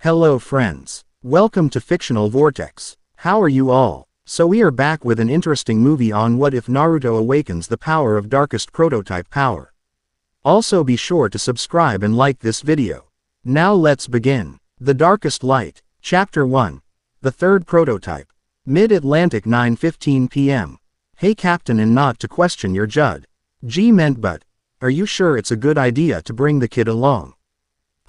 Hello friends. Welcome to Fictional Vortex. How are you all? So we are back with an interesting movie on what if Naruto awakens the power of darkest prototype power. Also be sure to subscribe and like this video. Now let's begin. The Darkest Light, Chapter 1. The Third Prototype. Mid-Atlantic 9:15 p.m. Hey Captain, and not to question your Judd. G meant but, are you sure it's a good idea to bring the kid along?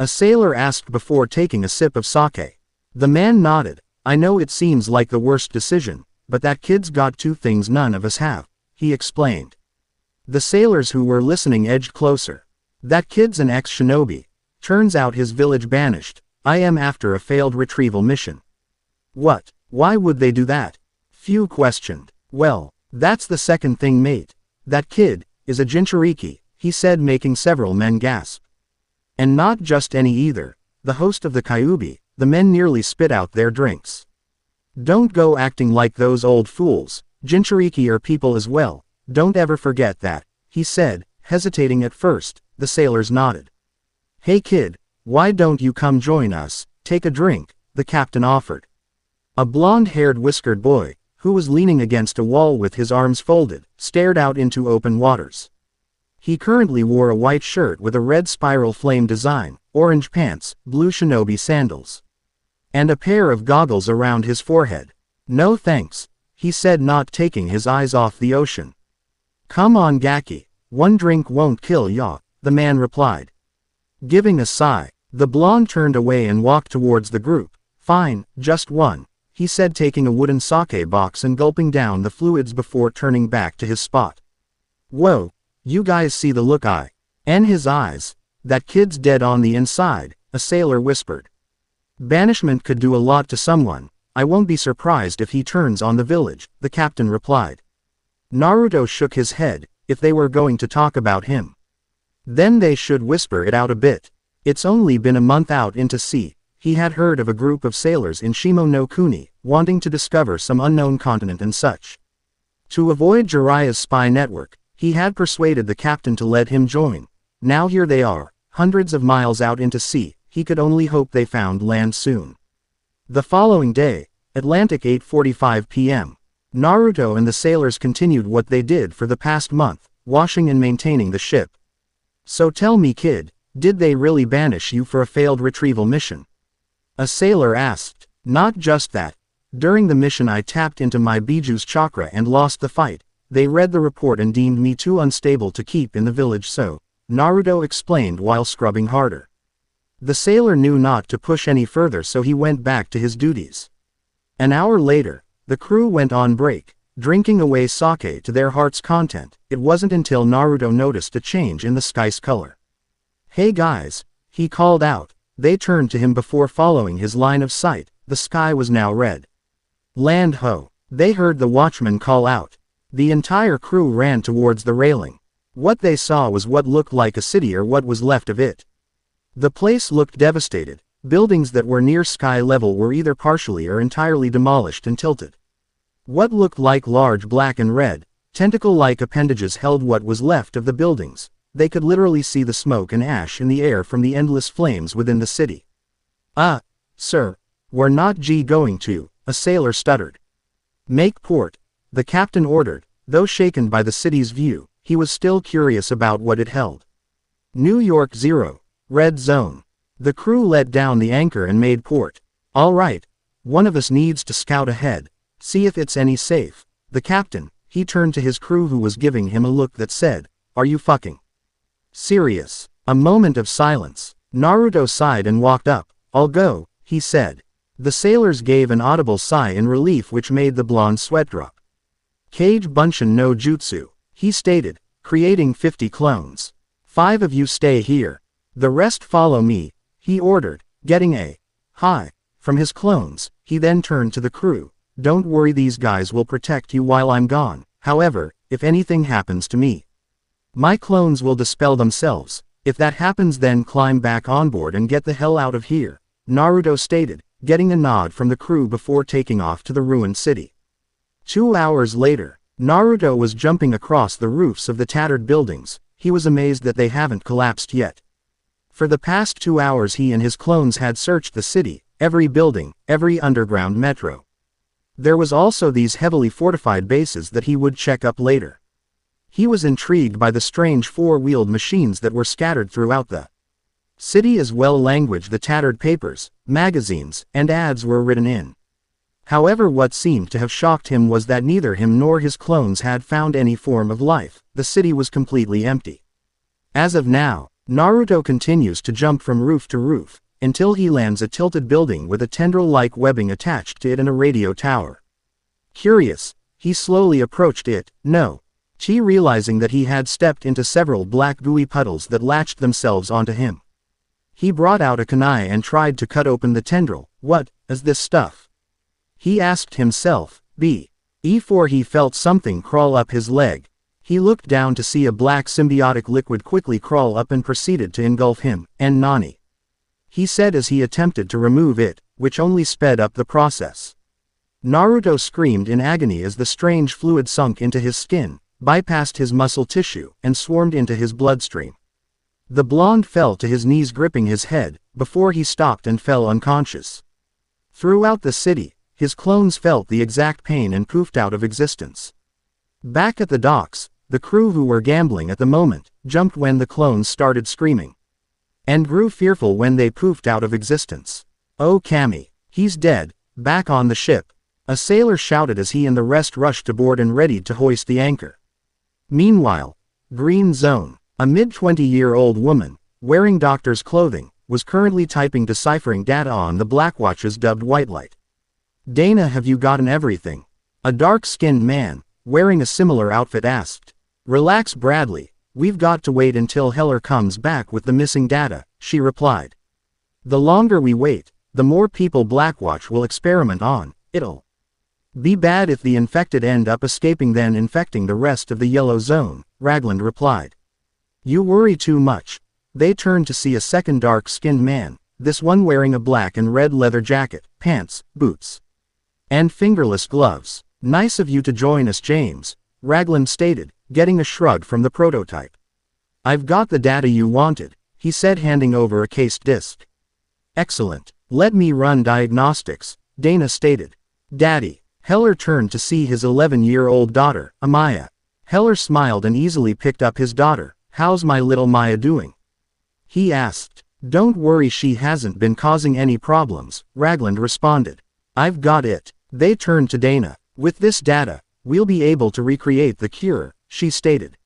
A sailor asked before taking a sip of sake. The man nodded. I know it seems like the worst decision, but that kid's got two things none of us have, he explained. The sailors who were listening edged closer. That kid's an ex-shinobi. Turns out his village banished. I am after a failed retrieval mission. What? Why would they do that? Few questioned. Well, that's the second thing, mate. That kid is a jinchuriki, he said, making several men gasp. And not just any either. The host of the Kyuubi. The men nearly spit out their drinks. Don't go acting like those old fools. Jinchuriki are people as well. Don't ever forget that, he said, hesitating at first. The sailors nodded. Hey kid, why don't you come join us? Take a drink, the captain offered. A blonde-haired whiskered boy, who was leaning against a wall with his arms folded, stared out into open waters. He currently wore a white shirt with a red spiral flame design, orange pants, blue shinobi sandals, and a pair of goggles around his forehead. No thanks, he said, not taking his eyes off the ocean. Come on Gaki, one drink won't kill ya, the man replied. Giving a sigh, the blonde turned away and walked towards the group. Fine, just one, he said, taking a wooden sake box and gulping down the fluids before turning back to his spot. Whoa, you guys see the look in his eyes? That kid's dead on the inside, a sailor whispered. Banishment could do a lot to someone. I won't be surprised if he turns on the village, the captain replied. Naruto shook his head. If they were going to talk about him, then they should whisper it out a bit. It's only been a month out into sea. He had heard of a group of sailors in Shimo no Kuni, wanting to discover some unknown continent and such. To avoid Jiraiya's spy network, he had persuaded the captain to let him join. Now here they are, hundreds of miles out into sea. He could only hope they found land soon. The following day, Atlantic 8:45 p.m. Naruto and the sailors continued what they did for the past month, washing and maintaining the ship. So tell me kid, did they really banish you for a failed retrieval mission? A sailor asked. Not just that. During the mission I tapped into my Biju's chakra and lost the fight. They read the report and deemed me too unstable to keep in the village, so, Naruto explained while scrubbing harder. The sailor knew not to push any further, so he went back to his duties. An hour later, the crew went on break, drinking away sake to their heart's content. It wasn't until Naruto noticed a change in the sky's color. Hey guys, he called out. They turned to him before following his line of sight. The sky was now red. Land ho! They heard the watchman call out. The entire crew ran towards the railing. What they saw was what looked like a city, or what was left of it. The place looked devastated. Buildings that were near sky level were either partially or entirely demolished and tilted. What looked like large black and red, tentacle-like appendages held what was left of the buildings. They could literally see the smoke and ash in the air from the endless flames within the city. Sir, we're not going to, a sailor stuttered. Make port, the captain ordered. Though shaken by the city's view, he was still curious about what it held. New York 0, red zone. The crew let down the anchor and made port. All right, one of us needs to scout ahead, see if it's any safe. The captain, he turned to his crew who was giving him a look that said, are you fucking serious? A moment of silence. Naruto sighed and walked up. I'll go, he said. The sailors gave an audible sigh in relief, which made the blonde sweat drop. Kage Bunshin no Jutsu, he stated, creating 50 clones. 5 of you stay here. The rest follow me, he ordered, getting a hi from his clones. He then turned to the crew. Don't worry, these guys will protect you while I'm gone. However, if anything happens to me, my clones will dispel themselves. If that happens, then climb back on board and get the hell out of here, Naruto stated, getting a nod from the crew before taking off to the ruined city. 2 hours later, Naruto was jumping across the roofs of the tattered buildings. He was amazed that they haven't collapsed yet. For the past 2 hours he and his clones had searched the city, every building, every underground metro. There was also these heavily fortified bases that he would check up later. He was intrigued by the strange four-wheeled machines that were scattered throughout the city as well. Language, the tattered papers, magazines, and ads were written in. However, what seemed to have shocked him was that neither him nor his clones had found any form of life. The city was completely empty. As of now, Naruto continues to jump from roof to roof, until he lands a tilted building with a tendril-like webbing attached to it and a radio tower. Curious, he slowly approached it, realizing that he had stepped into several black gooey puddles that latched themselves onto him. He brought out a kunai and tried to cut open the tendril. What is this stuff? He asked himself. Before he felt something crawl up his leg. He looked down to see a black symbiotic liquid quickly crawl up and proceeded to engulf him, and Nani. He said as he attempted to remove it, which only sped up the process. Naruto screamed in agony as the strange fluid sunk into his skin, bypassed his muscle tissue, and swarmed into his bloodstream. The blonde fell to his knees gripping his head, before he stopped and fell unconscious. Throughout the city, his clones felt the exact pain and poofed out of existence. Back at the docks, the crew who were gambling at the moment, jumped when the clones started screaming. And grew fearful when they poofed out of existence. "Oh Kami, he's dead." Back on the ship, a sailor shouted as he and the rest rushed aboard and readied to hoist the anchor. Meanwhile, Green Zone, a mid-20-year-old woman, wearing doctor's clothing, was currently typing deciphering data on the Blackwatch's dubbed Whitelight. "Dana, have you gotten everything?" A dark-skinned man, wearing a similar outfit asked. "Relax Bradley, we've got to wait until Heller comes back with the missing data," she replied. "The longer we wait, the more people Blackwatch will experiment on. It'll be bad if the infected end up escaping then infecting the rest of the Yellow Zone," Ragland replied. "You worry too much." They turned to see a second dark-skinned man, this one wearing a black and red leather jacket, pants, boots, and fingerless gloves. "Nice of you to join us, James," Ragland stated, getting a shrug from the prototype. "I've got the data you wanted," he said, handing over a cased disk. "Excellent. Let me run diagnostics," Dana stated. "Daddy." Heller turned to see his 11-year-old daughter, Amaya. Heller smiled and easily picked up his daughter. "How's my little Maya doing?" he asked. "Don't worry, she hasn't been causing any problems," Ragland responded. "I've got it." They turned to Dana. "With this data, we'll be able to recreate the cure," she stated.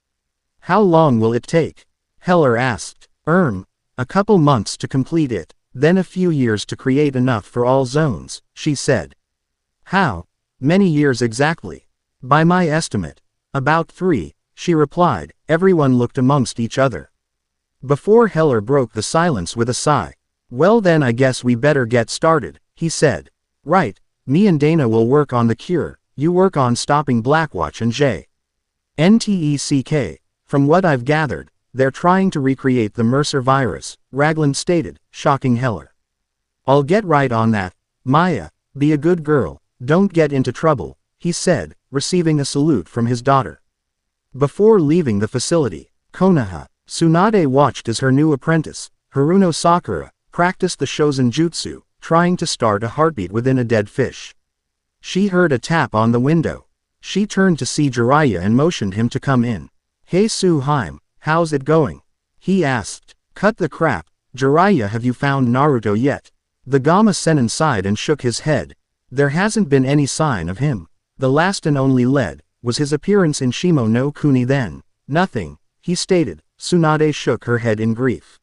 "How long will it take?" Heller asked. A couple months to complete it, then a few years to create enough for all zones," she said. "How many years exactly?" "By my estimate, about 3, she replied. Everyone looked amongst each other. Before Heller broke the silence with a sigh. "Well then I guess we better get started," he said. "Right, me and Dana will work on the cure, you work on stopping Blackwatch and JNTECK. From what I've gathered, they're trying to recreate the Mercer virus," Ragland stated, shocking Heller. "I'll get right on that. Maya, be a good girl, don't get into trouble," he said, receiving a salute from his daughter. Before leaving the facility, Konoha, Tsunade watched as her new apprentice, Haruno Sakura, practiced the Shozen Jutsu, trying to start a heartbeat within a dead fish. She heard a tap on the window. She turned to see Jiraiya and motioned him to come in. "Hey Suheim, how's it going?" he asked. "Cut the crap, Jiraiya, have you found Naruto yet?" The Gamma Sennin sighed and shook his head. There hasn't been any sign of him. The last and only lead was his appearance in Shimo no Kuni then. "Nothing," he stated. Tsunade shook her head in grief.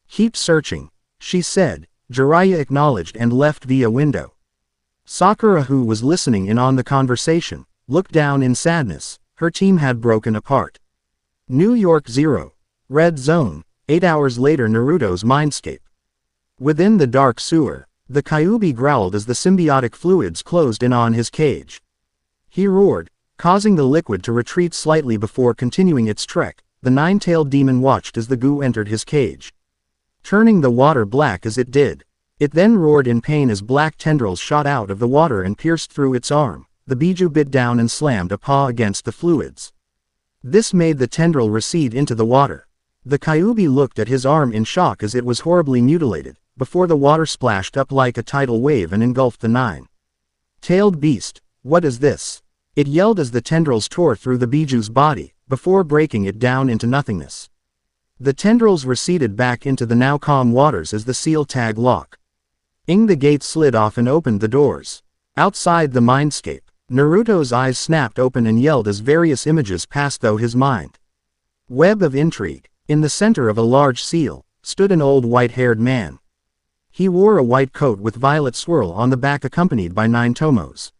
"Keep searching," she said. Jiraiya acknowledged and left via window. Sakura, who was listening in on the conversation, looked down in sadness. Her team had broken apart. New York 0. Red Zone. 8 hours later, Naruto's mindscape. Within the dark sewer, the Kyuubi growled as the symbiotic fluids closed in on his cage. He roared, causing the liquid to retreat slightly before continuing its trek. The nine-tailed demon watched as the goo entered his cage, turning the water black as it did. It then roared in pain as black tendrils shot out of the water and pierced through its arm. The Biju bit down and slammed a paw against the fluids. This made the tendril recede into the water. The Kyuubi looked at his arm in shock as it was horribly mutilated. before the water splashed up like a tidal wave and engulfed the nine-tailed beast. What is this? It yelled as the tendrils tore through the Biju's body, before breaking it down into nothingness. The tendrils receded back into the now calm waters as the seal tag lock. The gate slid off and opened the doors. Outside the mindscape, Naruto's eyes snapped open and yelled as various images passed through his mind. Web of intrigue. In the center of a large seal, stood an old white-haired man. He wore a white coat with violet swirl on the back accompanied by 9 tomos.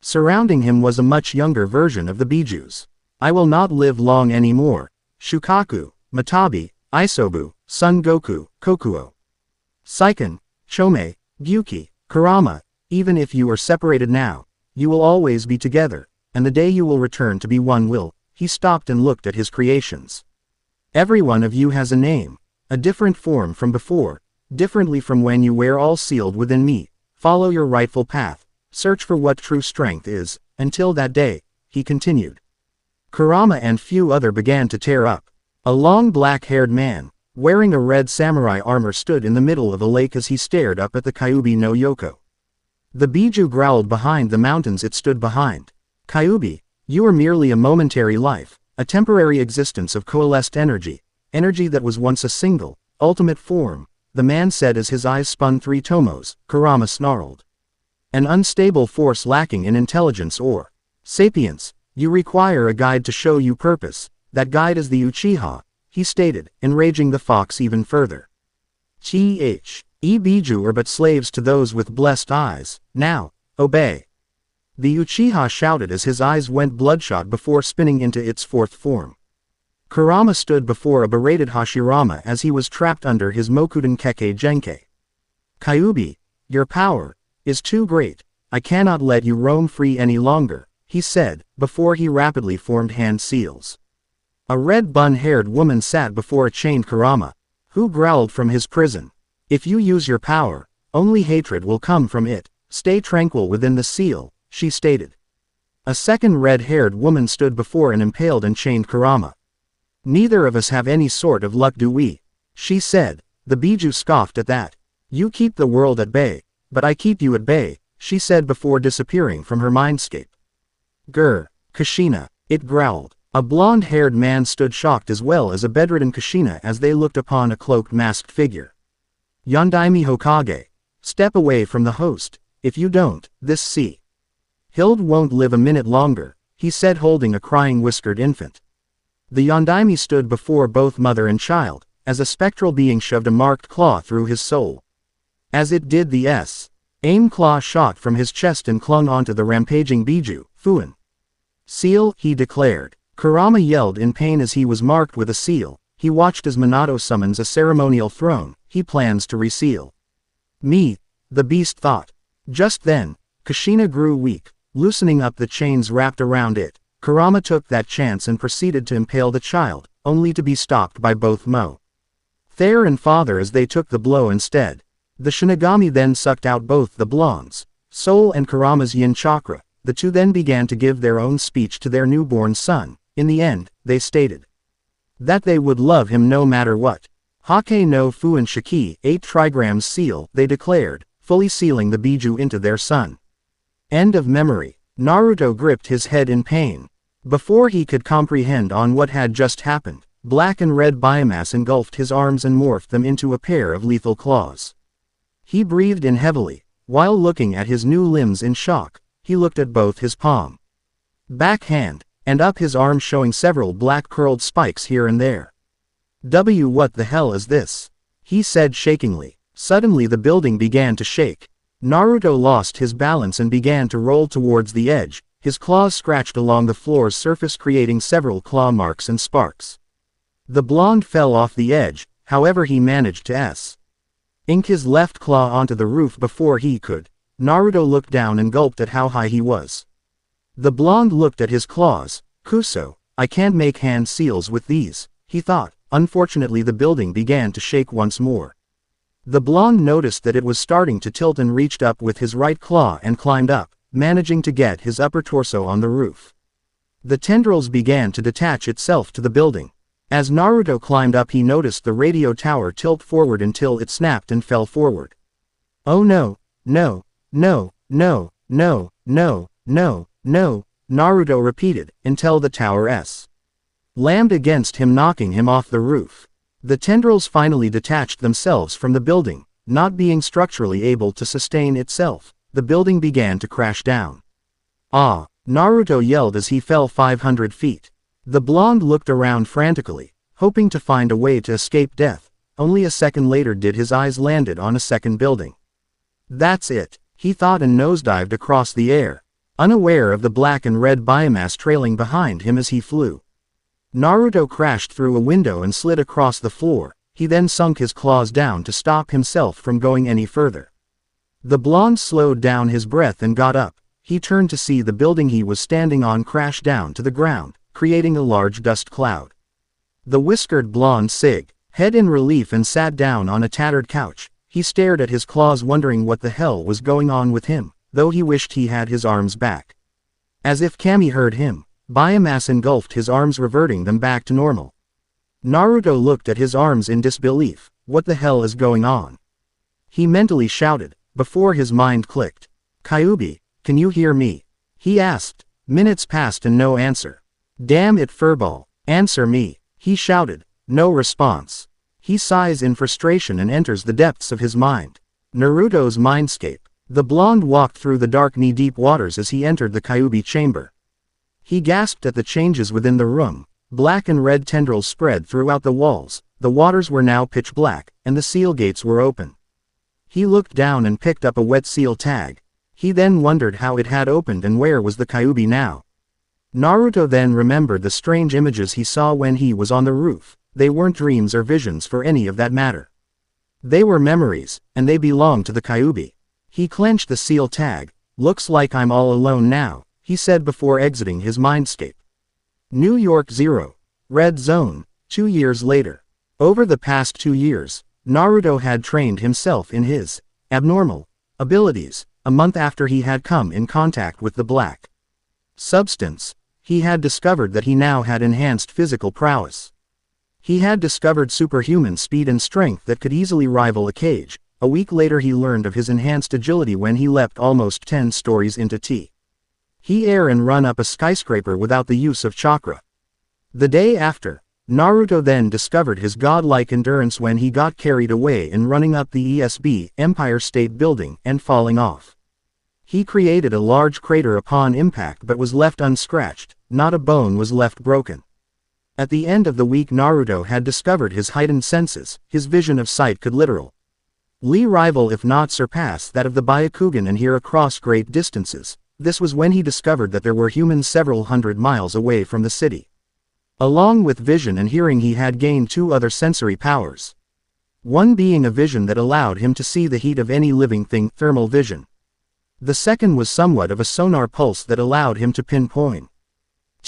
Surrounding him was a much younger version of the Bijus. I will not live long anymore. Shukaku, Matabi, Isobu, Son Goku, Kokuo. Seiken, Chome, Gyuki, Kurama, even if you are separated now, you will always be together, and the day you will return to be one will. He stopped and looked at his creations. Every one of you has a name, a different form from before, differently from when you were all sealed within me. Follow your rightful path, search for what true strength is, until that day, he continued. Kurama and few other began to tear up. A long black-haired man, wearing a red samurai armor stood in the middle of a lake as he stared up at the Kyuubi no Yoko. The Biju growled behind the mountains it stood behind. Kyuubi, you are merely a momentary life, a temporary existence of coalesced energy, energy that was once a single, ultimate form, the man said as his eyes spun 3 tomos. Kurama snarled. An unstable force lacking in intelligence or sapience. You require a guide to show you purpose. That guide is the Uchiha, he stated, enraging the fox even further. Biju are but slaves to those with blessed eyes. Now, obey. The Uchiha shouted as his eyes went bloodshot before spinning into its 4th form. Kurama stood before a berated Hashirama as he was trapped under his Mokuden Kekkei Genkei. Kyuubi, your power is too great. I cannot let you roam free any longer, he said, before he rapidly formed hand seals. A red bun-haired woman sat before a chained Kurama, who growled from his prison. If you use your power, only hatred will come from it. Stay tranquil within the seal, she stated. A second red-haired woman stood before an impaled and chained Kurama. Neither of us have any sort of luck, do we? She said. The Biju scoffed at that. You keep the world at bay, but I keep you at bay, she said before disappearing from her mindscape. Grr, Kushina, it growled. A blonde-haired man stood shocked as well as a bedridden Kushina as they looked upon a cloaked masked figure. Yondaime Hokage. Step away from the host. If you don't, this sea Hild won't live a minute longer, he said holding a crying whiskered infant. The Yondaime stood before both mother and child, as a spectral being shoved a marked claw through his soul. As it did the aim claw shot from his chest and clung onto the rampaging Biju, Fuin. Seal, he declared. Kurama yelled in pain as he was marked with a seal. He watched as Minato summons a ceremonial throne. He plans to reseal me, the beast thought. Just then, Kushina grew weak, loosening up the chains wrapped around it. Kurama took that chance and proceeded to impale the child, only to be stopped by both Thayer and father as they took the blow instead. The Shinigami then sucked out both the blonde's soul and Kurama's yin chakra. The two then began to give their own speech to their newborn son. In the end, they stated that they would love him no matter what. Hake no Fuin Shiki, 8 trigrams seal, they declared, fully sealing the Biju into their son. End of memory. Naruto gripped his head in pain. Before he could comprehend on what had just happened, black and red biomass engulfed his arms and morphed them into a pair of lethal claws. He breathed in heavily. While looking at his new limbs in shock, he looked at both his palm, back hand, and up his arm showing several black curled spikes here and there. What the hell is this? He said shakingly. Suddenly the building began to shake. Naruto lost his balance and began to roll towards the edge. His claws scratched along the floor's surface creating several claw marks and sparks. The blonde fell off the edge, however he managed to ink his left claw onto the roof before he could. Naruto looked down and gulped at how high he was. The blonde looked at his claws. Kuso, I can't make hand seals with these, he thought. Unfortunately the building began to shake once more. The blonde noticed that it was starting to tilt and reached up with his right claw and climbed up, managing to get his upper torso on the roof. The tendrils began to detach itself to the building. As Naruto climbed up, he noticed the radio tower tilt forward until it snapped and fell forward. Oh no, no, no, no, no, no, no, no, Naruto repeated, until the tower slammed against him, knocking him off the roof. The tendrils finally detached themselves from the building. Not being structurally able to sustain itself, the building began to crash down. Ah! Naruto yelled as he fell 500 feet. The blonde looked around frantically, hoping to find a way to escape death. Only a second later did his eyes landed on a second building. That's it, he thought, and nosedived across the air, unaware of the black and red biomass trailing behind him as he flew. Naruto crashed through a window and slid across the floor. He then sunk his claws down to stop himself from going any further. The blonde slowed down his breath and got up. He turned to see the building he was standing on crash down to the ground, creating a large dust cloud. The whiskered blonde sighed head in relief and sat down on a tattered couch. He stared at his claws, wondering what the hell was going on with him, though he wished he had his arms back. As if Kami heard him, biomass engulfed his arms, reverting them back to normal. Naruto looked at his arms in disbelief. What the hell is going on? He mentally shouted, before his mind clicked. Kyuubi, can you hear me? He asked. Minutes passed and no answer. Damn it, furball, answer me, he shouted. No response. He sighs in frustration and enters the depths of his mind. Naruto's mindscape. The blonde walked through the dark knee-deep waters as he entered the Kyuubi chamber. He gasped at the changes within the room. Black and red tendrils spread throughout the walls. The waters were now pitch black, and the seal gates were open. He looked down and picked up a wet seal tag. He then wondered how it had opened and where was the Kyuubi now. Naruto then remembered the strange images he saw when he was on the roof. They weren't dreams or visions for any of that matter. They were memories, and they belonged to the Kyuubi. He clenched the seal tag. Looks like I'm all alone now, he said before exiting his mindscape. New York 0. Red Zone, 2 years later. Over the past 2 years, Naruto had trained himself in his abnormal abilities. A month after he had come in contact with the black substance, he had discovered that he now had enhanced physical prowess. He had discovered superhuman speed and strength that could easily rival a cage. A week later he learned of his enhanced agility when he leapt almost 10 stories into the air and run up a skyscraper without the use of chakra. The day after, Naruto then discovered his godlike endurance when he got carried away in running up the Empire State Building and falling off. He created a large crater upon impact but was left unscratched. Not a bone was left broken. At the end of the week, Naruto had discovered his heightened senses. His vision of sight could literally rival if not surpass that of the Byakugan and hear across great distances. This was when he discovered that there were humans several hundred miles away from the city. Along with vision and hearing, he had gained 2 other sensory powers. One being a vision that allowed him to see the heat of any living thing, thermal vision. The second was somewhat of a sonar pulse that allowed him to pinpoint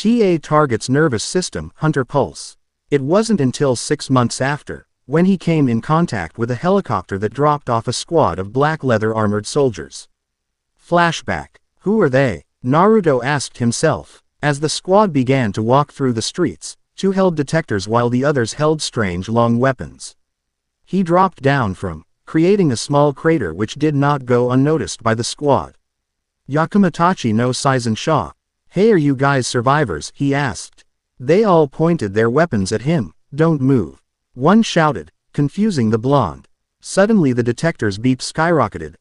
a target's nervous system, hunter pulse. It wasn't until 6 months after, when he came in contact with a helicopter that dropped off a squad of black leather armored soldiers. Flashback. Who are they? Naruto asked himself. As the squad began to walk through the streets, 2 held detectors while the others held strange long weapons. He dropped down from, creating a small crater which did not go unnoticed by the squad. Yakumatachi no Saizen Sha. Hey, are you guys survivors? He asked. They all pointed their weapons at him. Don't move. One shouted, confusing the blonde. Suddenly the detector's beep skyrocketed.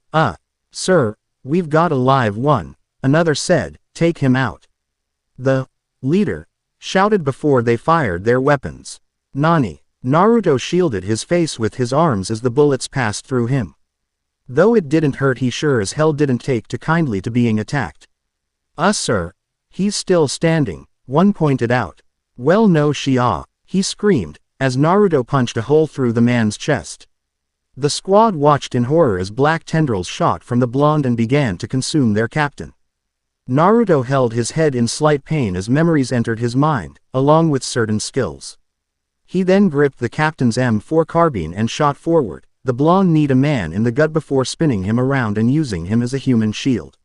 Sir, we've got a live one. Another said, take him out. The leader shouted before they fired their weapons. Nani? Naruto shielded his face with his arms as the bullets passed through him. Though it didn't hurt, he sure as hell didn't take too kindly to being attacked. Sir. He's still standing, one pointed out. Well no Shia, he screamed, as Naruto punched a hole through the man's chest. The squad watched in horror as black tendrils shot from the blonde and began to consume their captain. Naruto held his head in slight pain as memories entered his mind, along with certain skills. He then gripped the captain's M4 carbine and shot forward. The blonde kneed a man in the gut before spinning him around and using him as a human shield.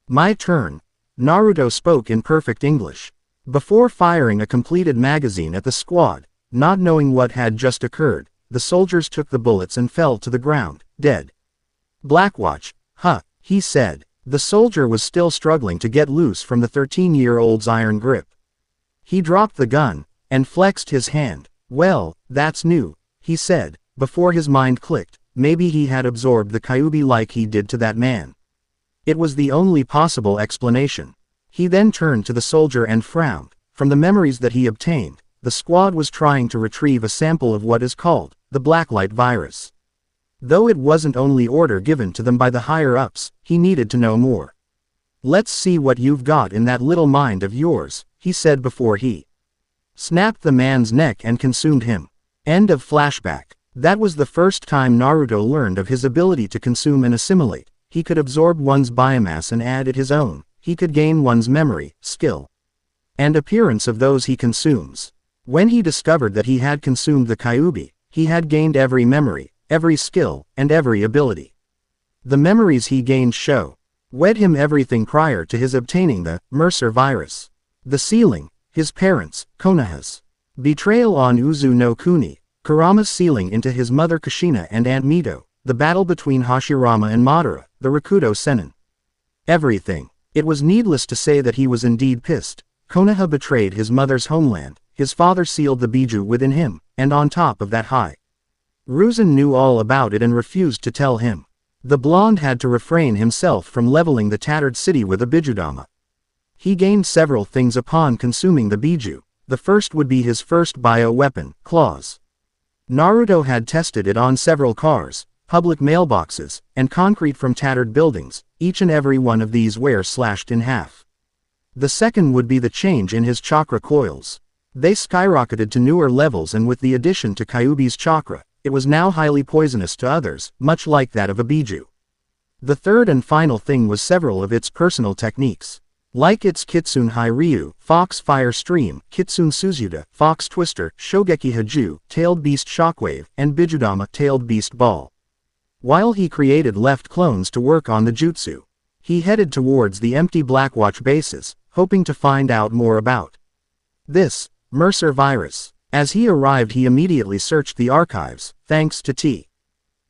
My turn. Naruto spoke in perfect English. Before firing a completed magazine at the squad, Not knowing what had just occurred, the soldiers took the bullets and fell to the ground, dead. Blackwatch, huh, he said. The soldier was still struggling to get loose from the 13-year-old's iron grip. He dropped the gun, and flexed his hand. Well, that's new, he said, before his mind clicked. Maybe he had absorbed the Kyuubi like he did to that man. It was the only possible explanation. He then turned to the soldier and frowned. From the memories that he obtained, the squad was trying to retrieve a sample of what is called the Blacklight virus. Though it wasn't only order given to them by the higher-ups, he needed to know more. Let's see what you've got in that little mind of yours, he said before he snapped the man's neck and consumed him. End of flashback. That was the first time Naruto learned of his ability to consume and assimilate. He could absorb one's biomass and add it his own. He could gain one's memory, skill, and appearance of those he consumes. When he discovered that he had consumed the Kyuubi, he had gained every memory, every skill, and every ability. The memories he gained showed him everything prior to his obtaining the Mercer virus. The sealing, his parents, Konoha's betrayal on Uzu no Kuni, Kurama's sealing into his mother Kushina and Aunt Mito, the battle between Hashirama and Madara, the Rakuto Sennin. Everything. It was needless to say that he was indeed pissed. Konoha betrayed his mother's homeland, his father sealed the Biju within him, and on top of that Ruzan knew all about it and refused to tell him. The blonde had to refrain himself from leveling the tattered city with a Bijudama. He gained several things upon consuming the Biju. The first would be his first bio-weapon, claws. Naruto had tested it on several cars, public mailboxes, and concrete from tattered buildings. Each and every one of these were slashed in half. The second would be the change in his chakra coils. They skyrocketed to newer levels, and with the addition to Kyuubi's chakra, it was now highly poisonous to others, much like that of a Biju. The third and final thing was several of its personal techniques. Like its Kitsune Ryu, Fox Fire Stream, Kitsune Suzuta, Fox Twister, Shogeki Haju, Tailed Beast Shockwave, and Bijudama Tailed Beast Ball. While he created left clones to work on the jutsu, he headed towards the empty Blackwatch bases, hoping to find out more about this Mercer virus. As he arrived, he immediately searched the archives, thanks to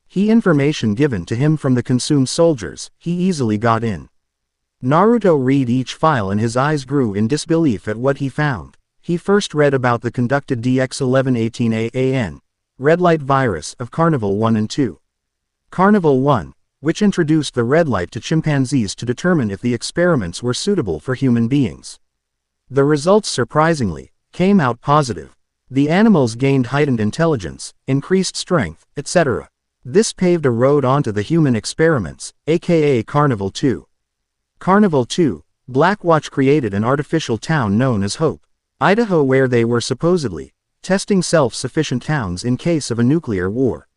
He information given to him from the consumed soldiers. He easily got in. Naruto read each file and his eyes grew in disbelief at what he found. He first read about the conducted DX1118AAN, red light virus of Carnival 1 and 2. Carnival 1, which introduced the red light to chimpanzees to determine if the experiments were suitable for human beings. The results surprisingly came out positive. The animals gained heightened intelligence, increased strength, etc. This paved a road onto the human experiments, aka Carnival 2. Carnival 2, Blackwatch created an artificial town known as Hope, Idaho, where they were supposedly testing self-sufficient towns in case of a nuclear war.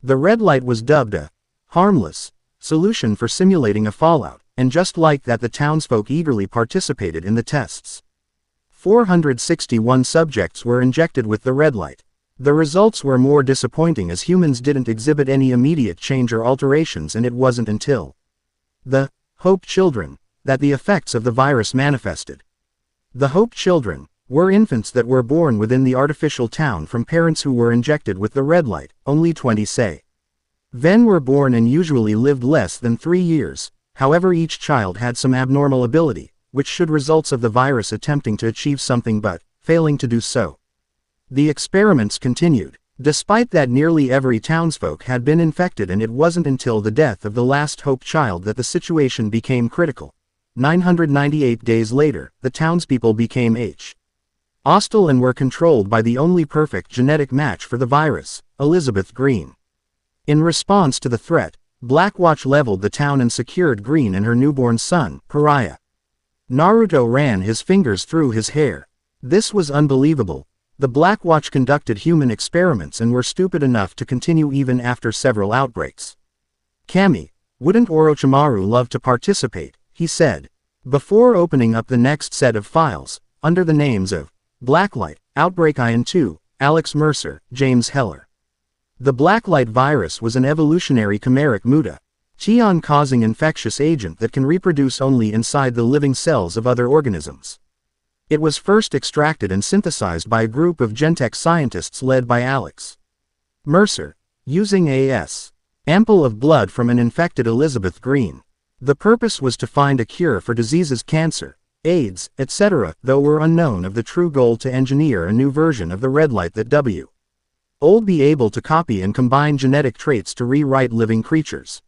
The red light was dubbed a harmless solution for simulating a fallout, and just like that the townsfolk eagerly participated in the tests. 461 subjects were injected with the red light. The results were more disappointing as humans didn't exhibit any immediate change or alterations, and it wasn't until the Hope Children that the effects of the virus manifested. The Hope Children were infants that were born within the artificial town from parents who were injected with the red light. Only 20 then were born and usually lived less than 3 years. However, each child had some abnormal ability, which showed results of the virus attempting to achieve something but failing to do so. The experiments continued. Despite that, nearly every townsfolk had been infected, and it wasn't until the death of the last Hope child that the situation became critical. 998 days later, the townspeople became hostile and were controlled by the only perfect genetic match for the virus, Elizabeth Green. In response to the threat, Blackwatch leveled the town and secured Green and her newborn son, Pariah. Naruto ran his fingers through his hair. This was unbelievable. The Blackwatch conducted human experiments and were stupid enough to continue even after several outbreaks. Kami, wouldn't Orochimaru love to participate, he said. Before opening up the next set of files, under the names of Blacklight, Outbreak Ion 2, Alex Mercer, James Heller. The Blacklight virus was an evolutionary chimeric mutation-causing infectious agent that can reproduce only inside the living cells of other organisms. It was first extracted and synthesized by a group of Gentech scientists led by Alex Mercer, using a ample of blood from an infected Elizabeth Green. The purpose was to find a cure for diseases cancer, AIDS, etc., though were unknown of the true goal to engineer a new version of the red light that would be able to copy and combine genetic traits to rewrite living creatures.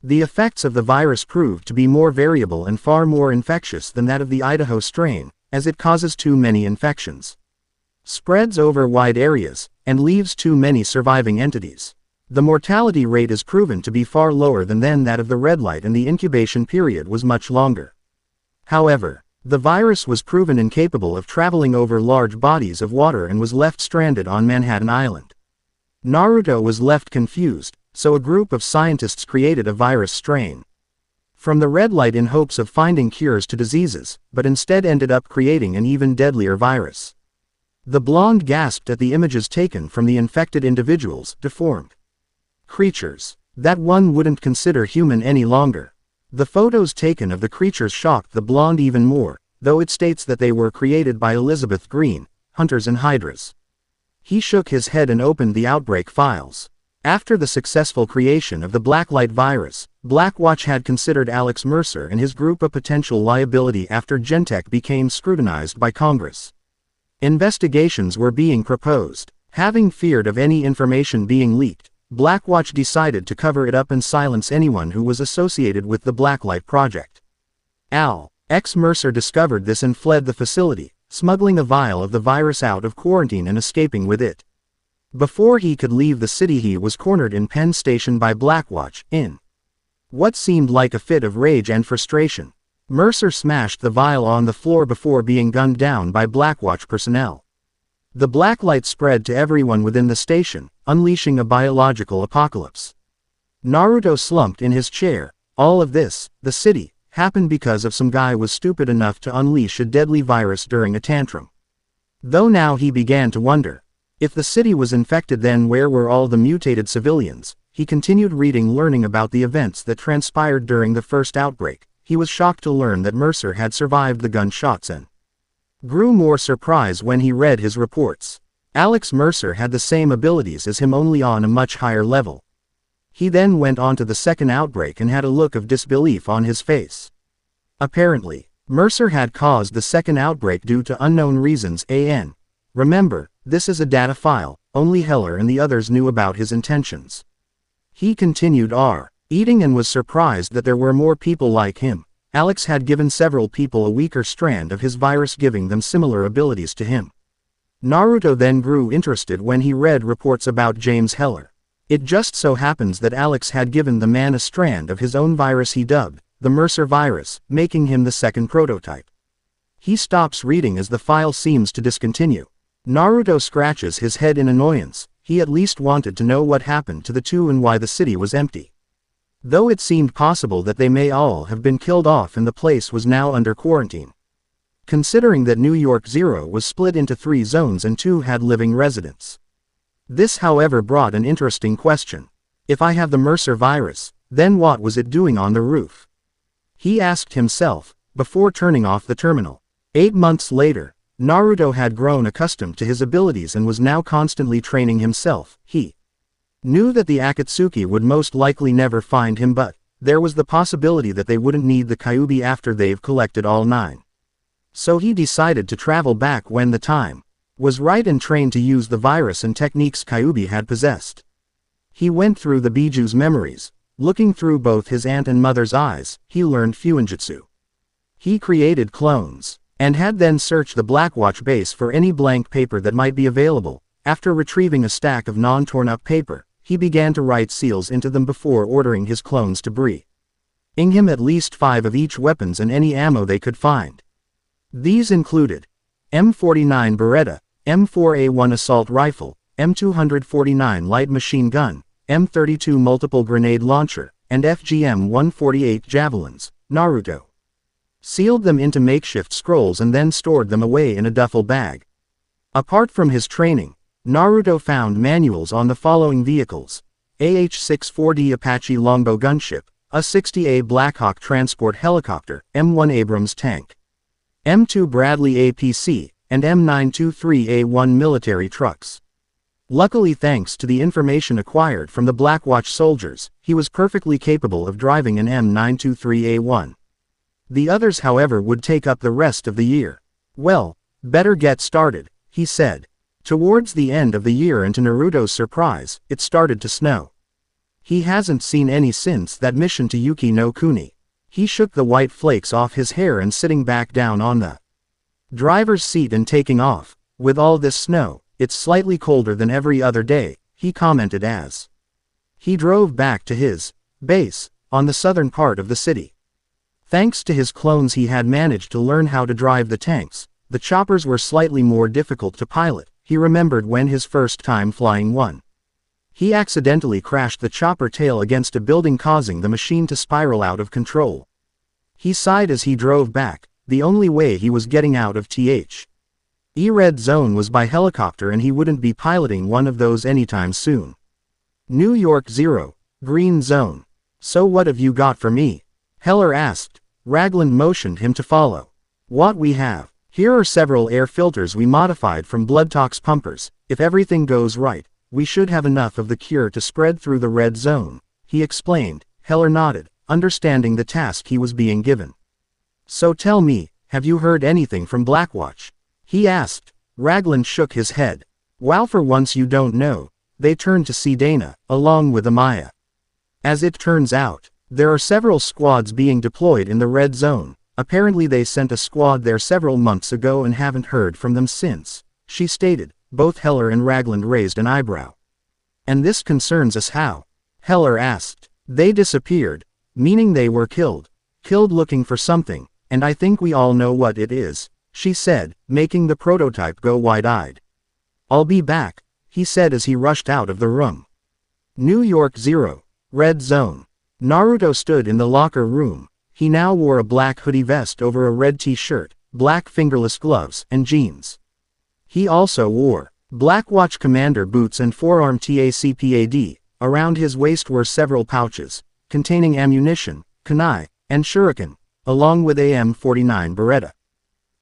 The effects of the virus proved to be more variable and far more infectious than that of the Idaho strain, as it causes too many infections, spreads over wide areas, and leaves too many surviving entities. The mortality rate is proven to be far lower than that of the red light, and the incubation period was much longer. However, the virus was proven incapable of traveling over large bodies of water and was left stranded on Manhattan Island. Naruto was left confused, so a group of scientists created a virus strain from the red light in hopes of finding cures to diseases, but instead ended up creating an even deadlier virus. The blonde gasped at the images taken from the infected individuals, deformed creatures that one wouldn't consider human any longer. The photos taken of the creatures shocked the blonde even more, though it states that they were created by Elizabeth Green, hunters and hydras. He shook his head and opened the outbreak files. After the successful creation of the Blacklight virus, Blackwatch had considered Alex Mercer and his group a potential liability after Gentech became scrutinized by Congress. Investigations were being proposed. Having feared of any information being leaked, Blackwatch decided to cover it up and silence anyone who was associated with the Blacklight project. Alex Mercer discovered this and fled the facility, smuggling a vial of the virus out of quarantine and escaping with it. Before he could leave the city, he was cornered in Penn Station by Blackwatch, in what seemed like a fit of rage and frustration. Mercer smashed the vial on the floor before being gunned down by Blackwatch personnel. The Blacklight spread to everyone within the station, unleashing a biological apocalypse. Naruto slumped in his chair. All of this, the city, happened because of some guy was stupid enough to unleash a deadly virus during a tantrum. Though now he began to wonder, if the city was infected, then where were all the mutated civilians? He continued reading, learning about the events that transpired during the first outbreak. He was shocked to learn that Mercer had survived the gunshots and grew more surprised when he read his reports. Alex Mercer had the same abilities as him, only on a much higher level. He then went on to the second outbreak and had a look of disbelief on his face. Apparently, Mercer had caused the second outbreak due to unknown reasons. Remember, this is a data file, only Heller and the others knew about his intentions. He continued eating and was surprised that there were more people like him. Alex had given several people a weaker strand of his virus, giving them similar abilities to him. Naruto then grew interested when he read reports about James Heller. It just so happens that Alex had given the man a strand of his own virus he dubbed the Mercer virus, making him the second prototype. He stops reading as the file seems to discontinue. Naruto scratches his head in annoyance. He at least wanted to know what happened to the two and why the city was empty. Though it seemed possible that they may all have been killed off and the place was now under quarantine. Considering that New York Zero was split into 3 zones and 2 had living residents. This, however, brought an interesting question. If I have the Mercer virus, then what was it doing on the roof? He asked himself, before turning off the terminal. 8 months later, Naruto had grown accustomed to his abilities and was now constantly training himself. He knew that the Akatsuki would most likely never find him, but there was the possibility that they wouldn't need the Kyuubi after they've collected all 9. So he decided to travel back when the time was right and train to use the virus and techniques Kyuubi had possessed. He went through the Biju's memories. Looking through both his aunt and mother's eyes, he learned Fuinjutsu. He created clones, and had then searched the Blackwatch base for any blank paper that might be available. After retrieving a stack of non-torn-up paper, he began to write seals into them before ordering his clones to bring him at least 5 of each weapons and any ammo they could find. These included M49 Beretta, M4A1 assault rifle, M249 light machine gun, M32 multiple grenade launcher, and FGM-148 javelins. Naruto sealed them into makeshift scrolls and then stored them away in a duffel bag. Apart from his training, Naruto found manuals on the following vehicles: AH-64D Apache longbow gunship, A-60A Blackhawk transport helicopter, M1 Abrams tank, M2 Bradley APC, and M923A1 military trucks. Luckily, thanks to the information acquired from the Blackwatch soldiers, he was perfectly capable of driving an M923A1. The others, however, would take up the rest of the year. Well, better get started, he said. Towards the end of the year, and to Naruto's surprise, it started to snow. He hasn't seen any since that mission to Yuki no Kuni. He shook the white flakes off his hair and sitting back down on the driver's seat and taking off. With all this snow, it's slightly colder than every other day, he commented as he drove back to his base on the southern part of the city. Thanks to his clones, he had managed to learn how to drive the tanks. The choppers were slightly more difficult to pilot. He remembered when his first time flying one. He accidentally crashed the chopper tail against a building, causing the machine to spiral out of control. He sighed as he drove back. The only way he was getting out of red zone was by helicopter, and he wouldn't be piloting one of those anytime soon. New York 0, green zone. So what have you got for me? Heller asked. Raglan motioned him to follow. What we have. Here are several air filters we modified from Bloodtox pumpers. If everything goes right, we should have enough of the cure to spread through the red zone, he explained. Heller nodded, understanding the task he was being given. So tell me, have you heard anything from Blackwatch? He asked. Raglan shook his head. Wow, for once you don't know. They turned to see Dana, along with Amaya. As it turns out, there are several squads being deployed in the red zone. Apparently they sent a squad there several months ago and haven't heard from them since, she stated. Both Heller and Raglan raised an eyebrow. And this concerns us how? Heller asked. They disappeared, meaning they were killed. Killed looking for something, and I think we all know what it is, she said, making the prototype go wide-eyed. I'll be back, he said as he rushed out of the room. New York 0, red zone. Naruto stood in the locker room. He now wore a black hoodie vest over a red t-shirt, black fingerless gloves, and jeans. He also wore Blackwatch commander boots and forearm TACPAD. Around his waist were several pouches, containing ammunition, kunai, and shuriken, along with AM-49 Beretta.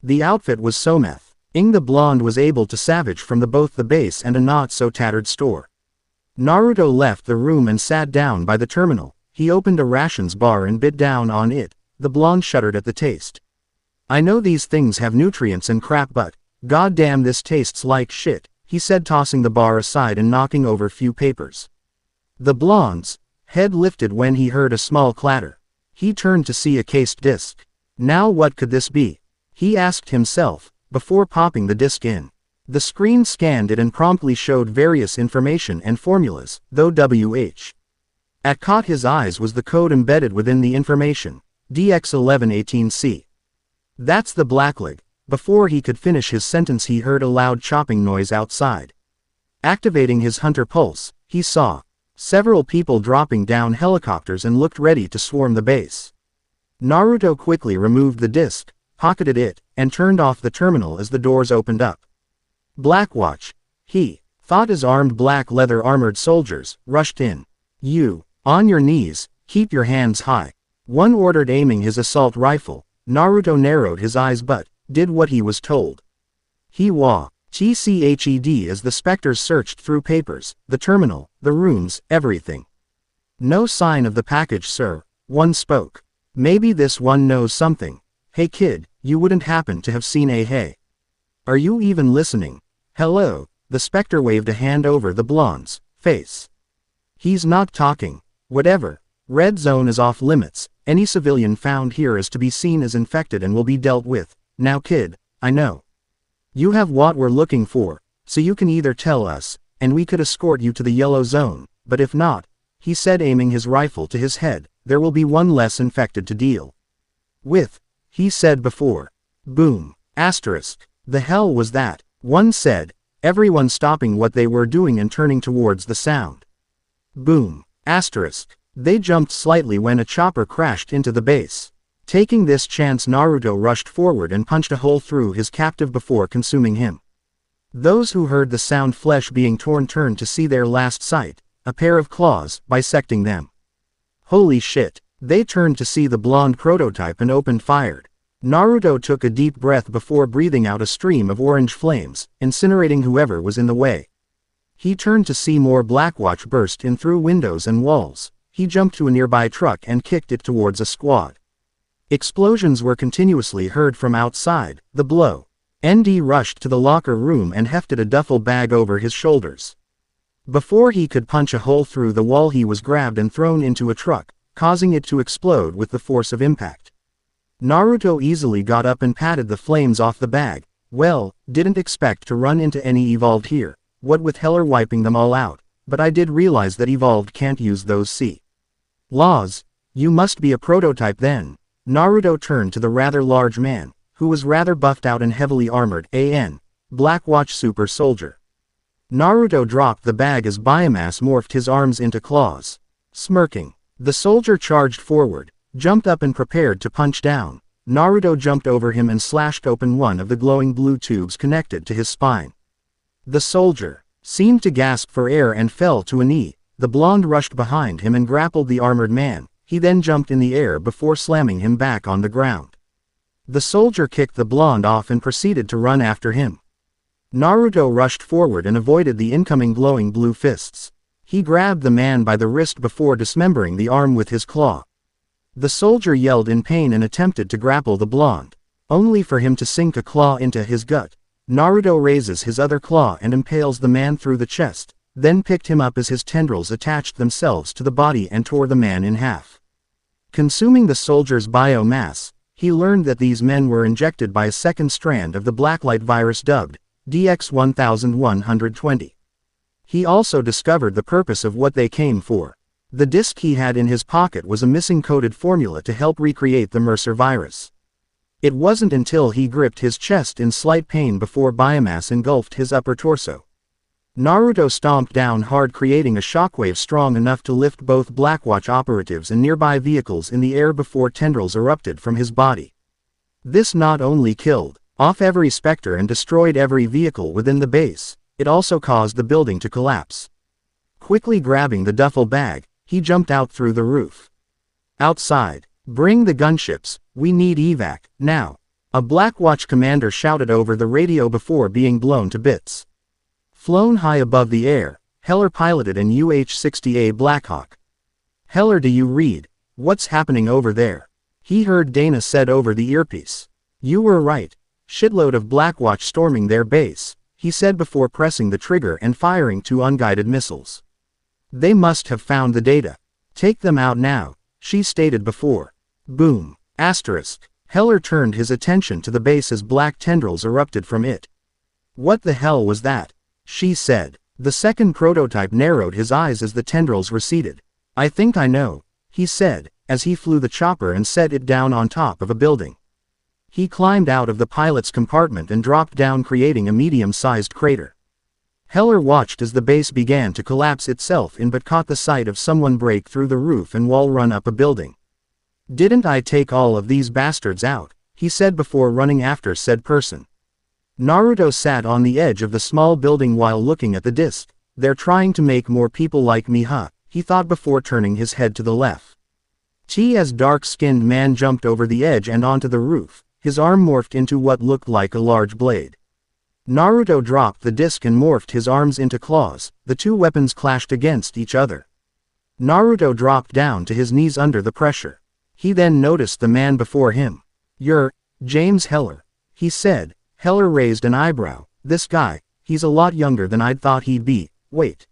The outfit was Someth. The blonde was able to salvage from both the base and a not-so-tattered store. Naruto left the room and sat down by the terminal. He opened a rations bar and bit down on it. The blonde shuddered at the taste. I know these things have nutrients and crap, but goddamn, this tastes like shit, he said, tossing the bar aside and knocking over few papers. The blonde's head lifted when he heard a small clatter. He turned to see a cased disc. Now what could this be? He asked himself, before popping the disc in. The screen scanned it and promptly showed various information and formulas, though WH. At caught his eyes was the code embedded within the information, DX1118C. That's the Blacklight. Before he could finish his sentence, he heard a loud chopping noise outside. Activating his hunter pulse, he saw several people dropping down helicopters and looked ready to swarm the base. Naruto quickly removed the disc, pocketed it, and turned off the terminal as the doors opened up. Blackwatch, he thought, as armed black leather armored soldiers rushed in. You, on your knees, keep your hands high. One ordered, aiming his assault rifle. Naruto narrowed his eyes but did what he was told. He wa TCHED as the specters searched through papers, the terminal, the rooms, everything. No sign of the package, sir. One spoke. Maybe this one knows something. Hey kid, you wouldn't happen to have seen a hey? Are you even listening? Hello, the specter waved a hand over the blonde's face. He's not talking. Whatever. Red zone is off limits. Any civilian found here is to be seen as infected and will be dealt with. Now kid, I know you have what we're looking for, so you can either tell us, and we could escort you to the yellow zone, but if not, he said, aiming his rifle to his head, there will be one less infected to deal with, he said before. Boom. Asterisk. The hell was that? One said, everyone stopping what they were doing and turning towards the sound. Boom. Asterisk. They jumped slightly when a chopper crashed into the base. Taking this chance, Naruto rushed forward and punched a hole through his captive before consuming him. Those who heard the sound flesh being torn turned to see their last sight, a pair of claws, bisecting them. Holy shit. They turned to see the blonde prototype and opened fire. Naruto took a deep breath before breathing out a stream of orange flames, incinerating whoever was in the way. He turned to see more Blackwatch burst in through windows and walls. He jumped to a nearby truck and kicked it towards a squad. Explosions were continuously heard from outside. The blow. ND rushed to the locker room and hefted a duffel bag over his shoulders. Before he could punch a hole through the wall, he was grabbed and thrown into a truck, causing it to explode with the force of impact. Naruto easily got up and patted the flames off the bag. Well, didn't expect to run into any evolved here, what with Heller wiping them all out, but I did realize that evolved can't use those laws. You must be a prototype then. Naruto turned to the rather large man, who was rather buffed out and heavily armored, Blackwatch super soldier. Naruto dropped the bag as biomass morphed his arms into claws. Smirking, the soldier charged forward, jumped up and prepared to punch down. Naruto jumped over him and slashed open one of the glowing blue tubes connected to his spine. The soldier seemed to gasp for air and fell to a knee. The blonde rushed behind him and grappled the armored man. He then jumped in the air before slamming him back on the ground. The soldier kicked the blonde off and proceeded to run after him. Naruto rushed forward and avoided the incoming glowing blue fists. He grabbed the man by the wrist before dismembering the arm with his claw. The soldier yelled in pain and attempted to grapple the blonde, only for him to sink a claw into his gut. Naruto raises his other claw and impales the man through the chest, then picked him up as his tendrils attached themselves to the body and tore the man in half. Consuming the soldier's biomass, he learned that these men were injected by a second strand of the Blacklight virus dubbed DX1120. He also discovered the purpose of what they came for. The disc he had in his pocket was a missing coded formula to help recreate the Mercer virus. It wasn't until he gripped his chest in slight pain before biomass engulfed his upper torso. Naruto stomped down hard, creating a shockwave strong enough to lift both Blackwatch operatives and nearby vehicles in the air before tendrils erupted from his body. This not only killed off every Spectre and destroyed every vehicle within the base, it also caused the building to collapse. Quickly grabbing the duffel bag, he jumped out through the roof. Outside, "Bring the gunships, we need evac, now," a Blackwatch commander shouted over the radio before being blown to bits. Flown high above the air, Heller piloted an UH-60A Blackhawk. "Heller, do you read? What's happening over there?" he heard Dana said over the earpiece. "You were right. Shitload of Blackwatch storming their base," he said before pressing the trigger and firing 2 unguided missiles. "They must have found the data. Take them out now," she stated before. Boom. Asterisk. Heller turned his attention to the base as black tendrils erupted from it. "What the hell was that?" she said. The second prototype narrowed his eyes as the tendrils receded. "I think I know," he said, as he flew the chopper and set it down on top of a building. He climbed out of the pilot's compartment and dropped down, creating a medium-sized crater. Heller watched as the base began to collapse itself in, but caught the sight of someone break through the roof and wall run up a building. "Didn't I take all of these bastards out?" he said before running after said person. Naruto sat on the edge of the small building while looking at the disc. "They're trying to make more people like me, huh?" he thought before turning his head to the left. As dark-skinned man jumped over the edge and onto the roof, his arm morphed into what looked like a large blade. Naruto dropped the disc and morphed his arms into claws. The 2 weapons clashed against each other. Naruto dropped down to his knees under the pressure. He then noticed the man before him. "You're James Heller," he said. Heller raised an eyebrow. "This guy, he's a lot younger than I'd thought he'd be. Wait.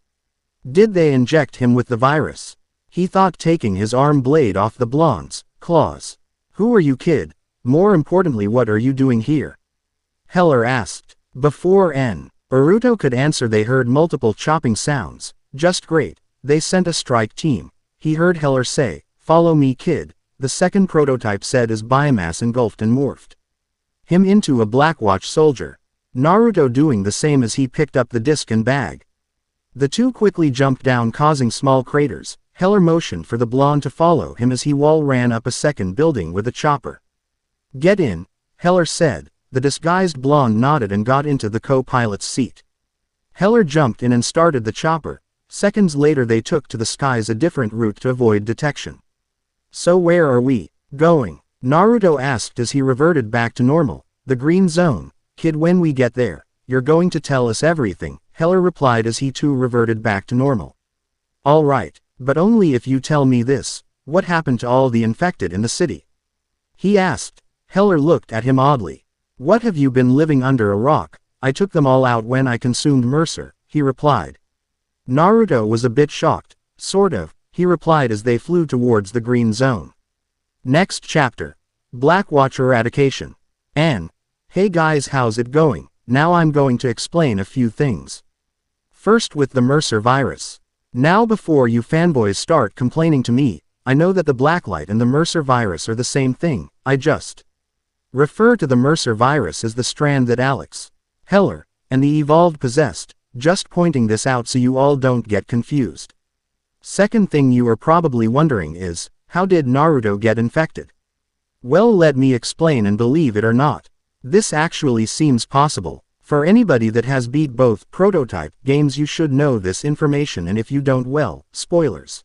Did they inject him with the virus?" he thought, taking his arm blade off the blonde's claws. "Who are you, kid? More importantly, what are you doing here?" Heller asked. Before Naruto could answer, they heard multiple chopping sounds. "Just great. They sent a strike team," he heard Heller say. "Follow me, kid," the second prototype said as biomass engulfed and morphed him into a Blackwatch soldier. Naruto doing the same as he picked up the disc and bag. The 2 quickly jumped down, causing small craters. Heller motioned for the blonde to follow him as he wall ran up a second building with a chopper. "Get in," Heller said. The disguised blonde nodded and got into the co-pilot's seat. Heller jumped in and started the chopper. Seconds later they took to the skies, a different route to avoid detection. "So where are we going?" Naruto asked as he reverted back to normal. The green zone. Kid, when we get there, you're going to tell us everything, Heller replied as he too reverted back to normal. Alright, but only if you tell me this. What happened to all the infected in the city? He asked. Heller looked at him oddly. What, have you been living under a rock? I took them all out when I consumed Mercer, he replied. Naruto was a bit shocked. Sort of, he replied as they flew towards the green zone. Next chapter. Blackwatch eradication. Hey guys, how's it going? Now I'm going to explain a few things. First with the Mercer virus. Now before you fanboys start complaining to me, I know that the Blacklight and the Mercer virus are the same thing, I just refer to the Mercer virus as the strand that Alex, Heller, and the evolved possessed, just pointing this out so you all don't get confused. Second thing you are probably wondering is, how did Naruto get infected? Well, let me explain, and believe it or not, this actually seems possible. For anybody that has beat both prototype games, you should know this information, and if you don't, well, spoilers.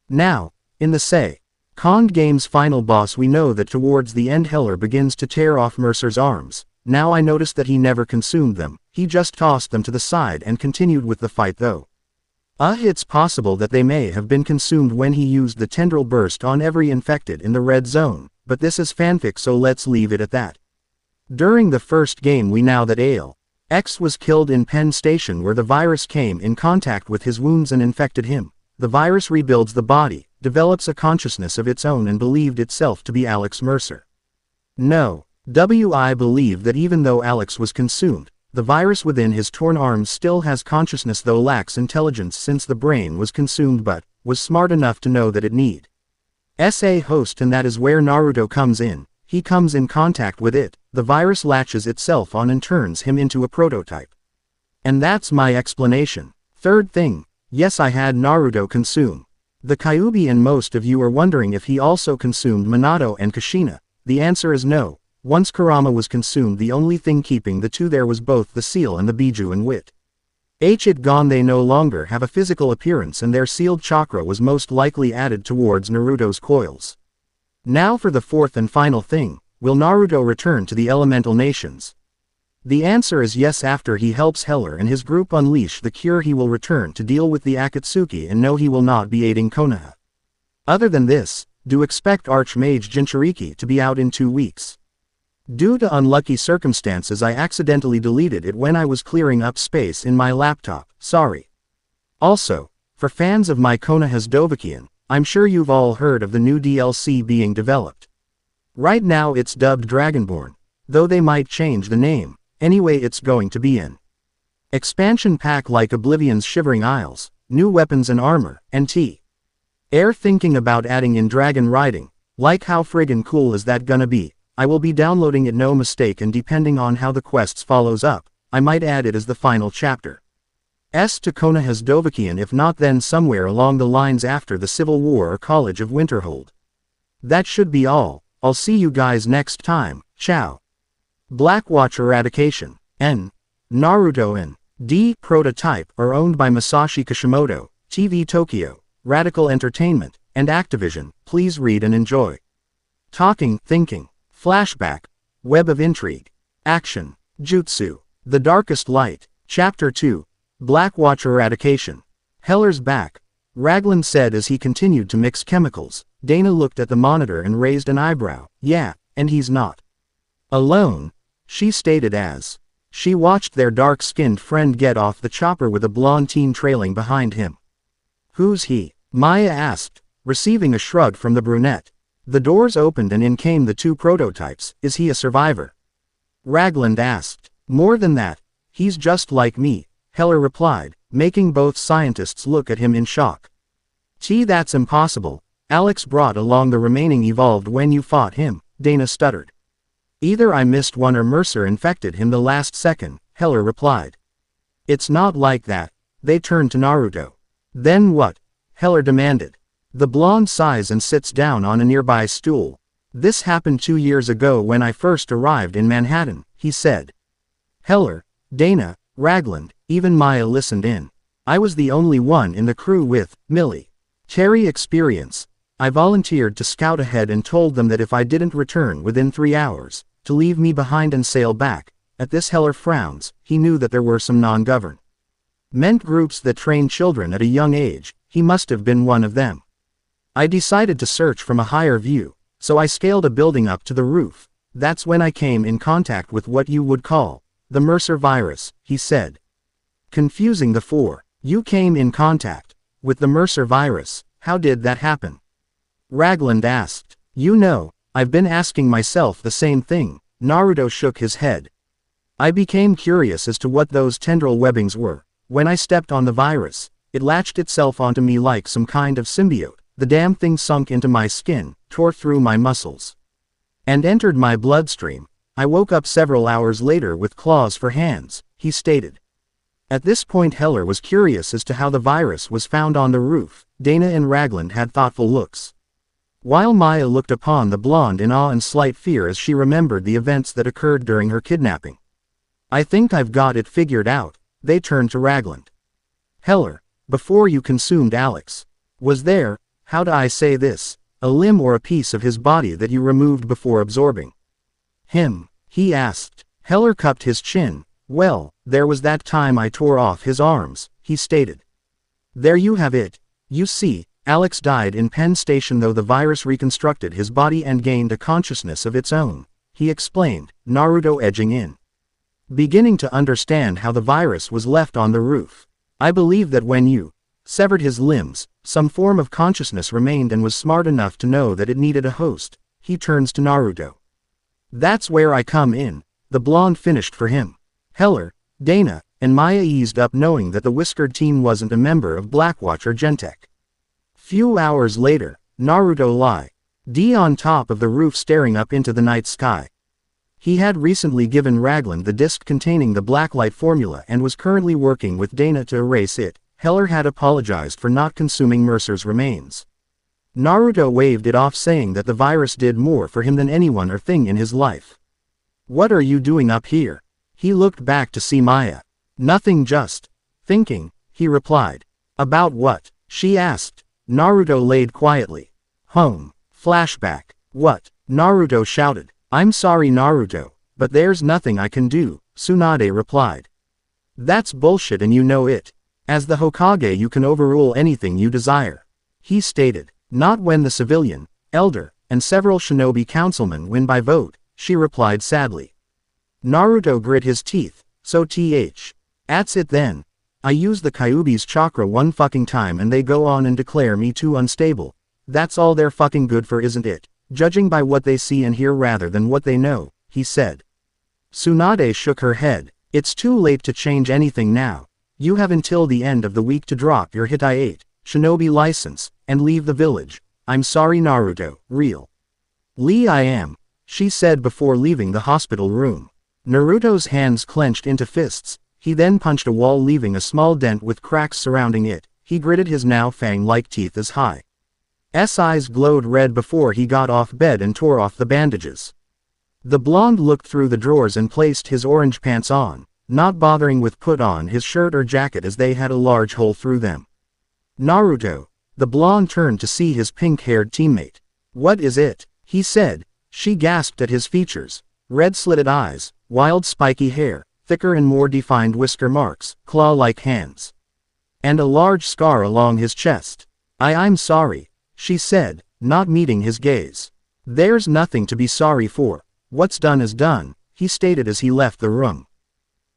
Now, in the second game's final boss, we know that towards the end Heller begins to tear off Mercer's arms. Now I noticed that he never consumed them, he just tossed them to the side and continued with the fight though. It's possible that they may have been consumed when he used the tendril burst on every infected in the red zone, but this is fanfic, so let's leave it at that. During the first game we know that Alex was killed in Penn Station, where the virus came in contact with his wounds and infected him. The virus rebuilds the body, develops a consciousness of its own, and believed itself to be Alex Mercer. No. I believe that even though Alex was consumed, the virus within his torn arms still has consciousness, though lacks intelligence since the brain was consumed, but was smart enough to know that it needs a host, and that is where Naruto comes in. He comes in contact with it, the virus latches itself on and turns him into a prototype. And that's my explanation. Third thing, yes, I had Naruto consume the Kyuubi, and most of you are wondering if he also consumed Minato and Kushina. The answer is no. Once Kurama was consumed, the only thing keeping the two there was both the seal and the Biju, and with it gone they no longer have a physical appearance, and their sealed chakra was most likely added towards Naruto's coils. Now for the fourth and final thing, will Naruto return to the elemental nations? The answer is yes. After he helps Heller and his group unleash the cure, he will return to deal with the Akatsuki, and no, he will not be aiding Konoha. Other than this, do expect Archmage Jinchuriki to be out in 2 weeks. Due to unlucky circumstances, I accidentally deleted it when I was clearing up space in my laptop, sorry. Also, for fans of my Konoha's Dovahkiin, I'm sure you've all heard of the new DLC being developed. Right now it's dubbed Dragonborn, though they might change the name. Anyway, it's going to be an expansion pack like Oblivion's Shivering Isles, new weapons and armor, and Air thinking about adding in dragon riding. Like, how friggin' cool is that gonna be? I will be downloading it, no mistake, and depending on how the quests follows up, I might add it as the final chapter. To Konoha's Dovahkiin, if not then somewhere along the lines after the Civil War or College of Winterhold. That should be all. I'll see you guys next time. Ciao. Blackwatch eradication. Naruto and prototype are owned by Masashi Kishimoto, TV Tokyo, Radical Entertainment, and Activision. Please read and enjoy. Talking, thinking, flashback, web of intrigue, action, jutsu, the darkest light, chapter 2, Blackwatch eradication. Heller's back, Raglan said as he continued to mix chemicals. Dana looked at the monitor and raised an eyebrow. Yeah, and he's not alone, she stated as she watched their dark-skinned friend get off the chopper with a blonde teen trailing behind him. Who's he? Maya asked, receiving a shrug from the brunette. The doors opened and in came the two prototypes. Is he a survivor? Raglan asked. More than that, he's just like me, Heller replied, making both scientists look at him in shock. That's impossible. Alex brought along the remaining evolved when you fought him, Dana stuttered. Either I missed one or Mercer infected him the last second, Heller replied. It's not like that. They turned to Naruto. Then what? Heller demanded. The blonde sighs and sits down on a nearby stool. This happened 2 years ago when I first arrived in Manhattan, he said. Heller, Dana, Raglan, even Maya listened in. I was the only one in the crew with Millie. Terry experience. I volunteered to scout ahead and told them that if I didn't return within 3 hours, to leave me behind and sail back. At this Heller frowns, he knew that there were some non-government groups that train children at a young age, he must have been one of them. I decided to search from a higher view, so I scaled a building up to the roof. That's when I came in contact with what you would call the Mercer virus, he said. Confusing the four. You came in contact with the Mercer virus, how did that happen? Ragland asked. You know, I've been asking myself the same thing. Naruto shook his head. I became curious as to what those tendril webbings were. When I stepped on the virus, it latched itself onto me like some kind of symbiote. The damn thing sunk into my skin, tore through my muscles, and entered my bloodstream. I woke up several hours later with claws for hands, he stated. At this point Heller was curious as to how the virus was found on the roof. Dana and Ragland had thoughtful looks, while Maya looked upon the blonde in awe and slight fear as she remembered the events that occurred during her kidnapping. I think I've got it figured out. They turned to Ragland. Heller, before you consumed Alex, was there, how do I say this, a limb or a piece of his body that you removed before absorbing him? He asked. Heller cupped his chin. Well, there was that time I tore off his arms, he stated. There you have it. You see, Alex died in Penn Station though the virus reconstructed his body and gained a consciousness of its own, he explained, Naruto edging in, beginning to understand how the virus was left on the roof. I believe that when you severed his limbs, some form of consciousness remained and was smart enough to know that it needed a host. He turns to Naruto. That's where I come in, the blonde finished for him. Heller, Dana, and Maya eased up knowing that the whiskered teen wasn't a member of Blackwatch or Gentech. Few hours later, Naruto lie on top of the roof staring up into the night sky. He had recently given Ragland the disc containing the Blacklight formula and was currently working with Dana to erase it. Heller had apologized for not consuming Mercer's remains. Naruto waved it off saying that the virus did more for him than anyone or thing in his life. What are you doing up here? He looked back to see Maya. Nothing, just thinking, he replied. About what? She asked. Naruto laid quietly. Home. Flashback. What? Naruto shouted. I'm sorry Naruto, but there's nothing I can do, Tsunade replied. That's bullshit and you know it. As the Hokage you can overrule anything you desire, he stated. Not when the civilian, elder, and several shinobi councilmen win by vote, she replied sadly. Naruto grit his teeth. So that's it then. I use the Kyuubi's chakra one fucking time and they go on and declare me too unstable. That's all they're fucking good for, isn't it? Judging by what they see and hear rather than what they know, he said. Tsunade shook her head. It's too late to change anything now. You have until the end of the week to drop your Hitai-8 shinobi license, and leave the village. I'm sorry Naruto, really I am, she said before leaving the hospital room. Naruto's hands clenched into fists. He then punched a wall leaving a small dent with cracks surrounding it. He gritted his now fang-like teeth as high. Eyes glowed red before he got off bed and tore off the bandages. The blonde looked through the drawers and placed his orange pants on, not bothering with put on his shirt or jacket as they had a large hole through them. Naruto. The blonde turned to see his pink-haired teammate. What is it? He said. She gasped at his features. Red-slitted eyes, wild spiky hair, thicker and more defined whisker marks, claw-like hands, and a large scar along his chest. I'm sorry, she said, not meeting his gaze. There's nothing to be sorry for. What's done is done, he stated as he left the room.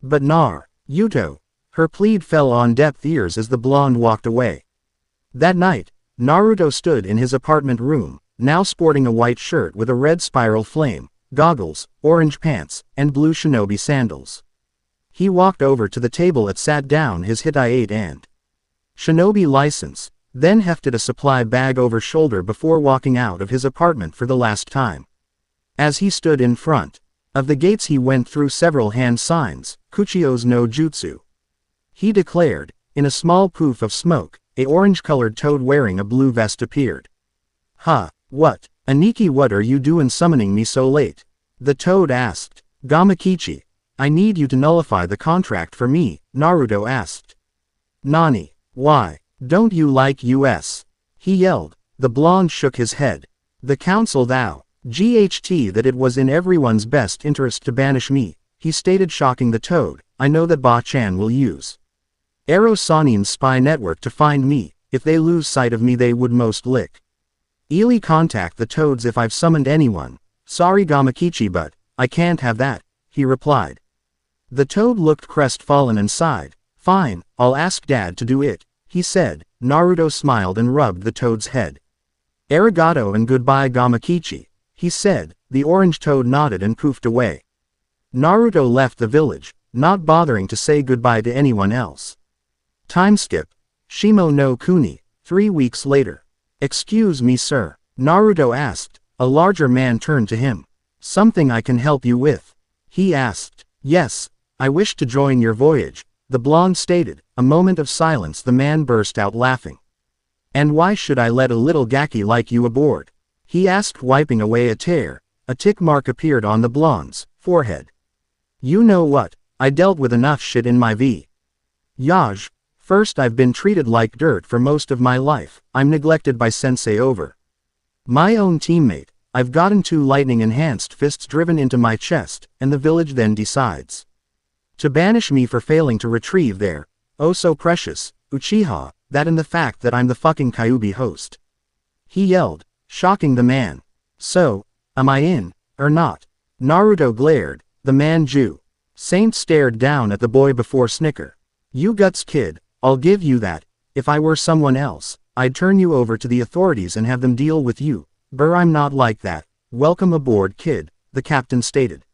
But Yuto. Her plead fell on deaf ears as the blonde walked away. That night, Naruto stood in his apartment room, now sporting a white shirt with a red spiral flame, goggles, orange pants, and blue shinobi sandals. He walked over to the table and sat down his Hitai-8 and shinobi license, then hefted a supply bag over shoulder before walking out of his apartment for the last time. As he stood in front of the gates he went through several hand signs, Kuchio's no jutsu. He declared, in a small poof of smoke, a orange-colored toad wearing a blue vest appeared. What? Aniki, what are you doing summoning me so late? The toad asked. Gamakichi. I need you to nullify the contract for me, Naruto asked. Nani? Why? Don't you like us? He yelled. The blonde shook his head. The council GHT that it was in everyone's best interest to banish me, he stated, shocking the toad. I know that Ba-chan will use Ero Sanin's spy network to find me. If they lose sight of me they would most lick. Ely contact the toads if I've summoned anyone. Sorry Gamakichi, but I can't have that, he replied. The toad looked crestfallen and sighed. Fine, I'll ask Dad to do it, he said. Naruto smiled and rubbed the toad's head. Arigato and goodbye Gamakichi, he said. The orange toad nodded and poofed away. Naruto left the village, not bothering to say goodbye to anyone else. Time skip. Shimo no Kuni, 3 weeks later. Excuse me, sir, Naruto asked. A larger man turned to him. Something I can help you with? He asked. Yes, I wish to join your voyage, the blonde stated. A moment of silence. The man burst out laughing. And why should I let a little gaki like you aboard? He asked, wiping away a tear. A tick mark appeared on the blonde's forehead. You know what? I dealt with enough shit in my Yaj. First, I've been treated like dirt for most of my life. I'm neglected by sensei over my own teammate. I've gotten 2 lightning-enhanced fists driven into my chest, and the village then decides to banish me for failing to retrieve their oh so precious Uchiha, that and the fact that I'm the fucking Kyuubi host. He yelled, shocking the man. So, am I in, or not? Naruto glared. The man Saint stared down at the boy before snicker. You guts, kid, I'll give you that. If I were someone else, I'd turn you over to the authorities and have them deal with you. Brr, I'm not like that. Welcome aboard, kid, the captain stated.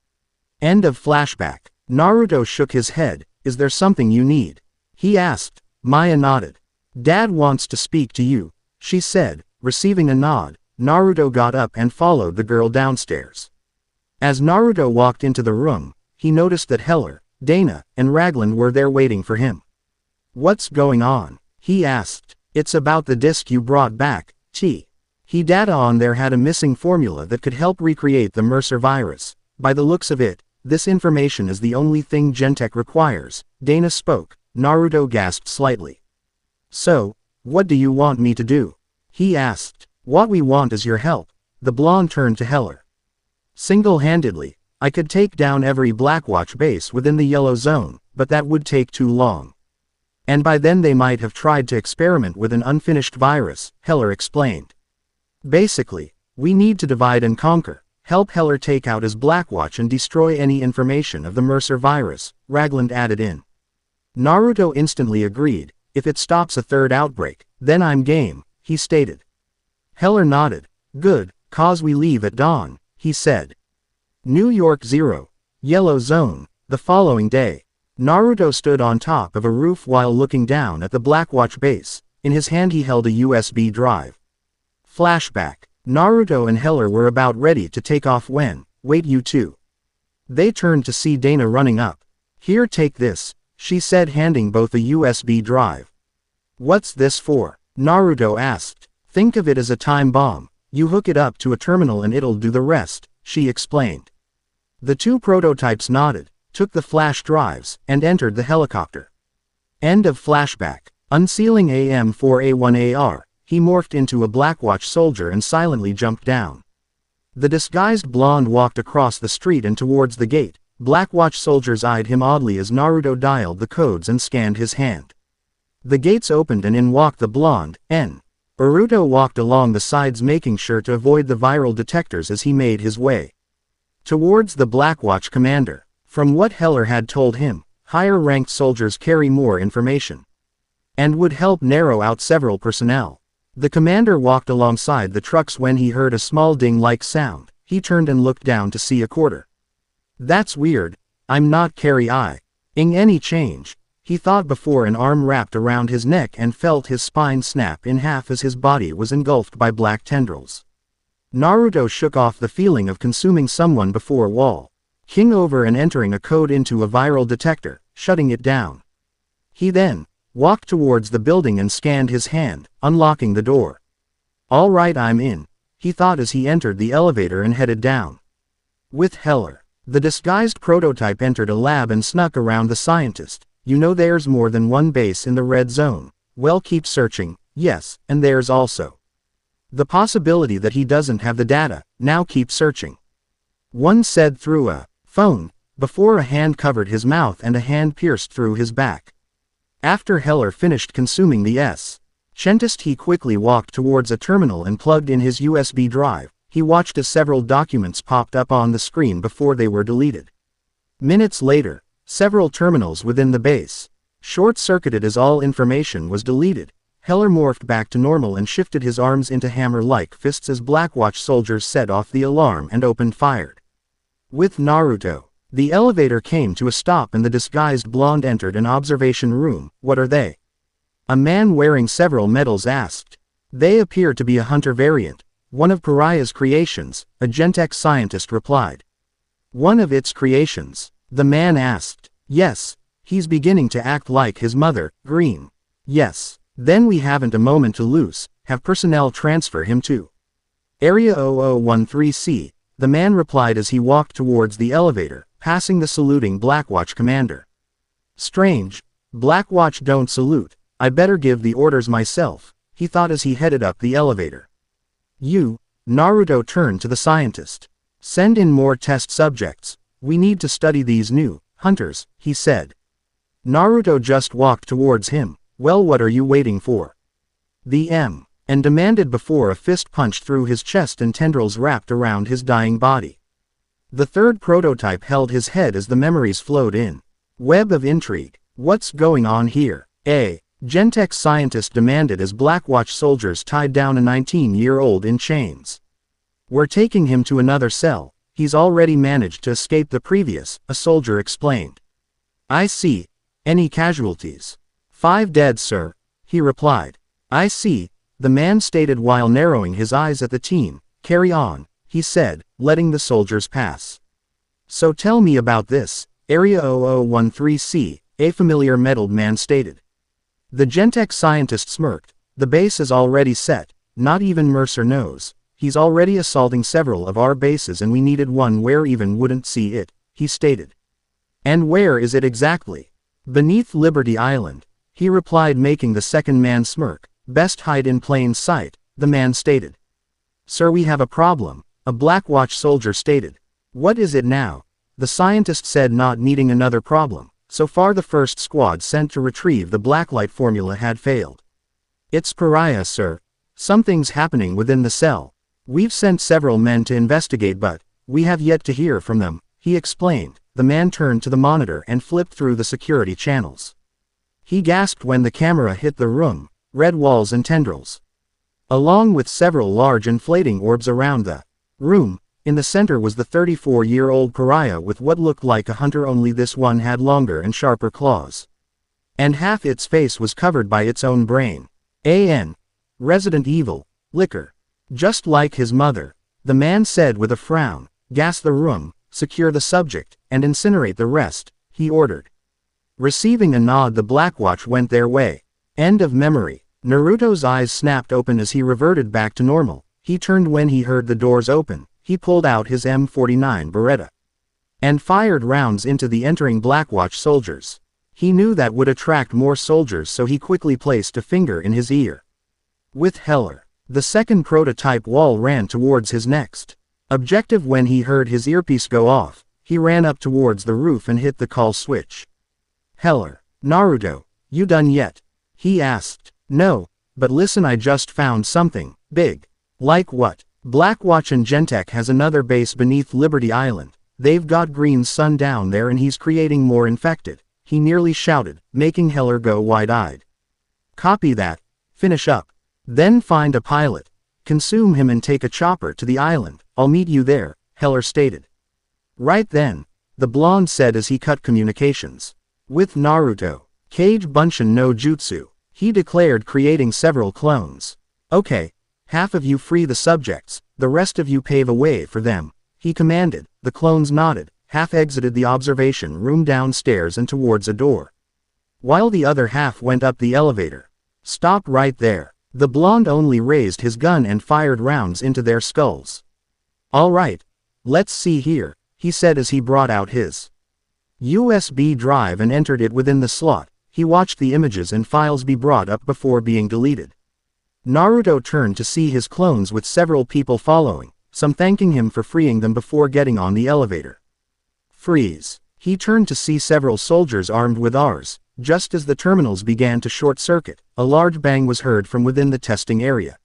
End of flashback. Naruto shook his head. Is there something you need? He asked. Maya nodded. Dad wants to speak to you, she said. Receiving a nod, Naruto got up and followed the girl downstairs. As Naruto walked into the room, he noticed that Heller, Dana, and Raglan were there waiting for him. What's going on? He asked. It's about the disc you brought back, T. He data on there had a missing formula that could help recreate the Mercer virus. By the looks of it, this information is the only thing Gentech requires. Dana spoke. Naruto gasped slightly. So, what do you want me to do? He asked. What we want is your help. The blonde turned to Heller. Single-handedly, I could take down every Blackwatch base within the yellow zone, but that would take too long. And by then they might have tried to experiment with an unfinished virus, Heller explained. Basically, we need to divide and conquer, help Heller take out his Blackwatch and destroy any information of the Mercer virus, Raglan added in. Naruto instantly agreed. If it stops a third outbreak, then I'm game, he stated. Heller nodded. Good, cause we leave at dawn, he said. New York 0. Yellow Zone. The following day, Naruto stood on top of a roof while looking down at the Blackwatch base. In his hand he held a USB drive. Flashback. Naruto and Heller were about ready to take off when, wait, you two. They turned to see Dana running up. Here, take this, she said, handing both a USB drive. What's this for? Naruto asked. Think of it as a time bomb. You hook it up to a terminal and it'll do the rest, she explained. The 2 prototypes nodded, took the flash drives, and entered the helicopter. End of flashback. Unsealing AM-4A1AR, he morphed into a Blackwatch soldier and silently jumped down. The disguised blonde walked across the street and towards the gate. Blackwatch soldiers eyed him oddly as Naruto dialed the codes and scanned his hand. The gates opened and in walked the blonde, N. Naruto walked along the sides making sure to avoid the viral detectors as he made his way towards the Blackwatch commander. From what Heller had told him, higher-ranked soldiers carry more information and would help narrow out several personnel. The commander walked alongside the trucks when he heard a small ding-like sound. He turned and looked down to see a quarter. That's weird. I'm not carrying any change, he thought before an arm wrapped around his neck and felt his spine snap in half as his body was engulfed by black tendrils. Naruto shook off the feeling of consuming someone before walking over and entering a code into a viral detector, shutting it down. He then walked towards the building and scanned his hand, unlocking the door. All right, I'm in, he thought as he entered the elevator and headed down. With Heller, the disguised prototype entered a lab and snuck around the scientist. You know there's more than one base in the red zone. Well, keep searching. Yes, and there's also The possibility that he doesn't have the data, now keep searching. One said through a phone, before a hand covered his mouth and a hand pierced through his back. After Heller finished consuming the scientist, he quickly walked towards a terminal and plugged in his USB drive. He watched as several documents popped up on the screen before they were deleted. Minutes later, several terminals within the base short-circuited as all information was deleted. Heller morphed back to normal and shifted his arms into hammer-like fists as Blackwatch soldiers set off the alarm and opened fire. With Naruto, the elevator came to a stop and the disguised blonde entered an observation room. What are they? A man wearing several medals asked. They appear to be a hunter variant, one of Pariah's creations, a Gentek scientist replied. One of its creations? The man asked. Yes, he's beginning to act like his mother, Green. Yes. Then we haven't a moment to lose, have personnel transfer him to Area 0013C, the man replied as he walked towards the elevator, passing the saluting Blackwatch commander. Strange, Blackwatch don't salute, I better give the orders myself, he thought as he headed up the elevator. Naruto turned to the scientist. Send in more test subjects, we need to study these new hunters, he said. Naruto just walked towards him. Well, what are you waiting for? And demanded before a fist punched through his chest and tendrils wrapped around his dying body. The third prototype held his head as the memories flowed in. Web of intrigue. What's going on here? Gentek scientist demanded as Blackwatch soldiers tied down a 19-year-old in chains. We're taking him to another cell, he's already managed to escape the previous, a soldier explained. I see. Any casualties? 5 dead, sir, he replied. I see, the man stated while narrowing his eyes at the team. Carry on, he said, letting the soldiers pass. So tell me about this, Area 0013C, a familiar metaled man stated. The Gentek scientist smirked. The base is already set, not even Mercer knows. He's already assaulting several of our bases and we needed one where even wouldn't see it, he stated. And where is it exactly? Beneath Liberty Island. He replied, making the second man smirk. Best hide in plain sight, the man stated. Sir, we have a problem, a Blackwatch soldier stated. What is it now? The scientist said, not needing another problem. So far the first squad sent to retrieve the Blacklight formula had failed. It's Pariah, sir. Something's happening within the cell. We've sent several men to investigate but we have yet to hear from them, he explained. The man turned to the monitor and flipped through the security channels. He gasped when the camera hit the room, red walls and tendrils. Along with several large inflating orbs around the room, in the center was the 34-year-old Pariah with what looked like a hunter, only this one had longer and sharper claws. And half its face was covered by its own brain. Resident Evil, liquor. Just like his mother, the man said with a frown. Gas the room, secure the subject, and incinerate the rest, he ordered. Receiving a nod, the Blackwatch went their way. End of memory. Naruto's eyes snapped open as he reverted back to normal. He turned when he heard the doors open. He pulled out his M49 Beretta and fired rounds into the entering Blackwatch soldiers. He knew that would attract more soldiers, so he quickly placed a finger in his ear. With Heller, the second prototype wall ran towards his next objective. When he heard his earpiece go off, he ran up towards the roof and hit the call switch. Heller. Naruto, you done yet? He asked. No, but listen, I just found something big. Like what? Blackwatch and Gentek has another base beneath Liberty Island. They've got Green's son down there and he's creating more infected, he nearly shouted, making Heller go wide-eyed. Copy that. Finish up. Then find a pilot. Consume him and take a chopper to the island. I'll meet you there, Heller stated. Right then, the blonde said as he cut communications with Naruto. Kage Bunshin no Jutsu, he declared, creating several clones. Okay, half of you free the subjects, the rest of you pave a way for them, he commanded. The clones nodded, half exited the observation room downstairs and towards a door, while the other half went up the elevator. Stop right there. The blonde only raised his gun and fired rounds into their skulls. All right, let's see here, he said as he brought out his USB drive and entered it within the slot. He watched the images and files be brought up before being deleted. Naruto turned to see his clones with several people following, some thanking him for freeing them before getting on the elevator. Freeze. He turned to see several soldiers armed with Rs. Just as the terminals began to short-circuit, a large bang was heard from within the testing area.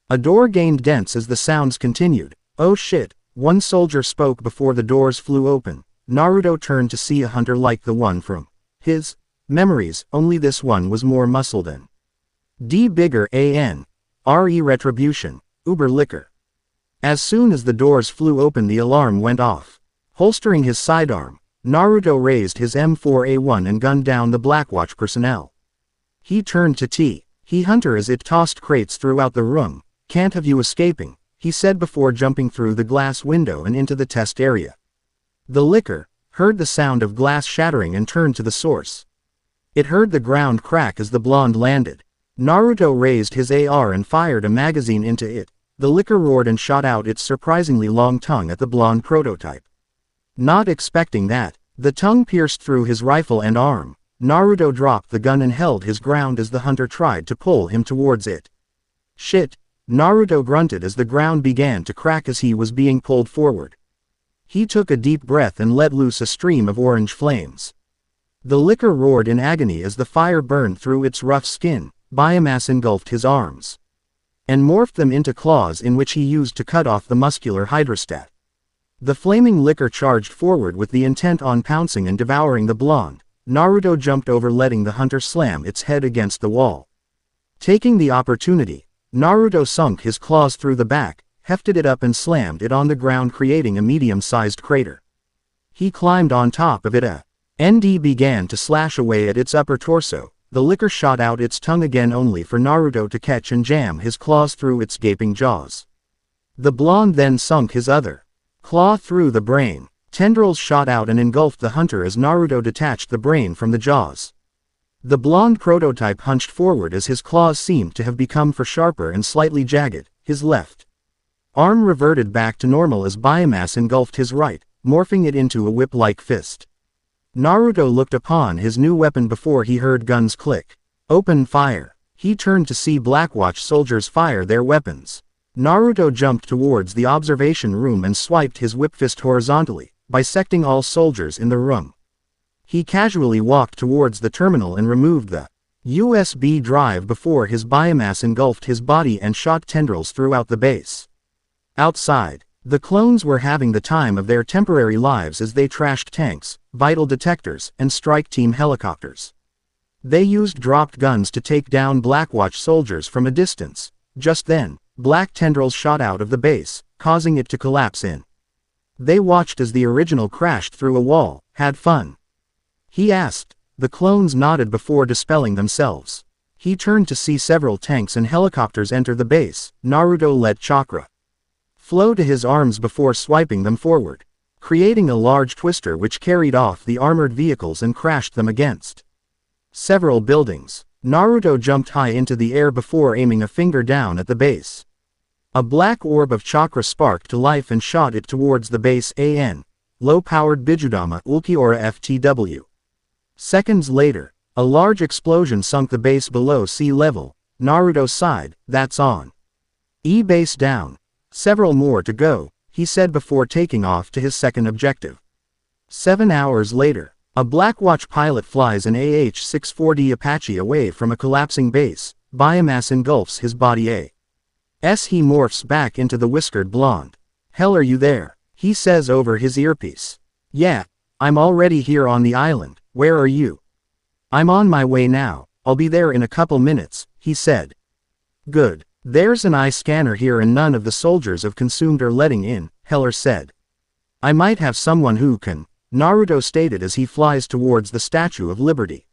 A door gained dense as the sounds continued. Oh shit, one soldier spoke before the doors flew open. Naruto turned to see a hunter like the one from his memories, only this one was more muscle than D bigger re retribution, uber liquor. As soon as the doors flew open the alarm went off. Holstering his sidearm, Naruto raised his M4A1 and gunned down the Blackwatch personnel. He turned to He Hunter as it tossed crates throughout the room. Can't have you escaping, he said before jumping through the glass window and into the test area. The liquor heard the sound of glass shattering and turned to the source. It heard the ground crack as the blonde landed. Naruto raised his AR and fired a magazine into it. The liquor roared and shot out its surprisingly long tongue at the blonde prototype. Not expecting that, the tongue pierced through his rifle and arm. Naruto dropped the gun and held his ground as the hunter tried to pull him towards it. Shit, Naruto grunted as the ground began to crack as he was being pulled forward. He took a deep breath and let loose a stream of orange flames. The liquor roared in agony as the fire burned through its rough skin. Biomass engulfed his arms and morphed them into claws in which he used to cut off the muscular hydrostat. The flaming liquor charged forward with the intent on pouncing and devouring the blonde. Naruto jumped over, letting the hunter slam its head against the wall. Taking the opportunity, Naruto sunk his claws through the back, hefted it up and slammed it on the ground, creating a medium-sized crater. He climbed on top of it. A ND began to slash away at its upper torso. The liquor shot out its tongue again, only for Naruto to catch and jam his claws through its gaping jaws. The blonde then sunk his other claw through the brain. Tendrils shot out and engulfed the hunter as Naruto detached the brain from the jaws. The blonde prototype hunched forward as his claws seemed to have become sharper and slightly jagged. His left arm reverted back to normal as biomass engulfed his right, morphing it into a whip-like fist. Naruto looked upon his new weapon before he heard guns click. Open fire. He turned to see Blackwatch soldiers fire their weapons. Naruto jumped towards the observation room and swiped his whip fist horizontally, bisecting all soldiers in the room. He casually walked towards the terminal and removed the USB drive before his biomass engulfed his body and shot tendrils throughout the base. Outside, the clones were having the time of their temporary lives as they trashed tanks, vital detectors, and strike team helicopters. They used dropped guns to take down Blackwatch soldiers from a distance. Just then, black tendrils shot out of the base, causing it to collapse in. They watched as the original crashed through a wall. Had fun? He asked. The clones nodded before dispelling themselves. He turned to see several tanks and helicopters enter the base. Naruto let chakra flow to his arms before swiping them forward, creating a large twister which carried off the armored vehicles and crashed them against several buildings. Naruto jumped high into the air before aiming a finger down at the base. A black orb of chakra sparked to life and shot it towards the base. Low-powered Bijudama Ulquiorra FTW. Seconds later, a large explosion sunk the base below sea level. Naruto sighed. That's on. Base down. Several more to go, he said before taking off to his second objective. 7 hours later, a Blackwatch pilot flies an AH-64D Apache away from a collapsing base. Biomass engulfs his body. He morphs back into the whiskered blonde. Hell, are you there? He says over his earpiece. Yeah, I'm already here on the island. Where are you? I'm on my way now. I'll be there in a couple minutes, he said. Good. There's an eye scanner here and none of the soldiers have consumed or letting in, Heller said. I might have someone who can, Naruto stated as he flies towards the Statue of Liberty.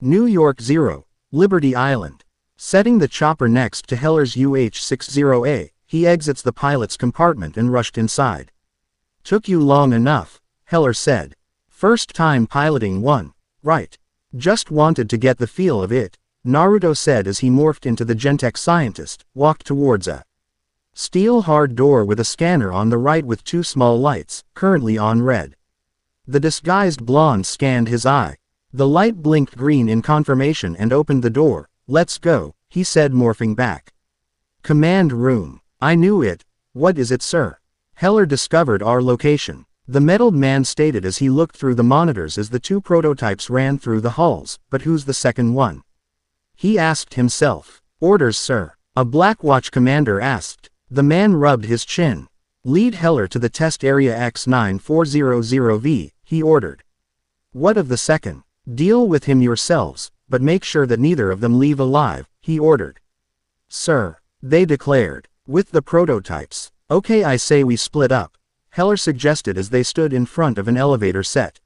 New York 0, Liberty Island. Setting the chopper next to Heller's UH-60A, he exits the pilot's compartment and rushed inside. Took you long enough, Heller said. First time piloting one, right? Just wanted to get the feel of it, Naruto said as he morphed into the Gentech scientist, walked towards a steel hard door with a scanner on the right with 2 small lights, currently on red. The disguised blonde scanned his eye. The light blinked green in confirmation and opened the door. Let's go, he said, morphing back. Command room. I knew it. What is it, sir? Heller discovered our location. The metaled man stated as he looked through the monitors as the two prototypes ran through the halls. But who's the second one? He asked himself. Orders, sir. A Blackwatch commander asked. The man rubbed his chin. Lead Heller to the test area X9400V, he ordered. What of the second? Deal with him yourselves, but make sure that neither of them leave alive, he ordered. Sir, they declared. With the prototypes. Okay, I say we split up, Heller suggested as they stood in front of an elevator set.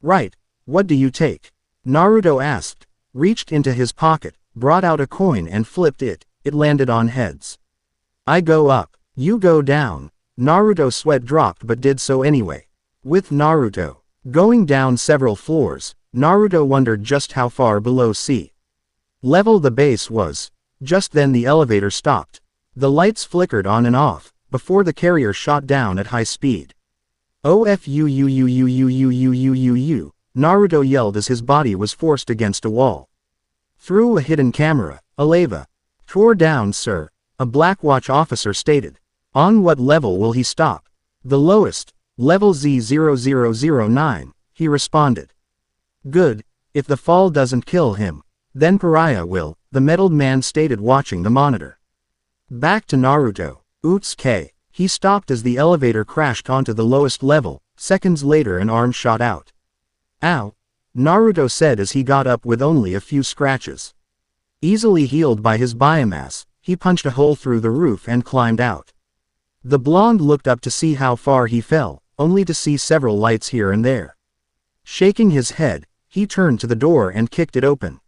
Right, what do you take? Naruto asked, reached into his pocket, brought out a coin and flipped it. It landed on heads. I go up, you go down. Naruto's sweat dropped but did so anyway. With Naruto going down several floors, Naruto wondered just how far below sea level the base was. Just then the elevator stopped. The lights flickered on and off, before the carrier shot down at high speed. OFUUUUUUUUUU, Naruto yelled as his body was forced against a wall. Through a hidden camera, Aleva tore down, sir, a Blackwatch officer stated. On what level will he stop? The lowest, level Z0009, he responded. Good, if the fall doesn't kill him, then Pariah will, the metaled man stated watching the monitor. Back to Naruto. Utsuke. He stopped as the elevator crashed onto the lowest level. Seconds later an arm shot out. Ow! Naruto said as he got up with only a few scratches. Easily healed by his biomass, he punched a hole through the roof and climbed out. The blonde looked up to see how far he fell, only to see several lights here and there. Shaking his head, he turned to the door and kicked it open.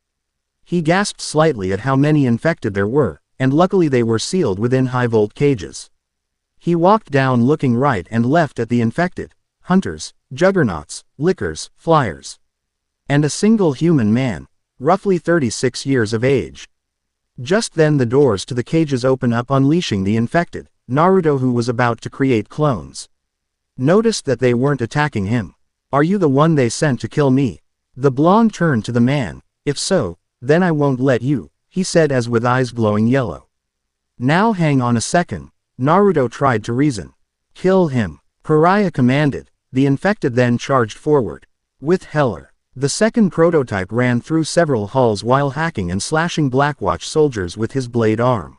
He gasped slightly at how many infected there were, and luckily they were sealed within high-volt cages. He walked down looking right and left at the infected, hunters, juggernauts, lickers, flyers. And a single human man, roughly 36 years of age. Just then the doors to the cages open up, unleashing the infected. Naruto, who was about to create clones, noticed that they weren't attacking him. Are you the one they sent to kill me? The blonde turned to the man. If so, then I won't let you, he said as with eyes glowing yellow. Now hang on a second. Naruto tried to reason. Kill him, Pariah commanded. The infected then charged forward. With Heller, the second prototype ran through several halls while hacking and slashing Blackwatch soldiers with his blade arm.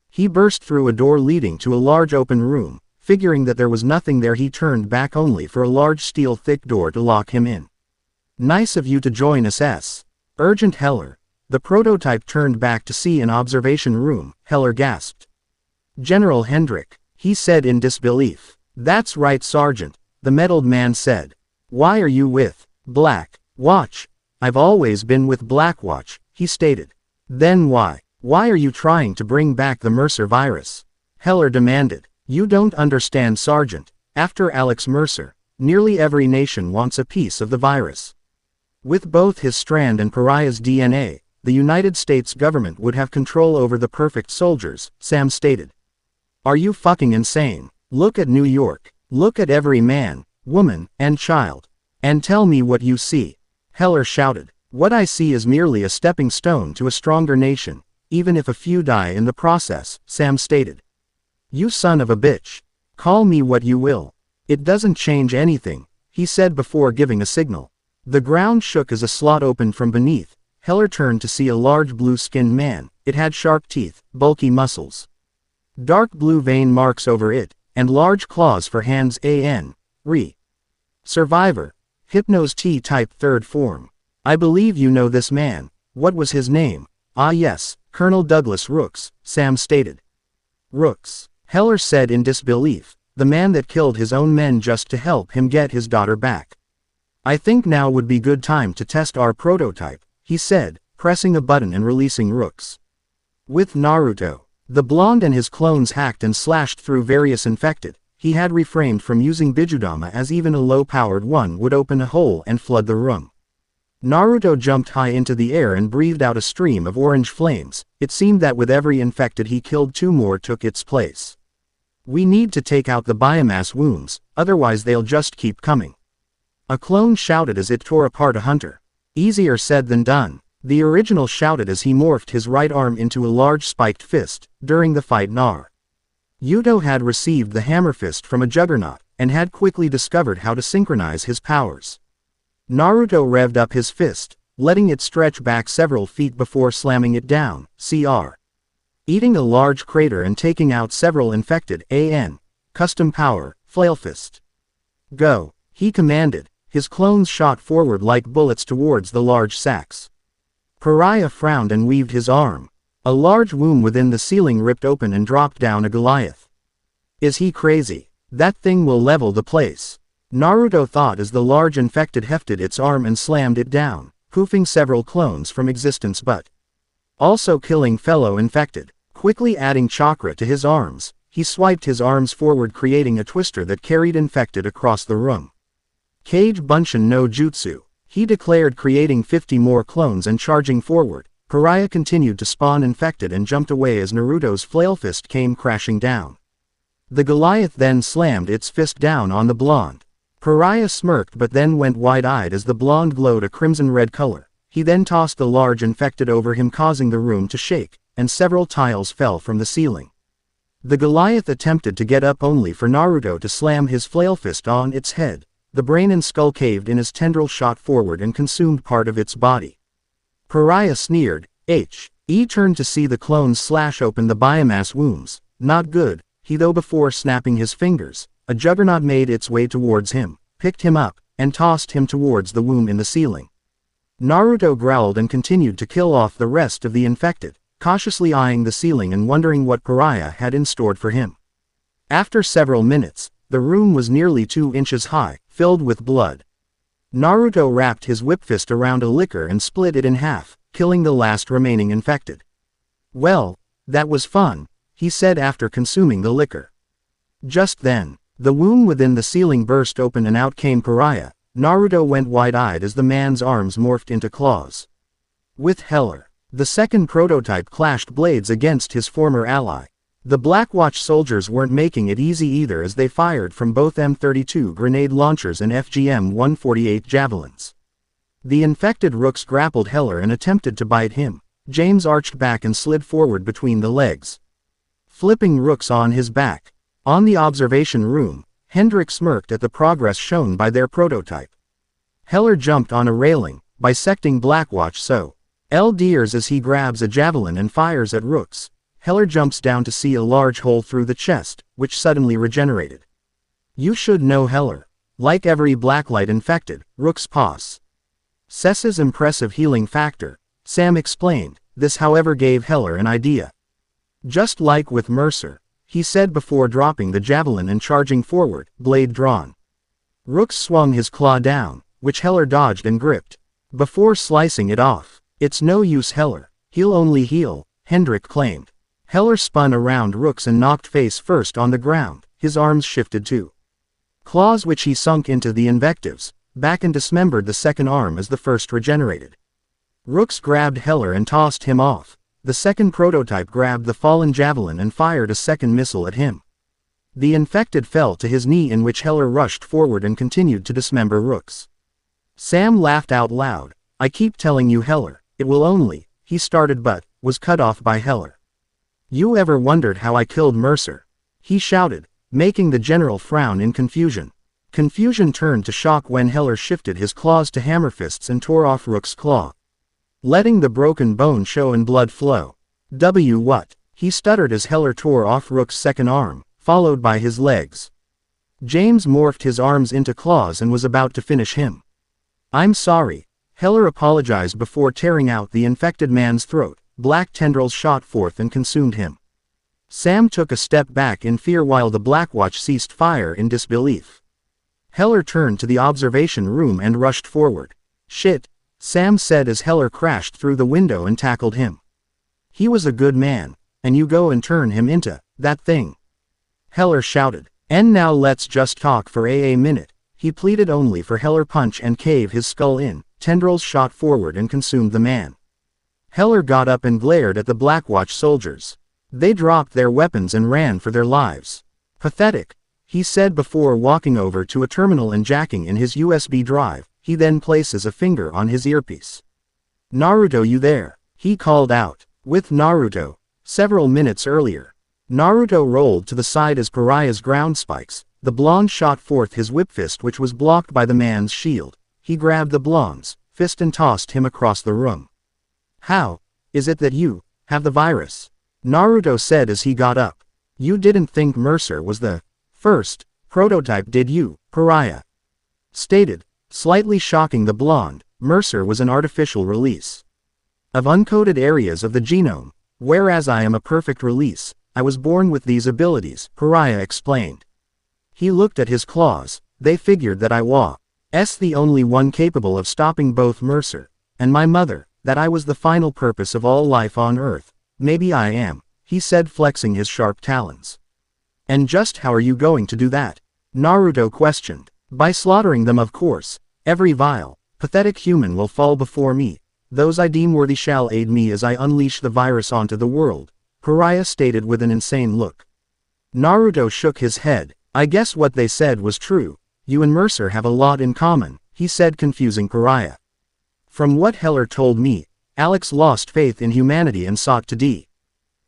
He burst through a door leading to a large open room. Figuring that there was nothing there, he turned back only for a large steel thick door to lock him in. Nice of you to join us, urgent Heller. The prototype turned back to see an observation room. Heller gasped. General Hendrik, he said in disbelief. That's right, Sergeant, the metaled man said. Why are you with Blackwatch? I've always been with Blackwatch, he stated. Then why are you trying to bring back the Mercer virus? Heller demanded. You don't understand, Sergeant. After Alex Mercer, nearly every nation wants a piece of the virus. With both his strand and Pariah's DNA, the United States government would have control over the perfect soldiers, Sam stated. Are you fucking insane? Look at New York. Look at every man, woman, and child. And tell me what you see. Heller shouted. What I see is merely a stepping stone to a stronger nation, even if a few die in the process, Sam stated. You son of a bitch. Call me what you will. It doesn't change anything, he said before giving a signal. The ground shook as a slot opened from beneath. Heller turned to see a large blue-skinned man. It had sharp teeth, bulky muscles, dark blue vein marks over it, and large claws for hands. Survivor. Hypnos T-type third form. I believe you know this man. What was his name? Ah yes, Colonel Douglas Rooks, Sam stated. Rooks, Heller said in disbelief. The man that killed his own men just to help him get his daughter back. I think now would be good time to test our prototype, he said, pressing a button and releasing Rooks. With Naruto, the blonde and his clones hacked and slashed through various infected. He had refrained from using Bijudama as even a low-powered one would open a hole and flood the room. Naruto jumped high into the air and breathed out a stream of orange flames. It seemed that with every infected he killed, two more took its place. We need to take out the biomass wounds, otherwise they'll just keep coming. A clone shouted as it tore apart a hunter. Easier said than done. The original shouted as he morphed his right arm into a large spiked fist. During the fight, Naruto had received the hammer fist from a juggernaut, and had quickly discovered how to synchronize his powers. Naruto revved up his fist, letting it stretch back several feet before slamming it down, eating a large crater and taking out several infected custom power, flail fist. Go, he commanded. His clones shot forward like bullets towards the large sacks. Pariah frowned and weaved his arm. A large womb within the ceiling ripped open and dropped down a Goliath. Is he crazy? That thing will level the place. Naruto thought as the large infected hefted its arm and slammed it down, poofing several clones from existence but also killing fellow infected. Quickly adding chakra to his arms, he swiped his arms forward creating a twister that carried infected across the room. Kage Bunshin no Jutsu, he declared, creating 50 more clones and charging forward. Pariah continued to spawn infected and jumped away as Naruto's flail fist came crashing down. The Goliath then slammed its fist down on the blonde. Pariah smirked but then went wide-eyed as the blonde glowed a crimson-red color. He then tossed the large infected over him causing the room to shake, and several tiles fell from the ceiling. The Goliath attempted to get up only for Naruto to slam his flail fist on its head. The brain and skull caved in as tendril shot forward and consumed part of its body. Pariah sneered. He turned to see the clones slash open the biomass wombs. Not good, though. Before snapping his fingers, a juggernaut made its way towards him, picked him up, and tossed him towards the womb in the ceiling. Naruto growled and continued to kill off the rest of the infected, cautiously eyeing the ceiling and wondering what Pariah had in store for him. After several minutes, the room was nearly 2 inches high, filled with blood. Naruto wrapped his whip fist around a liquor and split it in half, killing the last remaining infected. Well, that was fun, he said after consuming the liquor. Just then, the womb within the ceiling burst open and out came Pariah. Naruto went wide-eyed as the man's arms morphed into claws. With Heller, the second prototype clashed blades against his former ally. The Blackwatch soldiers weren't making it easy either as they fired from both M32 grenade launchers and FGM-148 javelins. The infected rooks grappled Heller and attempted to bite him. James arched back and slid forward between the legs, flipping rooks on his back. On the observation room, Hendrik smirked at the progress shown by their prototype. Heller jumped on a railing, bisecting Blackwatch so Deers as he grabs a javelin and fires at rooks. Heller jumps down to see a large hole through the chest, which suddenly regenerated. You should know Heller. Like every Blacklight infected, rooks possesses impressive healing factor, Sam explained. This however gave Heller an idea. Just like with Mercer, he said before dropping the javelin and charging forward, blade drawn. Rooks swung his claw down, which Heller dodged and gripped, before slicing it off. It's no use Heller, he'll only heal, Hendrik claimed. Heller spun around Rooks and knocked face first on the ground. His arms shifted to claws which he sunk into the invectives, back and dismembered the second arm as the first regenerated. Rooks grabbed Heller and tossed him off. The second prototype grabbed the fallen javelin and fired a second missile at him. The infected fell to his knee in which Heller rushed forward and continued to dismember Rooks. Sam laughed out loud. I keep telling you Heller, it will only, he started but, was cut off by Heller. You ever wondered how I killed Mercer? He shouted, making the general frown in confusion. Confusion turned to shock when Heller shifted his claws to hammer fists and tore off Rook's claw, letting the broken bone show and blood flow. What? He stuttered as Heller tore off Rook's second arm, followed by his legs. James morphed his arms into claws and was about to finish him. I'm sorry. Heller apologized before tearing out the infected man's throat. Black tendrils shot forth and consumed him. Sam took a step back in fear while the Blackwatch ceased fire in disbelief. Heller turned to the observation room and rushed forward. Shit, Sam said as Heller crashed through the window and tackled him. He was a good man, and you go and turn him into that thing. Heller shouted. And now let's just talk for a minute. He pleaded only for Heller punch and cave his skull in. Tendrils shot forward and consumed the man. Heller got up and glared at the Blackwatch soldiers. They dropped their weapons and ran for their lives. Pathetic, he said before walking over to a terminal and jacking in his USB drive. He then places a finger on his earpiece. Naruto, you there? He called out. With Naruto. Several minutes earlier. Naruto rolled to the side as Pariah's ground spikes. The blonde shot forth his whip fist, which was blocked by the man's shield. He grabbed the blonde's fist and tossed him across the room. How is it that you have the virus? Naruto said as he got up. You didn't think Mercer was the first prototype, did you? Pariah stated, slightly shocking the blonde. Mercer was an artificial release of uncoded areas of the genome, whereas I am a perfect release. I was born with these abilities, Pariah explained. He looked at his claws. They figured that I was the only one capable of stopping both Mercer and my mother, that I was the final purpose of all life on Earth. Maybe I am, he said, flexing his sharp talons. And just how are you going to do that? Naruto questioned. By slaughtering them, of course. Every vile, pathetic human will fall before me. Those I deem worthy shall aid me as I unleash the virus onto the world, Pariah stated with an insane look. Naruto shook his head. I guess what they said was true. You and Mercer have a lot in common, he said, confusing Pariah. From what Heller told me, Alex lost faith in humanity and sought to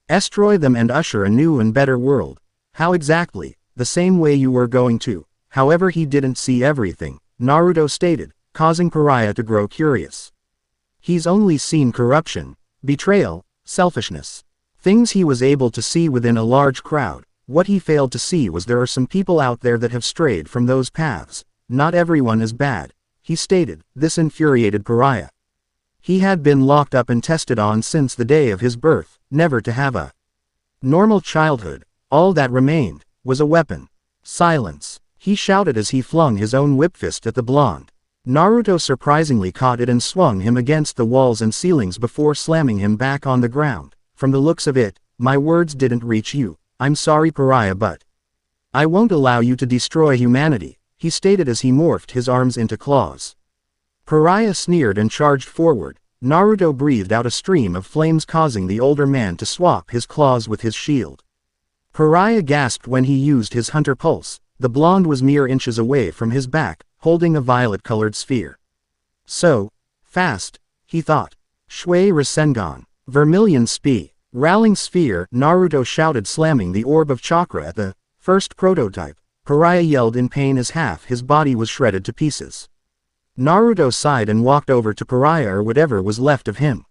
destroy them and usher a new and better world. How exactly? The same way you were going to. However, he didn't see everything, Naruto stated, causing Pariah to grow curious. He's only seen corruption, betrayal, selfishness. Things he was able to see within a large crowd. What he failed to see was there are some people out there that have strayed from those paths. Not everyone is bad, he stated. This infuriated Pariah. He had been locked up and tested on since the day of his birth, never to have a normal childhood. All that remained was a weapon. Silence, he shouted as he flung his own whip fist at the blonde. Naruto surprisingly caught it and swung him against the walls and ceilings before slamming him back on the ground. From the looks of it, my words didn't reach you. I'm sorry, Pariah, but I won't allow you to destroy humanity, he stated as he morphed his arms into claws. Pariah sneered and charged forward. Naruto breathed out a stream of flames, causing the older man to swap his claws with his shield. Pariah gasped when he used his hunter pulse. The blonde was mere inches away from his back, holding a violet-colored sphere. So fast, he thought. Shui Rasengan. Vermilion Rallying sphere, Naruto shouted, slamming the orb of chakra at the first prototype. Pariah yelled in pain as half his body was shredded to pieces. Naruto sighed and walked over to Pariah, or whatever was left of him.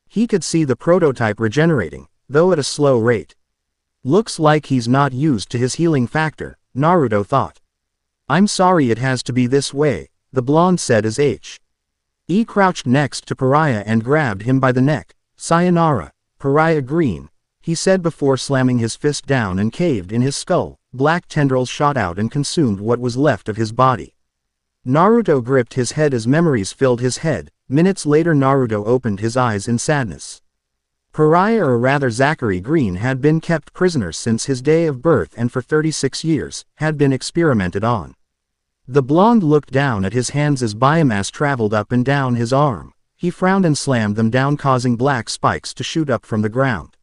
He could see the prototype regenerating, though at a slow rate. Looks like he's not used to his healing factor, Naruto thought. I'm sorry it has to be this way, the blonde said as He crouched next to Pariah and grabbed him by the neck. Sayonara, Pariah Green, he said before slamming his fist down and caved in his skull. Black tendrils shot out and consumed what was left of his body. Naruto gripped his head as memories filled his head. Minutes later, Naruto opened his eyes in sadness. Pariah, or rather Zachary Green, had been kept prisoner since his day of birth and for 36 years, had been experimented on. The blonde looked down at his hands as biomass traveled up and down his arm. He frowned and slammed them down, causing black spikes to shoot up from the ground.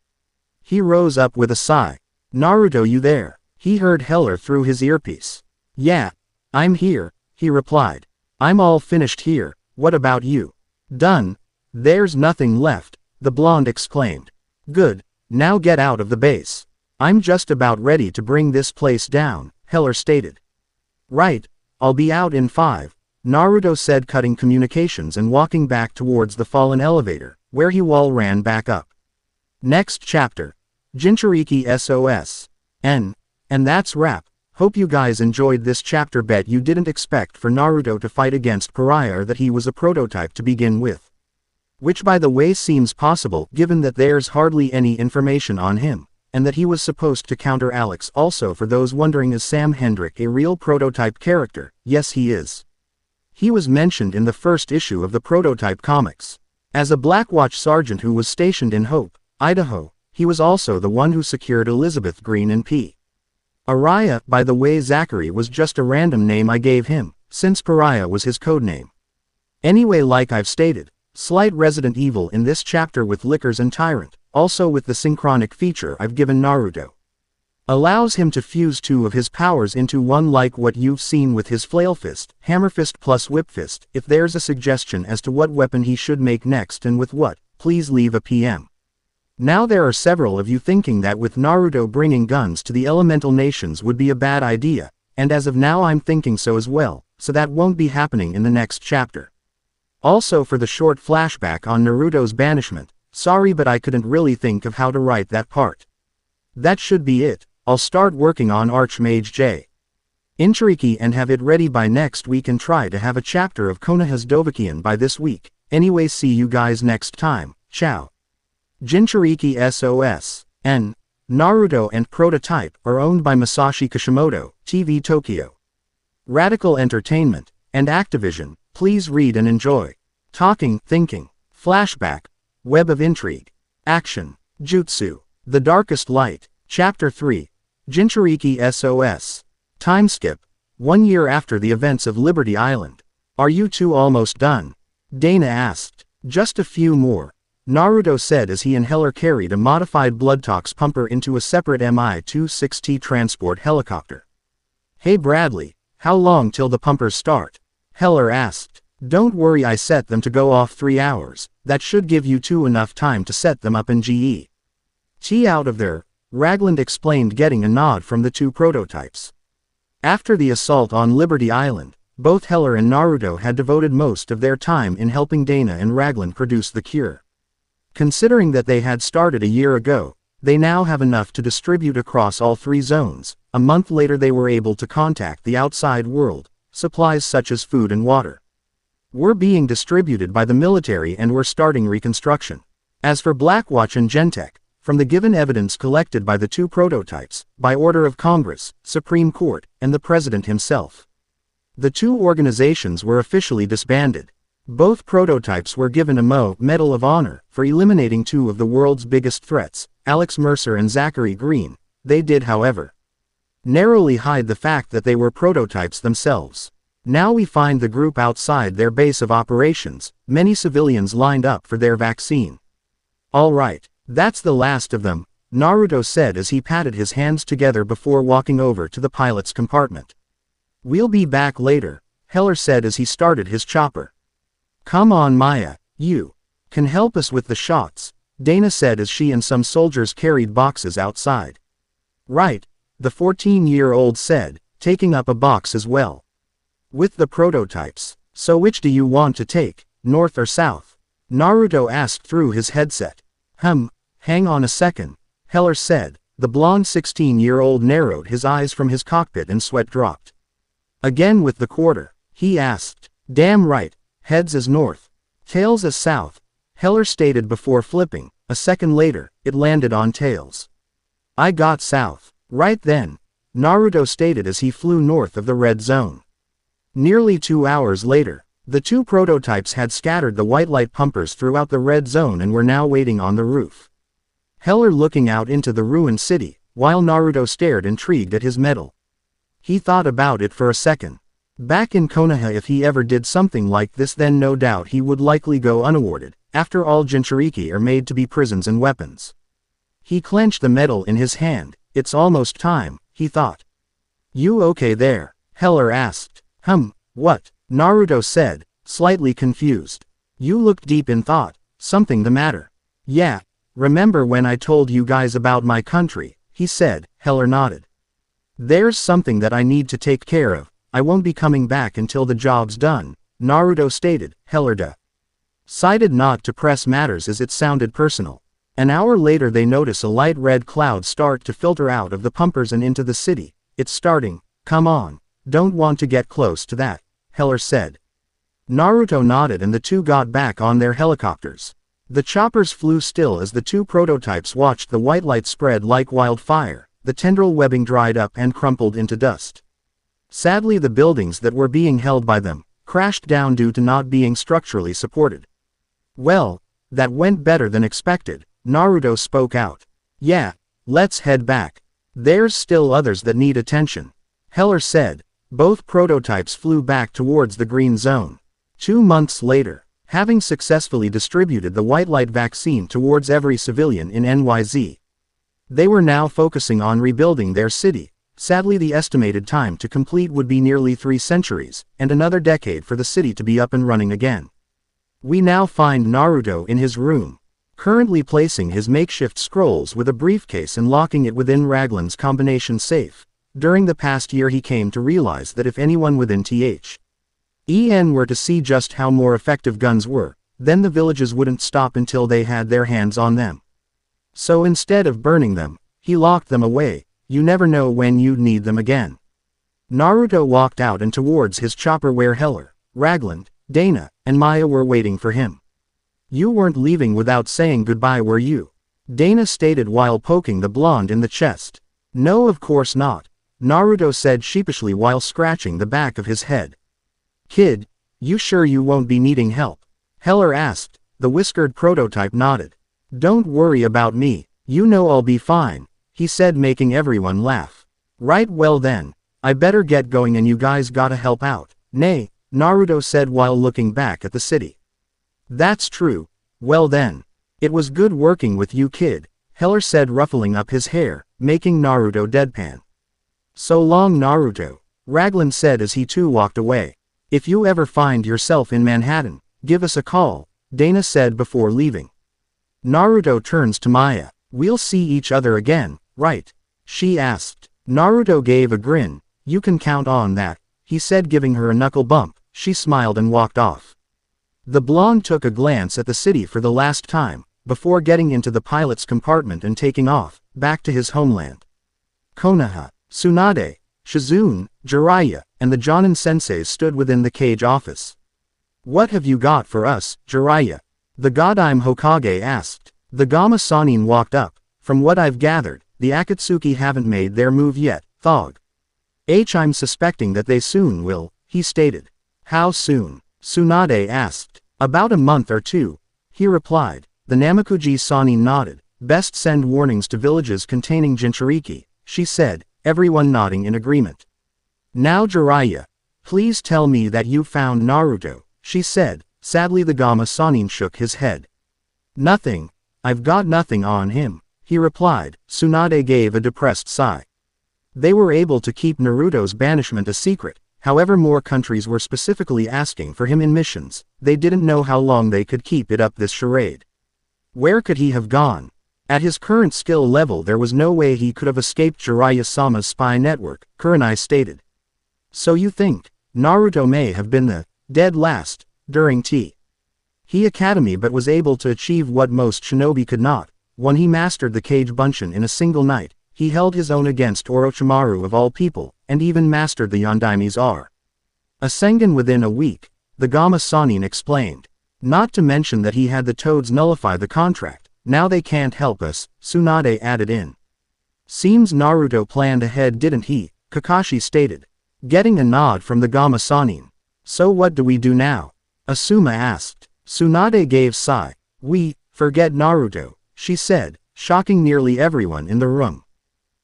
He rose up with a sigh. Naruto, you there? He heard Heller through his earpiece. Yeah, I'm here, he replied. I'm all finished here. What about you? Done. There's nothing left, the blonde exclaimed. Good, now get out of the base. I'm just about ready to bring this place down, Heller stated. Right, I'll be out in 5, Naruto said, cutting communications and walking back towards the fallen elevator, where he ran back up. Next chapter. Jinchuriki SOS. And that's wrap. Hope you guys enjoyed this chapter. Bet you didn't expect for Naruto to fight against Pariah, or that he was a prototype to begin with. Which, by the way, seems possible given that there's hardly any information on him, and that he was supposed to counter Alex. Also, for those wondering, is Sam Hendrick a real prototype character? Yes, he is. He was mentioned in the first issue of the Prototype comics. As a Blackwatch sergeant who was stationed in Hope, Idaho, he was also the one who secured Elizabeth Green and Pariah. By the way, Zachary was just a random name I gave him, since Pariah was his codename. Anyway, like I've stated, slight Resident Evil in this chapter with Lickers and Tyrant, also with the synchronic feature I've given Naruto. Allows him to fuse two of his powers into one, like what you've seen with his flail fist, hammer fist plus whip fist. If there's a suggestion as to what weapon he should make next and with what, please leave a PM. Now there are several of you thinking that with Naruto bringing guns to the elemental nations would be a bad idea, and as of now I'm thinking so as well, so that won't be happening in the next chapter. Also, for the short flashback on Naruto's banishment, sorry but I couldn't really think of how to write that part. That should be it. I'll start working on Archmage J. Jinchuriki and have it ready by next week and try to have a chapter of Konoha's Dovahkiin by this week. Anyway, see you guys next time. Ciao. Jinchuriki SOS. N. Naruto and Prototype are owned by Masashi Kishimoto, TV Tokyo. Radical Entertainment, and Activision. Please read and enjoy. Talking, thinking, flashback, web of intrigue, action, jutsu, the darkest light, Chapter 3, Jinchuriki SOS. Time skip, 1 year after the events of Liberty Island. Are you two almost done? Dana asked. Just a few more, Naruto said as he and Heller carried a modified Bloodtox pumper into a separate Mi-26T transport helicopter. Hey Bradley, how long till the pumpers start? Heller asked. Don't worry, I set them to go off 3 hours, that should give you two enough time to set them up in GE. T out of there, Ragland explained, getting a nod from the two prototypes. After the assault on Liberty Island, both Heller and Naruto had devoted most of their time in helping Dana and Ragland produce the cure. Considering that they had started a year ago, they now have enough to distribute across all 3 zones. A month later they were able to contact the outside world. Supplies such as food and water were being distributed by the military and were starting reconstruction. As for Blackwatch and Gentech, from the given evidence collected by the two prototypes, by order of Congress, Supreme Court, and the President himself, the two organizations were officially disbanded. Both prototypes were given a Medal of Honor for eliminating 2 of the world's biggest threats, Alex Mercer and Zachary Green. They did, however, narrowly hide the fact that they were prototypes themselves. Now we find the group outside their base of operations, many civilians lined up for their vaccine. All right, that's the last of them, Naruto said as he patted his hands together before walking over to the pilot's compartment. We'll be back later, Heller said as he started his chopper. Come on Maya, you can help us with the shots, Dana said as she and some soldiers carried boxes outside. Right, the 14-year-old said, taking up a box as well. With the prototypes. So which do you want to take, north or south? Naruto asked through his headset. Hang on a second, Heller said. The blonde 16-year-old narrowed his eyes from his cockpit and sweat dropped. Again with the quarter, he asked. Damn right, heads as north, tails as south, Heller stated before flipping. A second later, it landed on tails. I got south. Right then, Naruto stated as he flew north of the red zone. Nearly 2 hours later, the two prototypes had scattered the white light pumpers throughout the red zone and were now waiting on the roof. Heller looking out into the ruined city, while Naruto stared intrigued at his medal. He thought about it for a second. Back in Konoha, if he ever did something like this, then no doubt he would likely go unawarded. After all, Jinchuriki are made to be prisons and weapons. He clenched the medal in his hand. It's almost time, he thought. You okay there? Heller asked. What? Naruto said, slightly confused. You looked deep in thought. Something the matter? Yeah, remember when I told you guys about my country, he said. Heller nodded. There's something that I need to take care of. I won't be coming back until the job's done, Naruto stated. Heller decided not to press matters as it sounded personal. An hour later they notice a light red cloud start to filter out of the pumpers and into the city. It's starting. Come on. Don't want to get close to that, Heller said. Naruto nodded and the two got back on their helicopters. The choppers flew still as the two prototypes watched the white light spread like wildfire. The tendril webbing dried up and crumpled into dust. Sadly, the buildings that were being held by them crashed down due to not being structurally supported. Well, that went better than expected, Naruto spoke out. Yeah, let's head back. There's still others that need attention, Heller said. Both prototypes flew back towards the green zone. 2 months later, having successfully distributed the white light vaccine towards every civilian in NYZ. They were now focusing on rebuilding their city. Sadly, the estimated time to complete would be nearly 3 centuries, and another decade for the city to be up and running again. We now find Naruto in his room, currently placing his makeshift scrolls with a briefcase and locking it within Raglan's combination safe. During the past year he came to realize that if anyone within THEN were to see just how more effective guns were, then the villages wouldn't stop until they had their hands on them. So instead of burning them, he locked them away. You never know when you'd need them again. Naruto walked out and towards his chopper where Heller, Raglan, Dana, and Maya were waiting for him. You weren't leaving without saying goodbye, were you? Dana stated while poking the blonde in the chest. No, of course not, Naruto said sheepishly while scratching the back of his head. Kid, you sure you won't be needing help? Heller asked. The whiskered prototype nodded. Don't worry about me, you know I'll be fine, he said, making everyone laugh. Right, well then, I better get going and you guys gotta help out. Nay, Naruto said while looking back at the city. That's true, well then. It was good working with you, kid, Heller said, ruffling up his hair, making Naruto deadpan. So long, Naruto, Raglan said as he too walked away. If you ever find yourself in Manhattan, give us a call, Dana said before leaving. Naruto turns to Maya. We'll see each other again, right? She asked. Naruto gave a grin. You can count on that, he said, giving her a knuckle bump. She smiled and walked off. The blonde took a glance at the city for the last time, before getting into the pilot's compartment and taking off, back to his homeland. Konoha, Tsunade, Shizune, Jiraiya, and the Jonin senseis stood within the cage office. What have you got for us, Jiraiya? The Godime Hokage asked. The Gamma Sannin walked up. From what I've gathered, the Akatsuki haven't made their move yet, Thog. I'm suspecting that they soon will, he stated. How soon? Tsunade asked. About a month or two, he replied. The Namakuji Sannin nodded. Best send warnings to villages containing jinchuriki, she said, everyone nodding in agreement. Now Jiraiya, please tell me that you found Naruto, she said. Sadly, the Gamma Sannin shook his head. Nothing. I've got nothing on him, he replied. Tsunade gave a depressed sigh. They were able to keep Naruto's banishment a secret, however more countries were specifically asking for him in missions. They didn't know how long they could keep it up this charade. Where could he have gone? At his current skill level there was no way he could have escaped Jiraiya-sama's spy network, Kurenai stated. So you think, Naruto may have been the dead last during T.He Academy, but was able to achieve what most shinobi could not. When he mastered the Kage Bunshin in a single night, he held his own against Orochimaru of all people, and even mastered the Yondaime's R. A Sengen within a week, the Gamma Sannin explained. Not to mention that he had the Toads nullify the contract. Now they can't help us, Tsunade added in. Seems Naruto planned ahead, didn't he? Kakashi stated. Getting a nod from the Gamma Sannin. So what do we do now? Asuma asked. Tsunade gave sigh. We forget Naruto, she said, shocking nearly everyone in the room.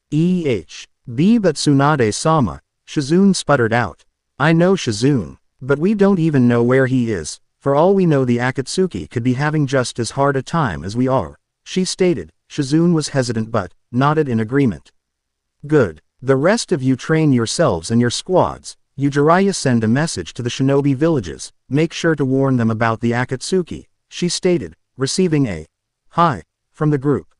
But Tsunade-sama, Shizune sputtered out. I know Shizune, but we don't even know where he is. For all we know, the Akatsuki could be having just as hard a time as we are, she stated. Shizune was hesitant but nodded in agreement. Good. The rest of you train yourselves and your squads. You Jiraiya send a message to the shinobi villages, make sure to warn them about the Akatsuki, she stated, receiving a hi from the group.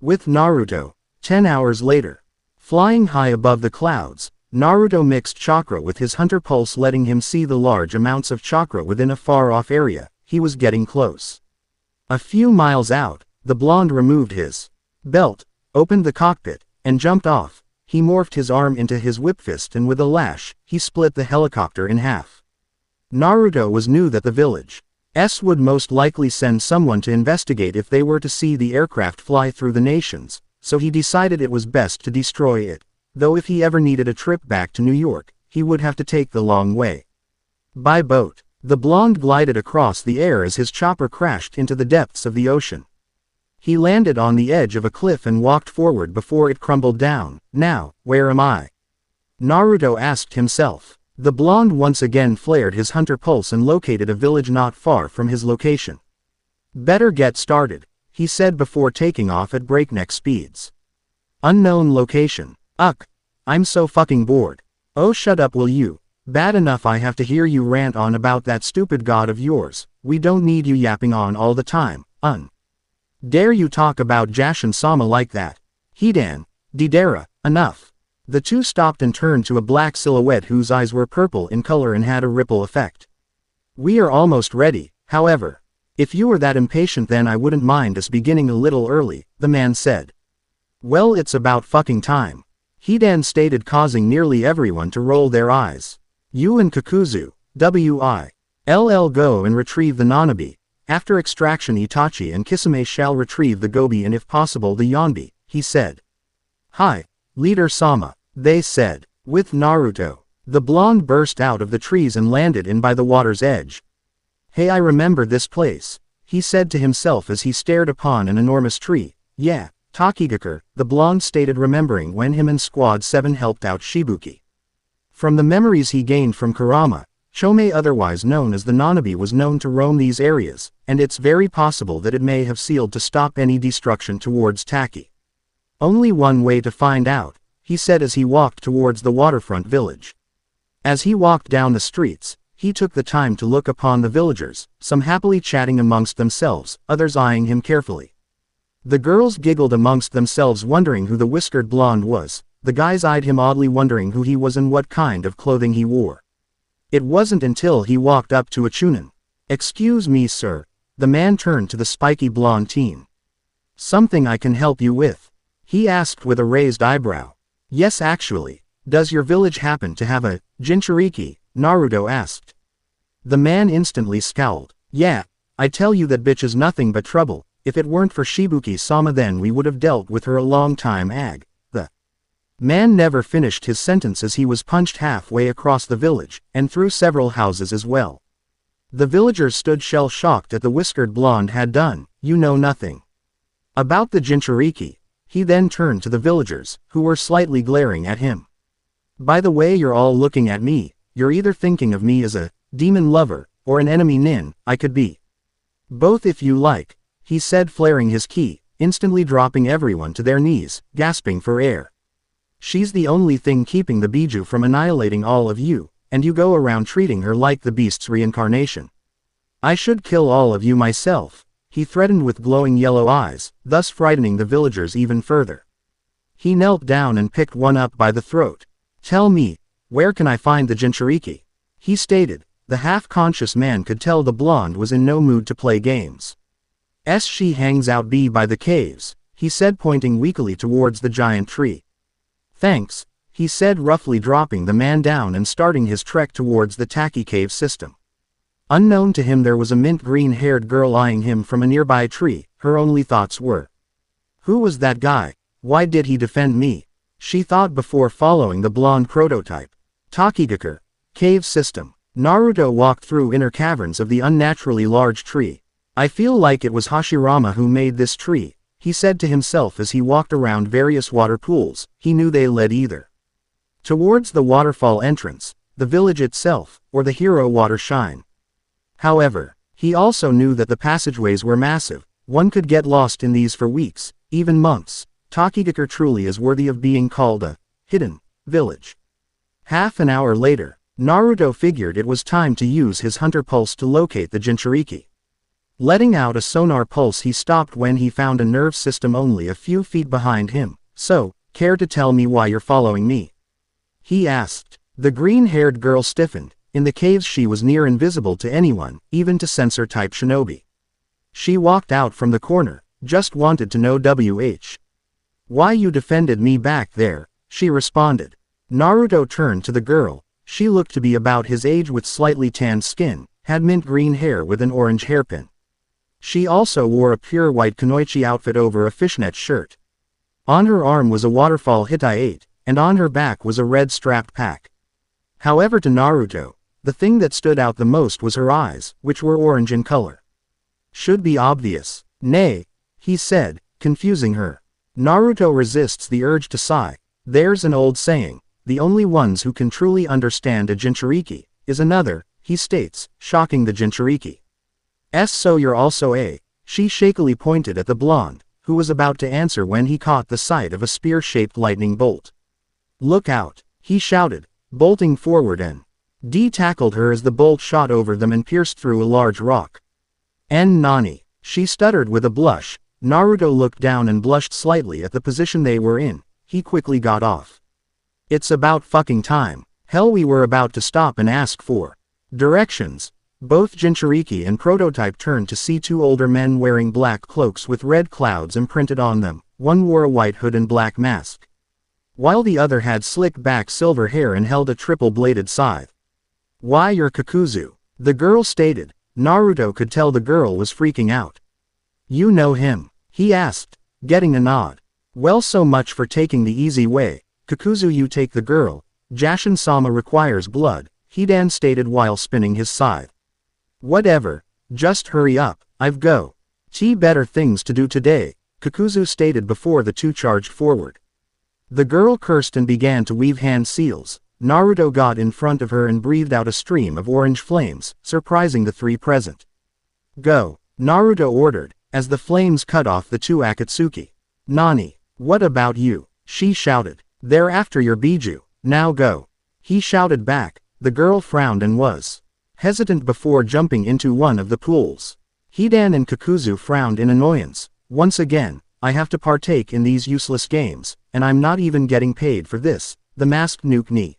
With Naruto, 10 hours later. Flying high above the clouds, Naruto mixed chakra with his hunter pulse, letting him see the large amounts of chakra within a far-off area. He was getting close. A few miles out, the blonde removed his belt, opened the cockpit, and jumped off. He morphed his arm into his whip fist and with a lash, he split the helicopter in half. Naruto knew that the village would most likely send someone to investigate if they were to see the aircraft fly through the nations, so he decided it was best to destroy it. Though if he ever needed a trip back to New York, he would have to take the long way. By boat, the blonde glided across the air as his chopper crashed into the depths of the ocean. He landed on the edge of a cliff and walked forward before it crumbled down. Now, where am I? Naruto asked himself. The blonde once again flared his hunter pulse and located a village not far from his location. Better get started, he said before taking off at breakneck speeds. Unknown location. Ugh. I'm so fucking bored. Oh, shut up, will you? Bad enough I have to hear you rant on about that stupid god of yours. We don't need you yapping on all the time. Dare you talk about Jashin-sama like that? Hidan. Deidara. Enough. The two stopped and turned to a black silhouette whose eyes were purple in color and had a ripple effect. We are almost ready, however. If you were that impatient then I wouldn't mind us beginning a little early, the man said. Well, it's about fucking time. Hidan stated, causing nearly everyone to roll their eyes. You and Kakuzu, W.I.L.L. go and retrieve the Nanabi. After extraction Itachi and Kisame shall retrieve the Gobi and if possible the Yonbi, he said. Hi, Leader Sama, they said. With Naruto. The blonde burst out of the trees and landed in by the water's edge. Hey, I remember this place, he said to himself as he stared upon an enormous tree. Yeah, Takigakure, the blonde stated, remembering when him and Squad 7 helped out Shibuki. From the memories he gained from Kurama, Chome, otherwise known as the Nanabi, was known to roam these areas, and it's very possible that it may have sealed to stop any destruction towards Taki. Only one way to find out, he said as he walked towards the waterfront village. As he walked down the streets, he took the time to look upon the villagers, some happily chatting amongst themselves, others eyeing him carefully. The girls giggled amongst themselves wondering who the whiskered blonde was, the guys eyed him oddly wondering who he was and what kind of clothing he wore. It wasn't until he walked up to a Chunin. Excuse me, sir. The man turned to the spiky blonde teen. Something I can help you with? He asked with a raised eyebrow. Yes, actually. Does your village happen to have a jinchuriki? Naruto asked. The man instantly scowled. Yeah, I tell you that bitch is nothing but trouble. If it weren't for Shibuki-sama then we would have dealt with her a long time. The man never finished his sentence as he was punched halfway across the village, and through several houses as well. The villagers stood shell-shocked at the whiskered blonde had done. You know nothing about the jinchuriki. He then turned to the villagers, who were slightly glaring at him. By the way you're all looking at me, you're either thinking of me as a demon lover, or an enemy nin. I could be both if you like, he said, flaring his ki, instantly dropping everyone to their knees, gasping for air. She's the only thing keeping the Biju from annihilating all of you, and you go around treating her like the beast's reincarnation. I should kill all of you myself, he threatened with glowing yellow eyes, thus frightening the villagers even further. He knelt down and picked one up by the throat. Tell me, where can I find the jinchuriki? He stated. The half-conscious man could tell the blonde was in no mood to play games. She hangs out by the caves, he said, pointing weakly towards the giant tree. Thanks, he said, roughly dropping the man down and starting his trek towards the Taki cave system. Unknown to him there was a mint green-haired girl eyeing him from a nearby tree. Her only thoughts were, who was that guy? Why did he defend me? She thought before following the blonde prototype. Takigakure. Cave system. Naruto walked through inner caverns of the unnaturally large tree. I feel like it was Hashirama who made this tree, he said to himself as he walked around various water pools. He knew they led either towards the waterfall entrance, the village itself, or the hero water shrine. However, he also knew that the passageways were massive. One could get lost in these for weeks, even months. Takigakure truly is worthy of being called a hidden village. Half an hour later, Naruto figured it was time to use his hunter pulse to locate the jinchuriki. Letting out a sonar pulse, he stopped when he found a nerve system only a few feet behind him. So, care to tell me why you're following me? He asked. The green-haired girl stiffened. In the caves she was near invisible to anyone, even to sensor-type shinobi. She walked out from the corner. Just wanted to know why you defended me back there, she responded. Naruto turned to the girl. She looked to be about his age with slightly tanned skin, had mint green hair with an orange hairpin. She also wore a pure white kunoichi outfit over a fishnet shirt. On her arm was a waterfall hitai, and on her back was a red strapped pack. However, to Naruto, the thing that stood out the most was her eyes, which were orange in color. Should be obvious. Nay, he said, confusing her. Naruto resists the urge to sigh. There's an old saying, the only ones who can truly understand a jinchuriki is another, he states, shocking the jinchuriki. So you're also a. She shakily pointed at the blonde, who was about to answer when he caught the sight of a spear-shaped lightning bolt. "Look out," he shouted, bolting forward and D tackled her as the bolt shot over them and pierced through a large rock. Nani," she stuttered with a blush. Naruto looked down and blushed slightly at the position they were in. He quickly got off. "It's about fucking time. Hell, we were about to stop and ask for directions." Both Jinchuriki and Prototype turned to see two older men wearing black cloaks with red clouds imprinted on them. One wore a white hood and black mask, while the other had slick back silver hair and held a triple-bladed scythe. "Why, you're Kakuzu," the girl stated. Naruto could tell the girl was freaking out. "You know him?" he asked, getting a nod. "Well, so much for taking the easy way. Kakuzu, you take the girl. Jashin-sama requires blood," Hidan stated while spinning his scythe. "Whatever. Just hurry up, I've better things to do today," Kakuzu stated before the two charged forward. The girl cursed and began to weave hand seals. Naruto got in front of her and breathed out a stream of orange flames, surprising the three present. "Go," Naruto ordered, as the flames cut off the two Akatsuki. "Nani, what about you?" she shouted. "They're after your Biju, now go," he shouted back. The girl frowned and was hesitant before jumping into one of the pools. Hidan and Kakuzu frowned in annoyance. "Once again, I have to partake in these useless games, and I'm not even getting paid for this," the masked Nuke Ni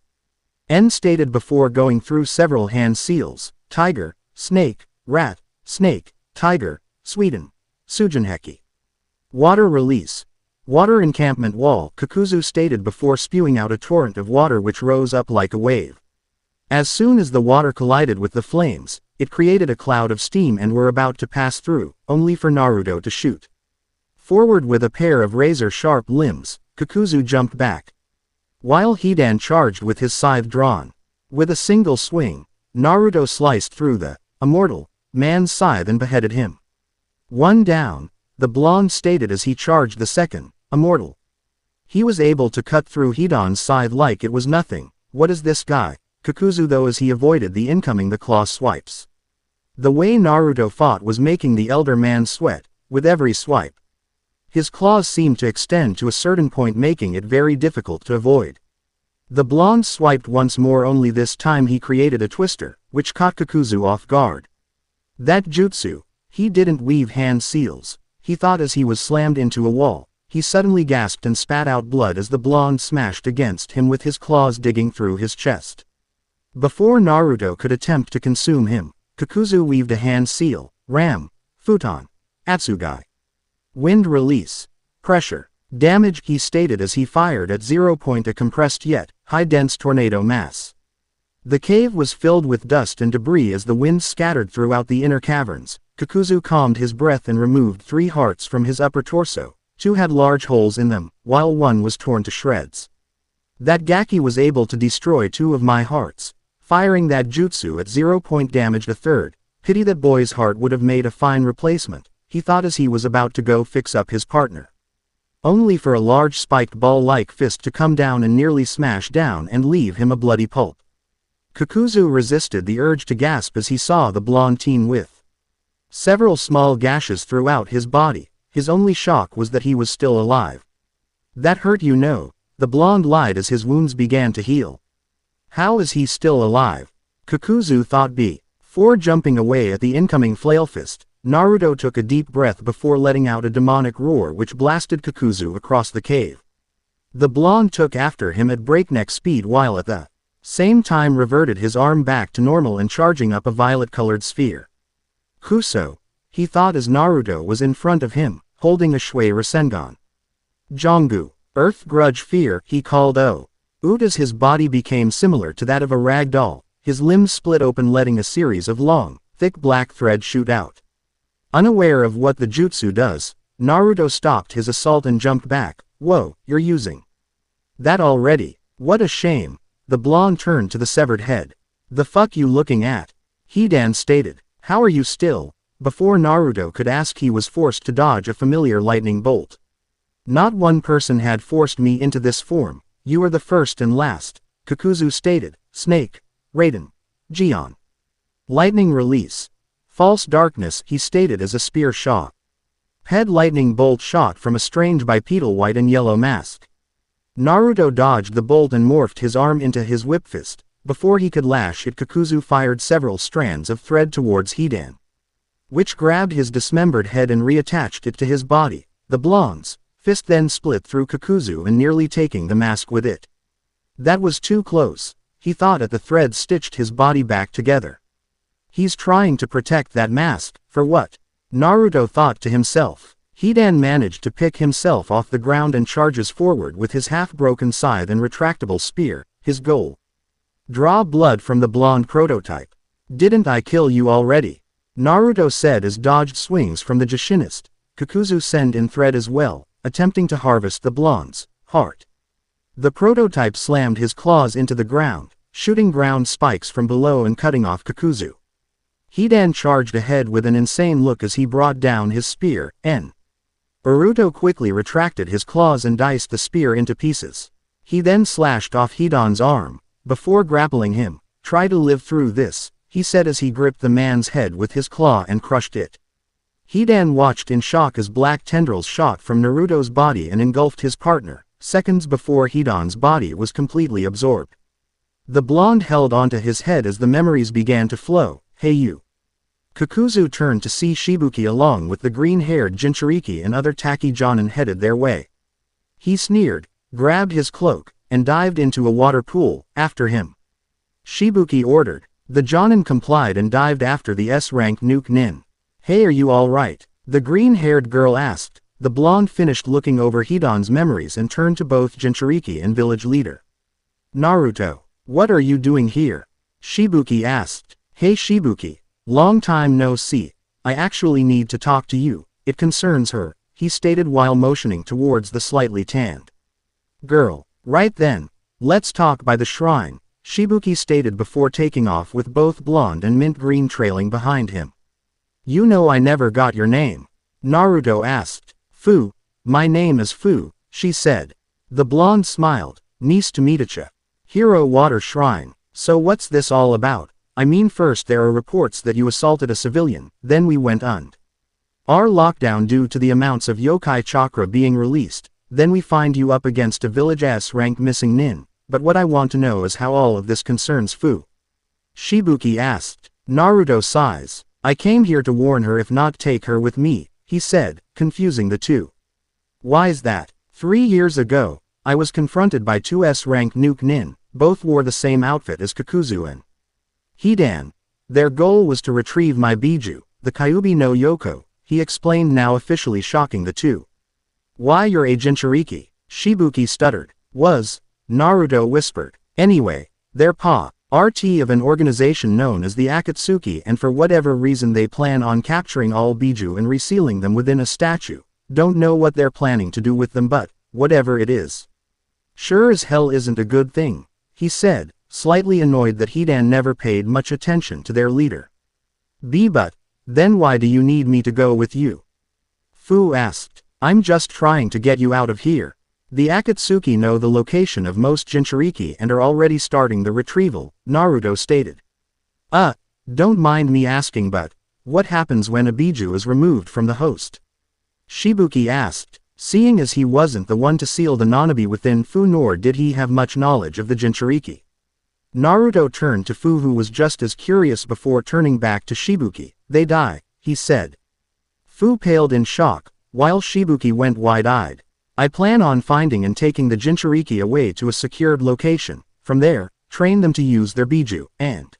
N stated before going through several hand seals: tiger, snake, rat, snake, tiger, Sweden, Sujinheki. "Water release. Water encampment wall," Kakuzu stated before spewing out a torrent of water which rose up like a wave. As soon as the water collided with the flames, it created a cloud of steam and were about to pass through, only for Naruto to shoot forward with a pair of razor-sharp limbs. Kakuzu jumped back, while Hidan charged with his scythe drawn. With a single swing, Naruto sliced through the immortal man's scythe and beheaded him. "One down," the blonde stated as he charged the second immortal. He was able to cut through Hidan's scythe like it was nothing. "What is this guy?" Kakuzu though as he avoided the incoming claw swipes. The way Naruto fought was making the elder man sweat, with every swipe. His claws seemed to extend to a certain point, making it very difficult to avoid. The blonde swiped once more, only this time he created a twister, which caught Kakuzu off guard. That jutsu, he didn't weave hand seals, he thought as he was slammed into a wall. He suddenly gasped and spat out blood as the blonde smashed against him with his claws digging through his chest. Before Naruto could attempt to consume him, Kakuzu weaved a hand seal: ram, futon, atsugai. Wind release. Pressure. Damage, he stated as he fired at 0. A compressed yet high-dense tornado mass. The cave was filled with dust and debris as the wind scattered throughout the inner caverns. Kakuzu calmed his breath and removed 3 hearts from his upper torso. 2 had large holes in them, while 1 was torn to shreds. "That Gaki was able to destroy 2 of my hearts. Firing that jutsu at 0. damaged a 3rd. Pity that boy's heart would have made a fine replacement," he thought as he was about to go fix up his partner. Only for a large spiked ball-like fist to come down and nearly smash down and leave him a bloody pulp. Kakuzu resisted the urge to gasp as he saw the blonde teen with several small gashes throughout his body. His only shock was that he was still alive. "That hurt, you know," the blonde lied as his wounds began to heal. "How is he still alive?" Kakuzu thought. Before jumping away at the incoming flail fist, Naruto took a deep breath before letting out a demonic roar which blasted Kakuzu across the cave. The blonde took after him at breakneck speed while at the same time reverted his arm back to normal and charging up a violet-colored sphere. "Kuso," he thought as Naruto was in front of him, holding a Shui Rasengan. "Jongu, Earth Grudge Fear," he called out as his body became similar to that of a rag doll. His limbs split open, letting a series of long, thick black threads shoot out. Unaware of what the jutsu does, Naruto stopped his assault and jumped back. "Whoa, you're using that already? What a shame." The blonde turned to the severed head. "The fuck you looking at?" Hidan stated. "How are you still?" Before Naruto could ask, he was forced to dodge a familiar lightning bolt. "Not one person had forced me into this form. You are the first and last," Kakuzu stated. "Snake, Raiden, Gion. Lightning release. False darkness," he stated as a spear shot Ped lightning bolt shot from a strange bipedal white and yellow mask. Naruto dodged the bolt and morphed his arm into his whip fist. Before he could lash it, Kakuzu fired several strands of thread towards Hidan, which grabbed his dismembered head and reattached it to his body. The blonde's fist then split through Kakuzu and nearly taking the mask with it. That was too close. He thought at the thread stitched his body back together. He's trying to protect that mask, for what? Naruto thought to himself. Hidan managed to pick himself off the ground and charges forward with his half-broken scythe and retractable spear, his goal. Draw blood from the blonde prototype. Didn't I kill you already? Naruto said as dodged swings from the Jushinist. Kakuzu sent in thread as well, attempting to harvest the blonde's heart. The prototype slammed his claws into the ground, shooting ground spikes from below and cutting off Kakuzu. Hidan charged ahead with an insane look as he brought down his spear. Naruto quickly retracted his claws and diced the spear into pieces. He then slashed off Hidan's arm. Before grappling him, "Try to live through this," he said as he gripped the man's head with his claw and crushed it. Hidan watched in shock as black tendrils shot from Naruto's body and engulfed his partner, seconds before Hidan's body was completely absorbed. The blonde held onto his head as the memories began to flow. "Hey you." Kakuzu turned to see Shibuki along with the green-haired Jinchuriki and other Taki Jonin headed their way. He sneered, grabbed his cloak, and dived into a water pool, after him. Shibuki ordered. The Jonin complied and dived after the S-rank Nuke Nin. "Hey, are you alright?" the green-haired girl asked. The blonde finished looking over Hidan's memories and turned to both Jinchuriki and village leader. "Naruto, what are you doing here?" Shibuki asked. "Hey Shibuki, long time no see. I actually need to talk to you, it concerns her," he stated while motioning towards the slightly tanned girl. "Right then, let's talk by the shrine," Shibuki stated before taking off with both blonde and mint green trailing behind him. "You know I never got your name?" Naruto asked. "Fu, my name is Fu," she said. The blonde smiled. "Nice to meetacha. Hero Water Shrine. So what's this all about? I mean, first there are reports that you assaulted a civilian, then we went under our lockdown due to the amounts of yokai chakra being released. Then we find you up against a village S-rank missing nin, but what I want to know is how all of this concerns Fu." Shibuki asked. Naruto sighs. "I came here to warn her, if not take her with me," he said, confusing the two. "Why's that? 3 years ago, I was confronted by two S-rank Nuke Nin, both wore the same outfit as Kakuzu and Hidan. Their goal was to retrieve my Biju, the Kyuubi no Yoko," he explained, now officially shocking the two. "Why, you're a Jinchuriki," Shibuki stuttered. Naruto whispered. "Anyway, they're RT of an organization known as the Akatsuki, and for whatever reason they plan on capturing all Biju and resealing them within a statue. Don't know what they're planning to do with them, but whatever it is, sure as hell isn't a good thing," he said, slightly annoyed that Hidan never paid much attention to their leader. But then why do you need me to go with you?" Fu asked. "I'm just trying to get you out of here. The Akatsuki know the location of most Jinchuriki and are already starting the retrieval," Naruto stated. Don't mind me asking, but what happens when a Biju is removed from the host?" Shibuki asked. Seeing as he wasn't the one to seal the Nanabi within Fu, nor did he have much knowledge of the Jinchuriki. Naruto turned to Fu, who was just as curious, before turning back to Shibuki. "They die," he said. Fu paled in shock, while Shibuki went wide-eyed. "I plan on finding and taking the Jinchuriki away to a secured location, from there, train them to use their Biju, and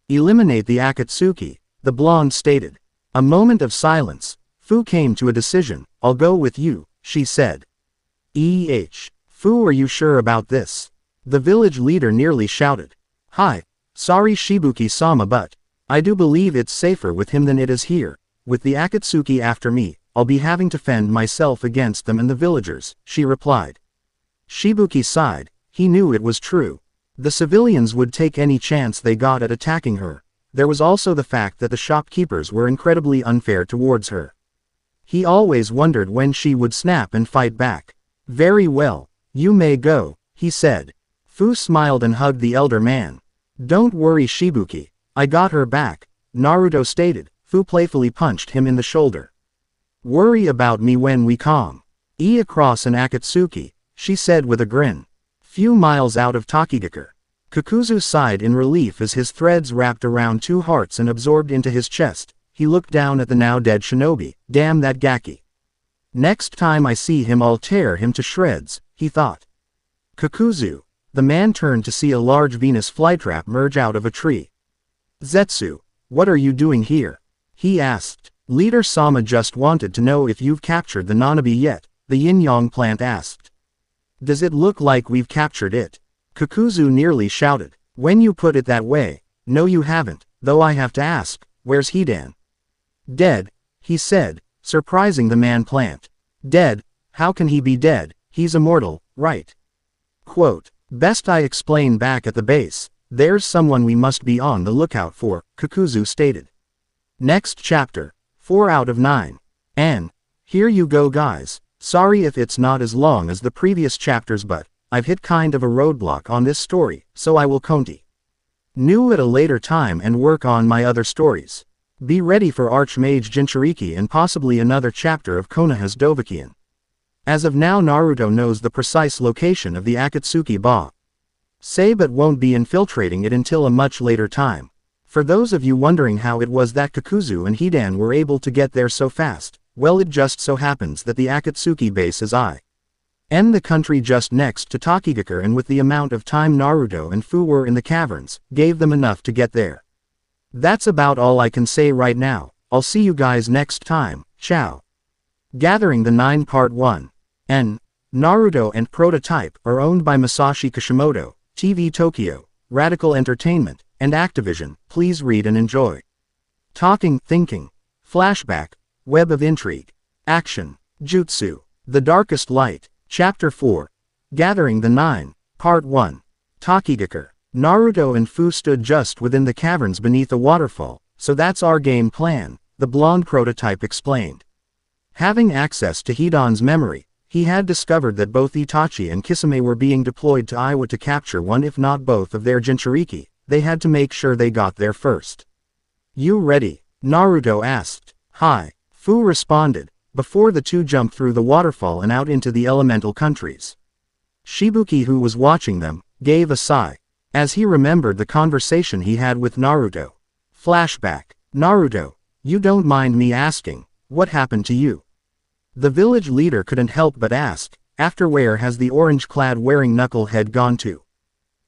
eliminate the Akatsuki," the blonde stated. A moment of silence. Fu came to a decision. "I'll go with you," she said. Fu, are you sure about this?" the village leader nearly shouted. "Hi. Sorry Shibuki-sama, but I do believe it's safer with him than it is here. With the Akatsuki after me, I'll be having to fend myself against them and the villagers," she replied. Shibuki sighed. He knew it was true. The civilians would take any chance they got at attacking her. There was also the fact that the shopkeepers were incredibly unfair towards her. He always wondered when she would snap and fight back. "Very well, you may go," he said. Fu smiled and hugged the elder man. "Don't worry Shibuki, I got her back," Naruto stated. Fu playfully punched him in the shoulder. Worry about me when we come. Across an Akatsuki, she said with a grin. Few miles out of Takigakure. Kakuzu sighed in relief as his threads wrapped around two hearts and absorbed into his chest. He looked down at the now dead shinobi. Damn that Gaki. Next time I see him I'll tear him to shreds, he thought. Kakuzu. The man turned to see a large Venus flytrap merge out of a tree. Zetsu, what are you doing here? He asked. Leader Sama just wanted to know if you've captured the Nanabi yet, the yin-yang plant asked. Does it look like we've captured it? Kakuzu nearly shouted. When you put it that way, no you haven't, though I have to ask, where's Hidan? Dead, he said, surprising the man plant. Dead? How can he be dead? He's immortal, right? Quote, best I explain back at the base, there's someone we must be on the lookout for, Kakuzu stated. Next chapter, 4 out of 9. And, here you go guys, sorry if it's not as long as the previous chapters but, I've hit kind of a roadblock on this story, so I will continue at a later time and work on my other stories. Be ready for Archmage Jinchuriki and possibly another chapter of Konoha's Dovahkiin. As of now Naruto knows the precise location of the Akatsuki Ba. Say but won't be infiltrating it until a much later time. For those of you wondering how it was that Kakuzu and Hidan were able to get there so fast, well it just so happens that the Akatsuki base is in the country just next to Takigakure and with the amount of time Naruto and Fu were in the caverns, gave them enough to get there. That's about all I can say right now, I'll see you guys next time, ciao. Gathering the 9 Part 1. N. Naruto and Prototype are owned by Masashi Kishimoto, TV Tokyo, Radical Entertainment, and Activision. Please read and enjoy. Talking, thinking. Flashback, web of intrigue. Action, jutsu. The Darkest Light. Chapter 4. Gathering the 9, Part 1. Takigakure. Naruto and Fu stood just within the caverns beneath a waterfall, so that's our game plan, the blonde prototype explained. Having access to Hidan's memory, he had discovered that both Itachi and Kisame were being deployed to Iwa to capture one if not both of their jinchuriki. They had to make sure they got there first. You ready? Naruto asked. Hi. Fu responded, before the two jumped through the waterfall and out into the elemental countries. Shibuki, who was watching them, gave a sigh, as he remembered the conversation he had with Naruto. Flashback. Naruto, you don't mind me asking, what happened to you? The village leader couldn't help but ask, after where has the orange-clad wearing knucklehead gone to?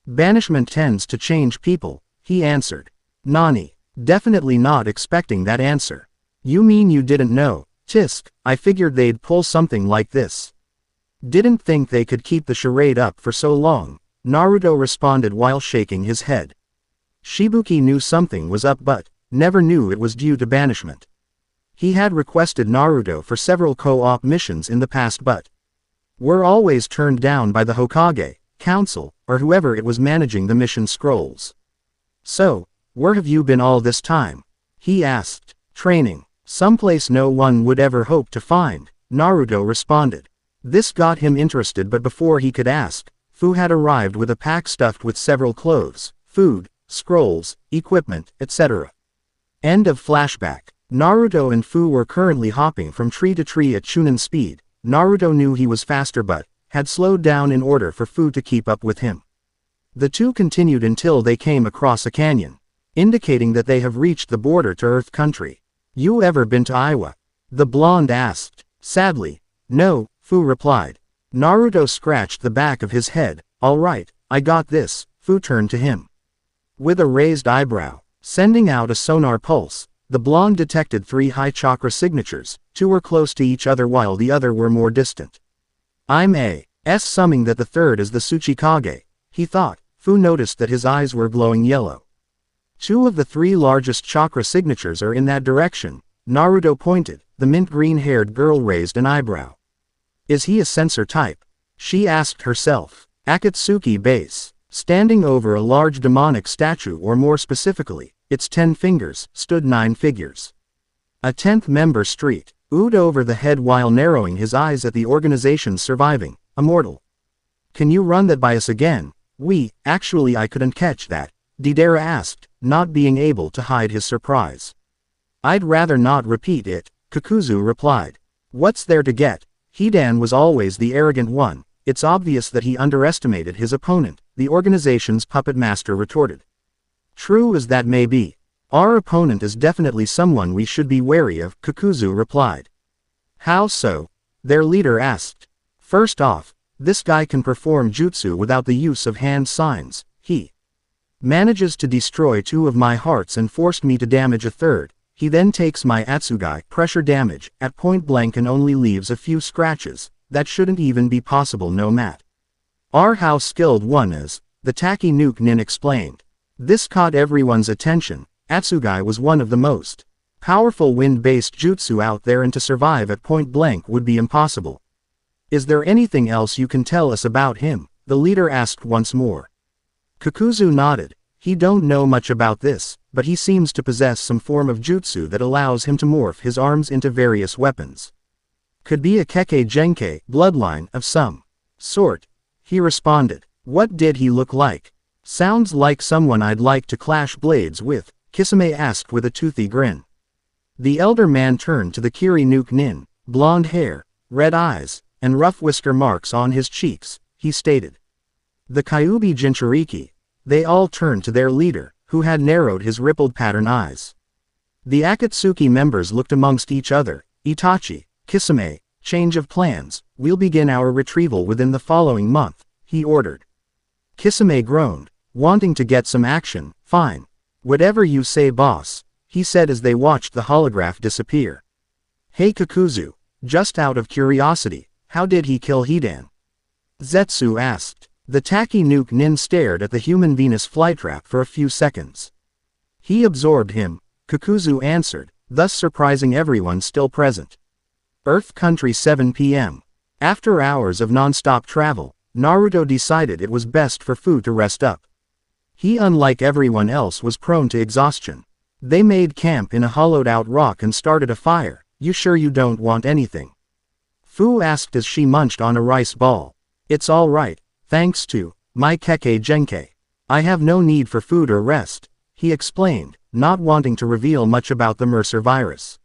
Banishment tends to change people, he answered. Nani? Definitely not expecting that answer. You mean you didn't know? Tisk, I figured they'd pull something like this. Didn't think they could keep the charade up for so long, Naruto responded while shaking his head. Shibuki knew something was up but never knew it was due to banishment. He had requested Naruto for several co-op missions in the past but were always turned down by the Hokage, Council, or whoever it was managing the mission scrolls. So, where have you been all this time? He asked. Training. Someplace no one would ever hope to find, Naruto responded. This got him interested but before he could ask, Fu had arrived with a pack stuffed with several clothes, food, scrolls, equipment, etc. End of flashback. Naruto and Fu were currently hopping from tree to tree at Chunin speed. Naruto knew he was faster but had slowed down in order for Fu to keep up with him. The two continued until they came across a canyon, indicating that they have reached the border to Earth Country. You ever been to Iwa? The blonde asked. Sadly, no, Fu replied. Naruto scratched the back of his head. Alright, I got this, Fu turned to him. With a raised eyebrow, sending out a sonar pulse, the blonde detected 3 high chakra signatures. 2 were close to each other while the other were more distant. I'm assuming that the third is the Tsuchikage, he thought. Fu noticed that his eyes were glowing yellow. 2 of the 3 largest chakra signatures are in that direction, Naruto pointed. The mint green-haired girl raised an eyebrow. Is he a sensor type? She asked herself. Akatsuki base. Standing over a large demonic statue, or more specifically, its 10 fingers, stood 9 figures. A 10th member street oohed over the head while narrowing his eyes at the organization's surviving, immortal. Can you run that by us again? Actually I couldn't catch that, Deidara asked, not being able to hide his surprise. I'd rather not repeat it, Kakuzu replied. What's there to get? Hidan was always the arrogant one. It's obvious that he underestimated his opponent, the organization's puppet master retorted. True as that may be. Our opponent is definitely someone we should be wary of, Kakuzu replied. How so? Their leader asked. First off, this guy can perform jutsu without the use of hand signs. He manages to destroy 2 of my hearts and forced me to damage a third. He then takes my Atsugai pressure damage at point blank and only leaves a few scratches. That shouldn't even be possible no mat. How skilled one is, the Taki Nuke Nin explained. This caught everyone's attention. Atsugai was one of the most powerful wind-based jutsu out there, and to survive at point blank would be impossible. Is there anything else you can tell us about him? The leader asked once more. Kakuzu nodded. He don't know much about this, but he seems to possess some form of jutsu that allows him to morph his arms into various weapons. Could be a Kekkei Genkei bloodline of some sort, he responded. What did he look like? Sounds like someone I'd like to clash blades with, Kisame asked with a toothy grin. The elder man turned to the Kiri Nuke Nin, blonde hair, red eyes, and rough whisker marks on his cheeks, he stated. The Kyuubi Jinchuriki. They all turned to their leader, who had narrowed his rippled pattern eyes. The Akatsuki members looked amongst each other. Itachi, Kisame, change of plans, we'll begin our retrieval within the following month, he ordered. Kisame groaned, wanting to get some action. Fine. Whatever you say, boss, he said as they watched the holograph disappear. Hey Kakuzu, just out of curiosity, how did he kill Hidan? Zetsu asked. The Taki Nuke Nin stared at the human Venus flytrap for a few seconds. He absorbed him, Kakuzu answered, thus surprising everyone still present. Earth Country 7 p.m. After hours of non-stop travel, Naruto decided it was best for Fu to rest up. He, unlike everyone else, was prone to exhaustion. They made camp in a hollowed-out rock and started a fire. You sure you don't want anything? Fu asked as she munched on a rice ball. It's all right, thanks to my Kekkei Genkei. I have no need for food or rest, he explained, not wanting to reveal much about the Mercer virus.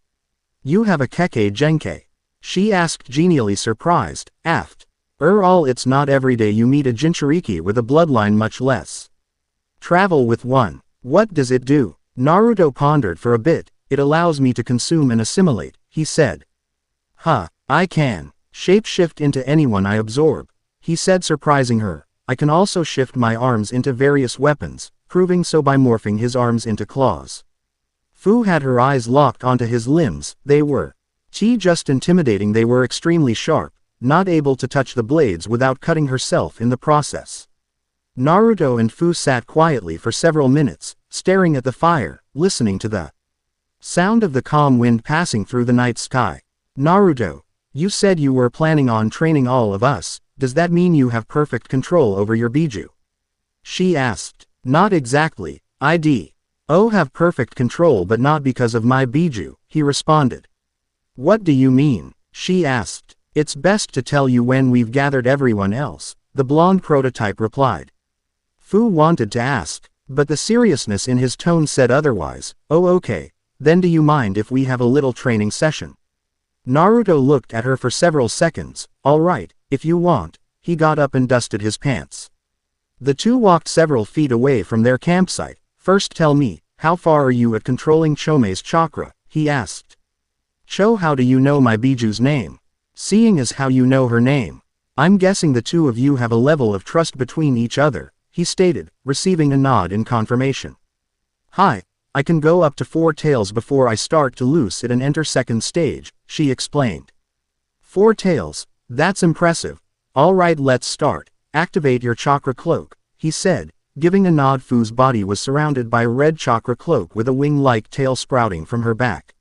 You have a Kekkei Genkei? She asked, genially surprised. It's not every day you meet a jinchuriki with a bloodline, much less travel with one. What does it do? Naruto pondered for a bit. It allows me to consume and assimilate, he said. I can shape-shift into anyone I absorb, he said, surprising her. I can also shift my arms into various weapons, proving so by morphing his arms into claws. Fu had her eyes locked onto his limbs. They were just intimidating. They were extremely sharp, not able to touch the blades without cutting herself in the process. Naruto and Fu sat quietly for several minutes, staring at the fire, listening to the sound of the calm wind passing through the night sky. Naruto, you said you were planning on training all of us. Does that mean you have perfect control over your biju? She asked. Not exactly, have perfect control, but not because of my biju, he responded. What do you mean? She asked. It's best to tell you when we've gathered everyone else, the blonde prototype replied. Fu wanted to ask, but the seriousness in his tone said otherwise. Oh okay, then do you mind if we have a little training session? Naruto looked at her for several seconds. All right, if you want. He got up and dusted his pants. The two walked several feet away from their campsite. First tell me, how far are you at controlling Chomei's chakra? He asked. Cho, how do you know my biju's name? Seeing as how you know her name, I'm guessing the two of you have a level of trust between each other, he stated, receiving a nod in confirmation. Hi, I can go up to 4 tails before I start to loose it and enter second stage, she explained. 4 tails, that's impressive. Alright, let's start. Activate your chakra cloak, he said, giving a nod. Fu's body was surrounded by a red chakra cloak with a wing-like tail sprouting from her back.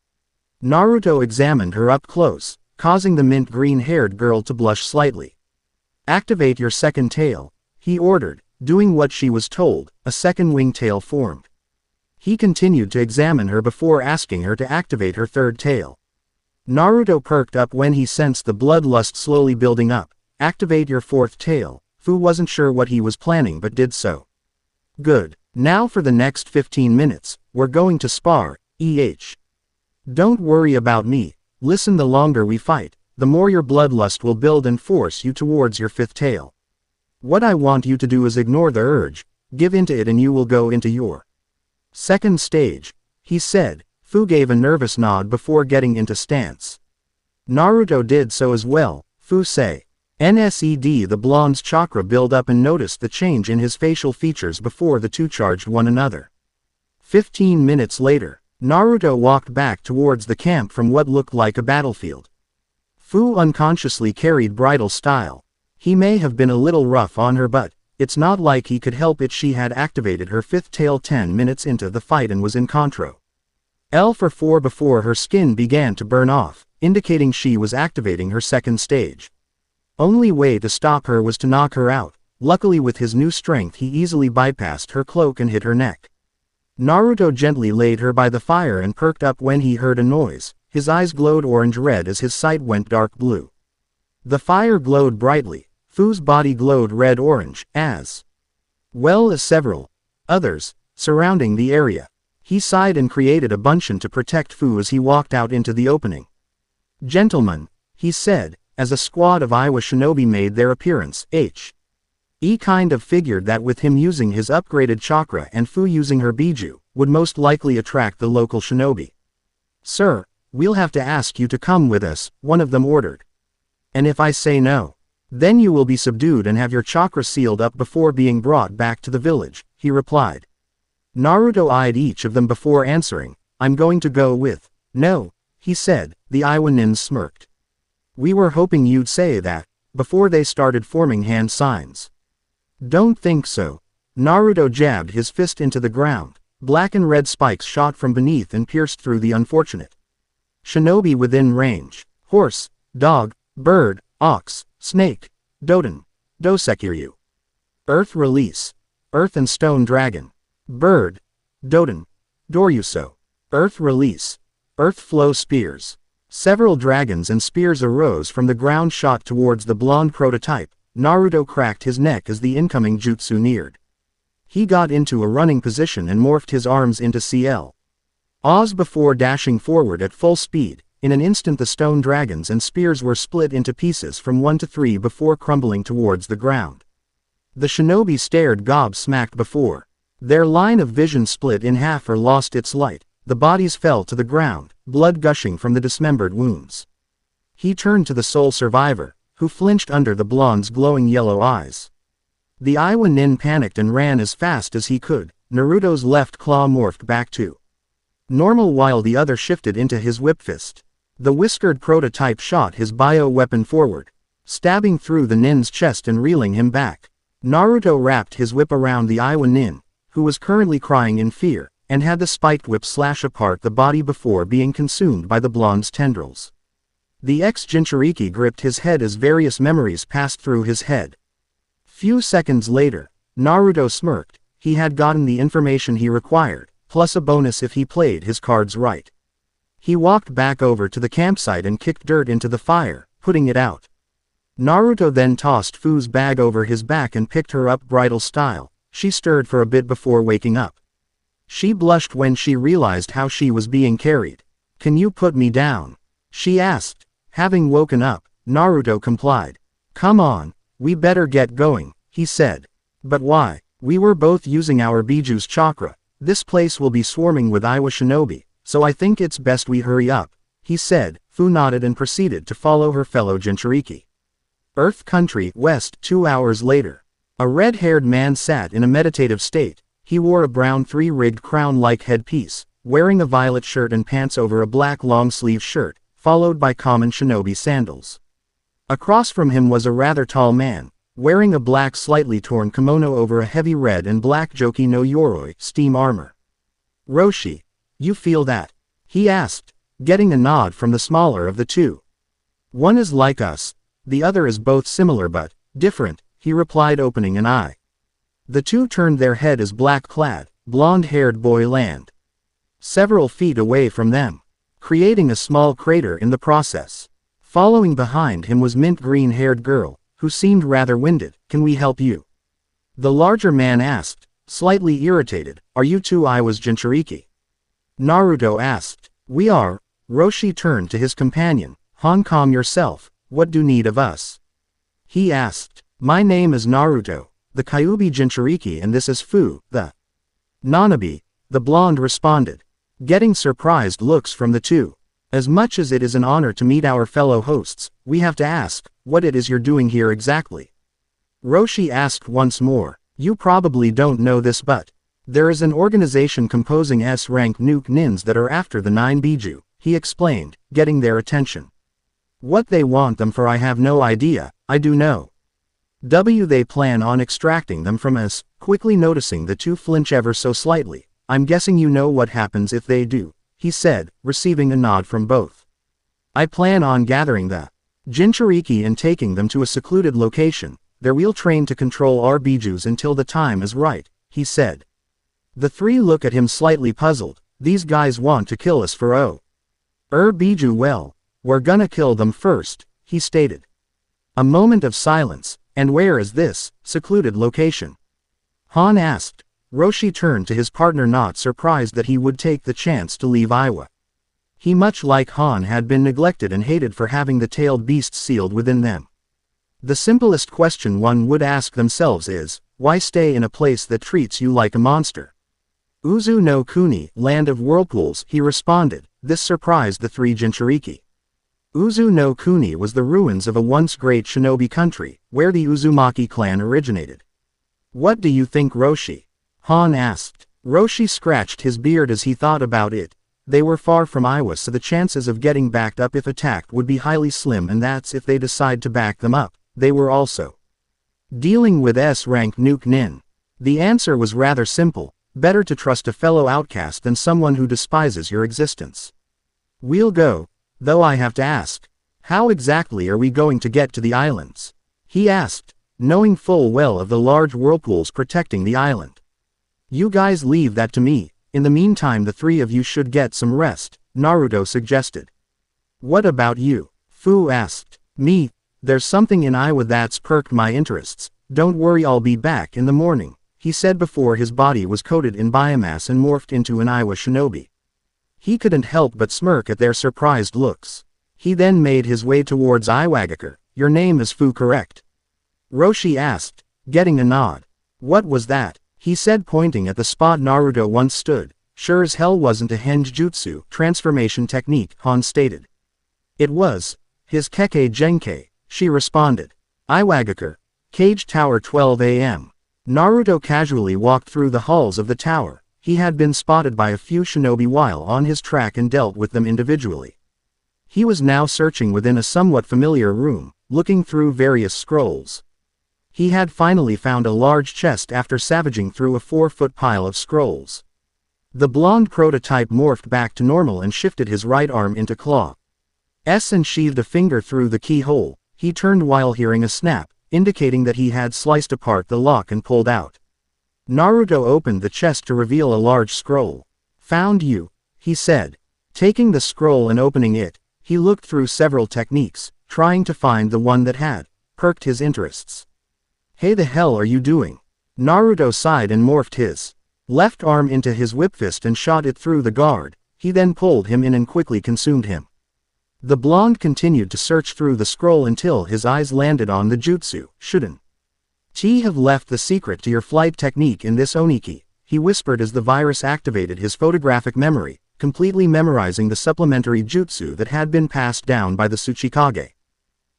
Naruto examined her up close, causing the mint green-haired girl to blush slightly. Activate your second tail, he ordered, doing what she was told. A second wing tail formed. He continued to examine her before asking her to activate her third tail. Naruto perked up when he sensed the bloodlust slowly building up. Activate your fourth tail. Fu wasn't sure what he was planning but did so. Good. Now for the next 15 minutes, we're going to spar, Don't worry about me. Listen, the longer we fight, the more your bloodlust will build and force you towards your fifth tail. What I want you to do is ignore the urge, give into it and you will go into your second stage, he said. Fu gave a nervous nod before getting into stance. Naruto did so as well. Fu say. NSED. The blonde's chakra build up and noticed the change in his facial features before the two charged one another. 15 minutes later, Naruto walked back towards the camp from what looked like a battlefield. Fu unconsciously carried bridal style. He may have been a little rough on her, but it's not like he could help it. She had activated her fifth tail 10 minutes into the fight and was in control for 4 before her skin began to burn off, indicating she was activating her second stage. Only way to stop her was to knock her out. Luckily, with his new strength he easily bypassed her cloak and hit her neck. Naruto gently laid her by the fire and perked up when he heard a noise. His eyes glowed orange-red as his sight went dark blue. The fire glowed brightly. Fu's body glowed red-orange, as well as several others surrounding the area. He sighed and created a bunchen to protect Fu as he walked out into the opening. Gentlemen, he said, as a squad of Iwa shinobi made their appearance. He kind of figured that with him using his upgraded chakra and Fu using her biju, would most likely attract the local shinobi. Sir, we'll have to ask you to come with us, one of them ordered. And if I say no, then you will be subdued and have your chakra sealed up before being brought back to the village, he replied. Naruto eyed each of them before answering. I'm going to go with. No, he said. The Iwanins smirked. We were hoping you'd say that, before they started forming hand signs. Don't think so. Naruto jabbed his fist into the ground. Black and red spikes shot from beneath and pierced through the unfortunate shinobi within range. Horse, dog, bird, ox, snake, doden, dosekiryu. Earth release. Earth and stone dragon. Bird, doden, doryuso. Earth release. Earth flow spears. Several dragons and spears arose from the ground, shot towards the blonde prototype. Naruto cracked his neck as the incoming jutsu neared. He got into a running position and morphed his arms into CL. Oz before dashing forward at full speed. In an instant the stone dragons and spears were split into pieces from 1 to 3 before crumbling towards the ground. The shinobi stared gobsmacked before their line of vision split in half or lost its light. The bodies fell to the ground, blood gushing from the dismembered wounds. He turned to the sole survivor, who flinched under the blonde's glowing yellow eyes. The Iwanin panicked and ran as fast as he could. Naruto's left claw morphed back to normal while the other shifted into his whip fist. The whiskered prototype shot his bio-weapon forward, stabbing through the nin's chest and reeling him back. Naruto wrapped his whip around the Iwanin, who was currently crying in fear, and had the spiked whip slash apart the body before being consumed by the blonde's tendrils. The ex-jinchuriki gripped his head as various memories passed through his head. Few seconds later, Naruto smirked. He had gotten the information he required, plus a bonus if he played his cards right. He walked back over to the campsite and kicked dirt into the fire, putting it out. Naruto then tossed Fu's bag over his back and picked her up bridal style. She stirred for a bit before waking up. She blushed when she realized how she was being carried. Can you put me down? She asked. Having woken up, Naruto complied. Come on, we better get going, he said. But why? We were both using our biju's chakra. This place will be swarming with Iwa shinobi, so I think it's best we hurry up, he said. Fu nodded and proceeded to follow her fellow jinchuriki. Earth Country, West. 2 hours later. A red-haired man sat in a meditative state. He wore a brown 3-rigged crown-like headpiece, wearing a violet shirt and pants over a black long-sleeve shirt, followed by common shinobi sandals. Across from him was a rather tall man, wearing a black slightly torn kimono over a heavy red and black Joki no Yoroi steam armor. Roshi, you feel that? He asked, getting a nod from the smaller of the two. One is like us, the other is both similar but different, he replied, opening an eye. The two turned their head as black-clad, blonde-haired boy landed several feet away from them, creating a small crater in the process. Following behind him was mint green-haired girl, who seemed rather winded. Can we help you? The larger man asked, slightly irritated. Are you two Iwa's jinchuriki? Naruto asked. We are. Roshi turned to his companion. Han, calm yourself, what do you need of us? He asked. My name is Naruto, the Kyuubi Jinchuriki, and this is Fu, the Nanabi, the blonde responded, getting surprised looks from the two. As much as it is an honor to meet our fellow hosts, we have to ask, what it is you're doing here exactly? Roshi asked once more. You probably don't know this, but there is an organization composing S-rank nuke nins that are after the 9 Biju, he explained, getting their attention. What they want them for I have no idea, I do know. They plan on extracting them from us, quickly noticing the two flinch ever so slightly. I'm guessing you know what happens if they do, he said, receiving a nod from both. I plan on gathering the jinchuriki and taking them to a secluded location. There we'll train to control our bijus until the time is right, he said. The three look at him slightly puzzled. These guys want to kill us for biju. Well, we're gonna kill them first, he stated. A moment of silence. And where is this secluded location? Han asked. Roshi turned to his partner, not surprised that he would take the chance to leave Iwa. He, much like Han, had been neglected and hated for having the tailed beasts sealed within them. The simplest question one would ask themselves is, why stay in a place that treats you like a monster? Uzu no Kuni, land of whirlpools, he responded. This surprised the three jinchuriki. Uzu no Kuni was the ruins of a once great shinobi country, where the Uzumaki clan originated. What do you think, Roshi? Han asked. Roshi scratched his beard as he thought about it. They were far from Iwa, so the chances of getting backed up if attacked would be highly slim, and that's if they decide to back them up. They were also dealing with S-rank nuke nin. The answer was rather simple. Better to trust a fellow outcast than someone who despises your existence. We'll go. Though I have to ask, how exactly are we going to get to the islands? He asked, knowing full well of the large whirlpools protecting the island. You guys leave that to me. In the meantime the three of you should get some rest, Naruto suggested. What about you? Fu asked. Me? There's something in Iwa that's perked my interests. Don't worry, I'll be back in the morning, he said before his body was coated in biomass and morphed into an Iwa shinobi. He couldn't help but smirk at their surprised looks. He then made his way towards Iwagakure. Your name is Fu, correct? Roshi asked, getting a nod. What was that? He said, pointing at the spot Naruto once stood. Sure as hell wasn't a henjutsu transformation technique, Han stated. It was his Kekkei Genkei, she responded. Iwagakure, Cage Tower, 12 a.m. Naruto casually walked through the halls of the tower. He had been spotted by a few shinobi while on his track and dealt with them individually. He was now searching within a somewhat familiar room, looking through various scrolls. He had finally found a large chest after savaging through a 4-foot pile of scrolls. The blonde prototype morphed back to normal and shifted his right arm into claw. And sheathed a finger through the keyhole. He turned while hearing a snap, indicating that he had sliced apart the lock and pulled out. Naruto opened the chest to reveal a large scroll. Found you, he said. Taking the scroll and opening it, he looked through several techniques, trying to find the one that had perked his interests. Hey, the hell are you doing? Naruto sighed and morphed his left arm into his whip fist and shot it through the guard. He then pulled him in and quickly consumed him. The blonde continued to search through the scroll until his eyes landed on the jutsu. Shouldn't have left the secret to your flight technique in this oniki, he whispered as the virus activated his photographic memory, completely memorizing the supplementary jutsu that had been passed down by the Tsuchikage.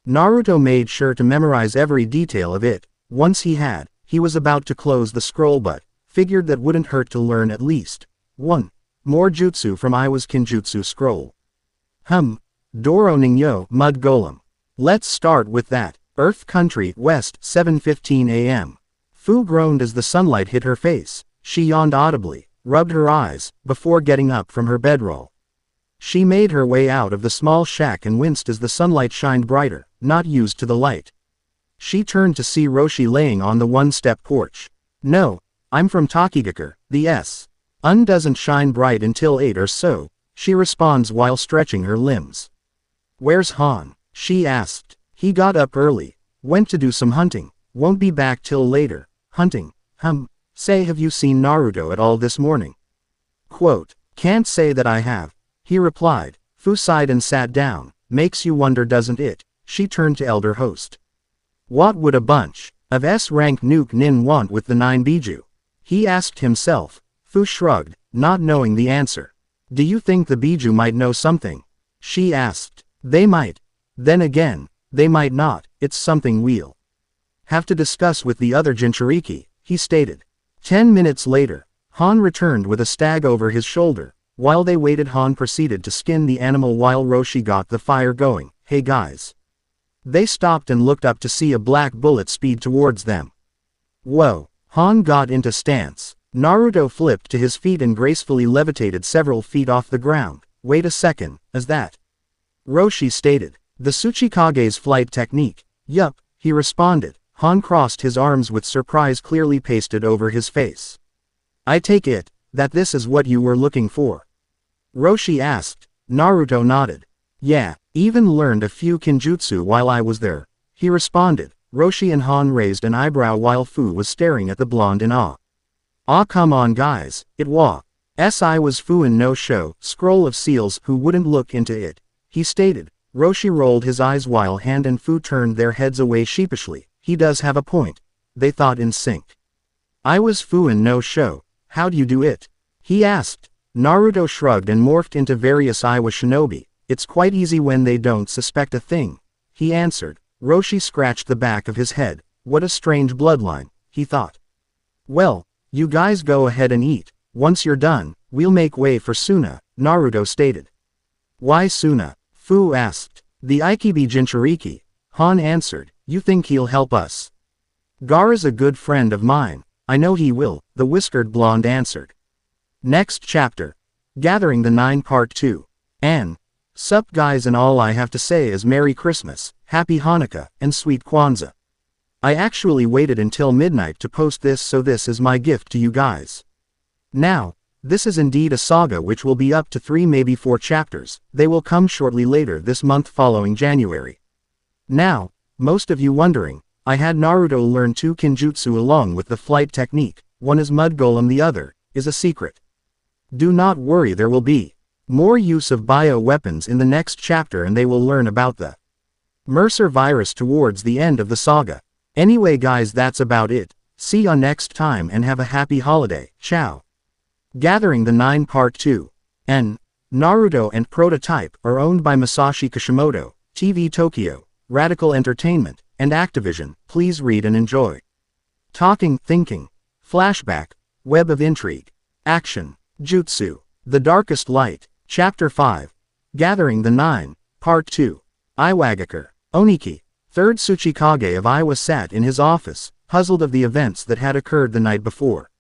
Naruto made sure to memorize every detail of it. Once he was about to close the scroll but figured that wouldn't hurt to learn at least one more jutsu from Iwa's Kinjutsu scroll. Doro Ningyo, Mud Golem. Let's start with that. Earth Country, West, 7:15 a.m. Fu groaned as the sunlight hit her face. She yawned audibly, rubbed her eyes, before getting up from her bedroll. She made her way out of the small shack and winced as the sunlight shined brighter, not used to the light. She turned to see Roshi laying on the one-step porch. No, I'm from Takigakure, the sun doesn't shine bright until 8 or so, she responds while stretching her limbs. Where's Han? She asked. He got up early, went to do some hunting, won't be back till later. Hunting? Say, have you seen Naruto at all this morning? Quote, can't say that I have, he replied. Fu sighed and sat down. Makes you wonder, doesn't it? She turned to elder host. What would a bunch of S-rank nuke nin want with the 9 biju? He asked himself. Fu shrugged, not knowing the answer. Do you think the biju might know something? She asked. They might. Then again, they might not. It's something we'll have to discuss with the other jinchuriki, he stated. 10 minutes later, Han returned with a stag over his shoulder. While they waited, Han proceeded to skin the animal while Roshi got the fire going. Hey guys. They stopped and looked up to see a black bullet speed towards them. Whoa. Han got into stance. Naruto flipped to his feet and gracefully levitated several feet off the ground. Wait a second, is that? Roshi stated. The Tsuchikage's flight technique. Yup, he responded. Han crossed his arms with surprise clearly pasted over his face. I take it that this is what you were looking for? Roshi asked. Naruto nodded. Yeah, even learned a few kinjutsu while I was there, he responded. Roshi and Han raised an eyebrow while Fu was staring at the blonde in awe. Aw, come on guys, it was Fuin no Sho, scroll of seals, who wouldn't look into it, he stated. Roshi rolled his eyes while Han and Fu turned their heads away sheepishly. He does have a point, they thought in sync. I was Fuin no Sho, how'd you do it? He asked. Naruto shrugged and morphed into various Iwa shinobi. It's quite easy when they don't suspect a thing, he answered. Roshi scratched the back of his head. What a strange bloodline, he thought. Well, you guys go ahead and eat. Once you're done, we'll make way for Suna, Naruto stated. Why Suna? Fu asked. The Ikibi jinchuriki, Han answered. You think he'll help us? Gaara's a good friend of mine. I know he will, the whiskered blonde answered. Next chapter. Gathering the 9 Part 2. Sup guys, and all I have to say is Merry Christmas, Happy Hanukkah, and Sweet Kwanzaa. I actually waited until midnight to post this, so this is my gift to you guys. Now, this is indeed a saga which will be up to 3 maybe 4 chapters. They will come shortly later this month following January. Now, most of you wondering, I had Naruto learn 2 kinjutsu along with the flight technique. One is mud golem, the other is a secret. Do not worry, there will be more use of bio-weapons in the next chapter, and they will learn about the Mercer virus towards the end of the saga. Anyway guys, that's about it. See ya next time and have a happy holiday. Ciao. Gathering the 9 Part 2. Naruto and Prototype are owned by Masashi Kishimoto, TV Tokyo, Radical Entertainment, and Activision. Please read and enjoy. Talking, thinking, flashback, web of intrigue, action, jutsu, the darkest light, Chapter 5. Gathering the 9, Part 2. Iwagakure. Oniki, 3rd Tsuchikage of Iwa, sat in his office, puzzled of the events that had occurred the night before.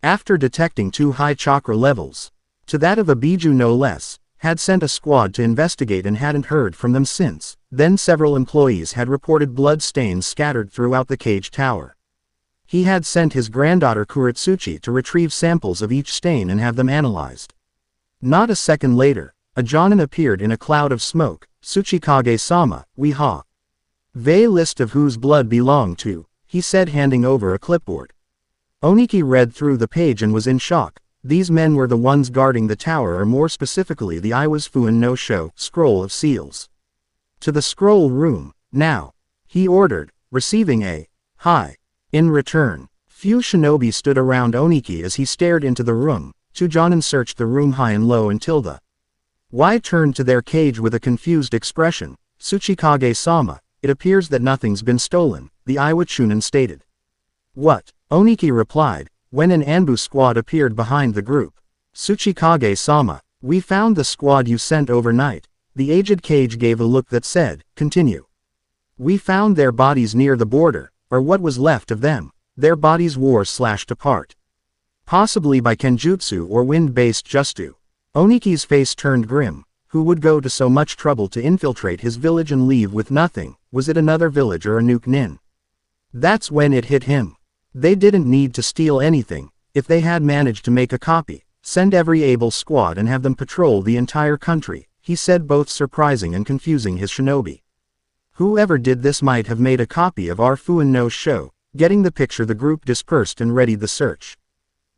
After detecting 2 high chakra levels, to that of a biju no less, had sent a squad to investigate and hadn't heard from them since. Then several employees had reported blood stains scattered throughout the cage tower. He had sent his granddaughter Kuretsuchi to retrieve samples of each stain and have them analyzed. Not a second later, a Jonin appeared in a cloud of smoke. Tsuchikage-sama, we ha. Vei list of whose blood belonged to, he said, handing over a clipboard. Oniki read through the page and was in shock. These men were the ones guarding the tower, or more specifically the Iwa's Fuin no Sho, scroll of seals. To the scroll room, now, he ordered, receiving a hi. In return, few shinobi stood around Oniki as he stared into the room. 2 Jonin searched the room high and low until the Y turned to their cage with a confused expression. Tsuchikage-sama, it appears that nothing's been stolen, the Iwa Chunin stated. What? Oniki replied, when an Anbu squad appeared behind the group. Tsuchikage-sama, we found the squad you sent overnight. The aged cage gave a look that said, continue. We found their bodies near the border, or what was left of them. Their bodies were slashed apart. Possibly by kenjutsu or wind-based jutsu. Oniki's face turned grim. Who would go to so much trouble to infiltrate his village and leave with nothing? Was it another village or a nuke nin? That's when it hit him. They didn't need to steal anything. If they had managed to make a copy, send every able squad and have them patrol the entire country, he said, both surprising and confusing his shinobi. Whoever did this might have made a copy of our Fuin no Sho. Getting the picture, the group dispersed and readied the search.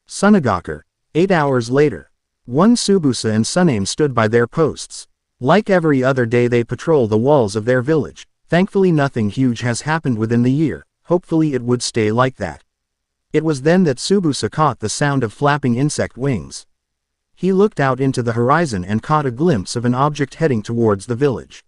Sunagakure. 8 hours later. One Tsubusa and Suname stood by their posts. Like every other day they patrol the walls of their village. Thankfully nothing huge has happened within the year, hopefully it would stay like that. It was then that Tsubusa caught the sound of flapping insect wings. He looked out into the horizon and caught a glimpse of an object heading towards the village.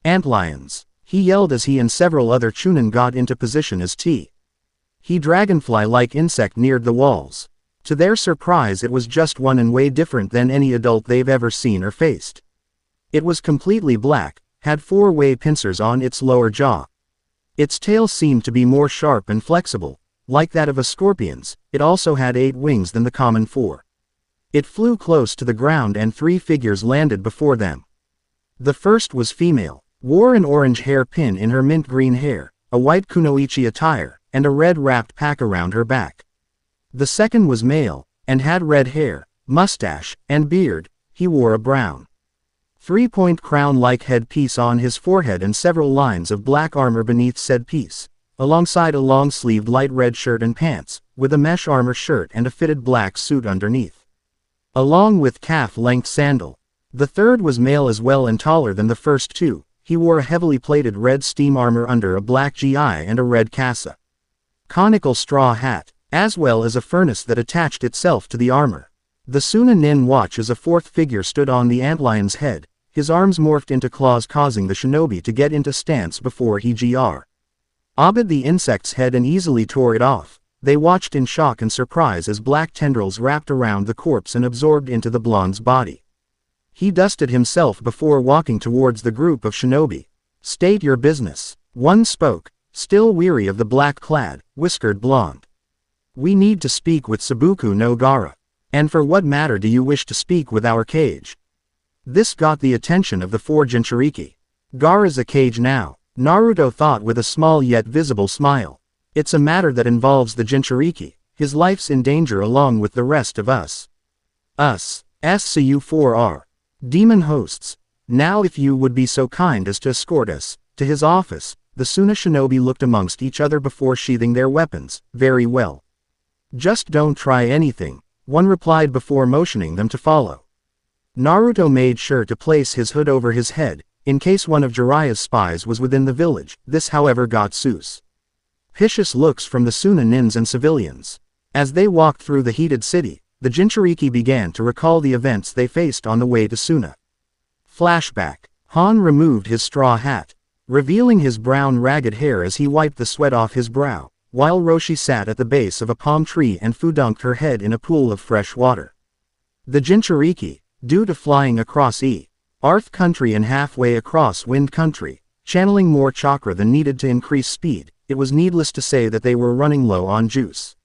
Antlions, he yelled as he and several other chunin got into position as he dragonfly-like insect neared the walls. To their surprise it was just one and way different than any adult they've ever seen or faced. It was completely black, had 4-way pincers on its lower jaw. Its tail seemed to be more sharp and flexible, like that of a scorpion's. It also had 8 wings than the common 4. It flew close to the ground and 3 figures landed before them. The first was female, wore an orange hair pin in her mint green hair, a white kunoichi attire, and a red wrapped pack around her back. The second was male, and had red hair, mustache, and beard. He wore a brown 3-point crown-like headpiece on his forehead and several lines of black armor beneath said piece, alongside a long-sleeved light red shirt and pants, with a mesh armor shirt and a fitted black suit underneath, along with calf-length sandal. The third was male as well and taller than the first 2. He wore a heavily plated red steam armor under a black gi and a red kasa, conical straw hat, as well as a furnace that attached itself to the armor. The Suna Nin watch as a fourth figure stood on the antlion's head, his arms morphed into claws causing the shinobi to get into stance before he grabbed the insect's head and easily tore it off. They watched in shock and surprise as black tendrils wrapped around the corpse and absorbed into the blonde's body. He dusted himself before walking towards the group of shinobi. "State your business." One spoke, still weary of the black-clad, whiskered blonde. "We need to speak with Sabuku no Gaara. And for what matter do you wish to speak with our cage?" This got the attention of the 4 jinchuriki. "Gaara's a cage now," Naruto thought with a small yet visible smile. "It's a matter that involves the jinchuriki. His life's in danger along with the rest of us. So you 4 are demon hosts. Now if you would be so kind as to escort us to his office." The Suna shinobi looked amongst each other before sheathing their weapons. "Very well. Just don't try anything," one replied before motioning them to follow. Naruto made sure to place his hood over his head, in case one of Jiraiya's spies was within the village. This however got suspicious looks from the Suna nins and civilians. As they walked through the heated city, the jinchuriki began to recall the events they faced on the way to Suna. Flashback. Han removed his straw hat, revealing his brown ragged hair as he wiped the sweat off his brow, while Roshi sat at the base of a palm tree and dunked her head in a pool of fresh water. The jinchuriki, due to flying across Earth country and halfway across wind country, channeling more chakra than needed to increase speed, it was needless to say that they were running low on juice.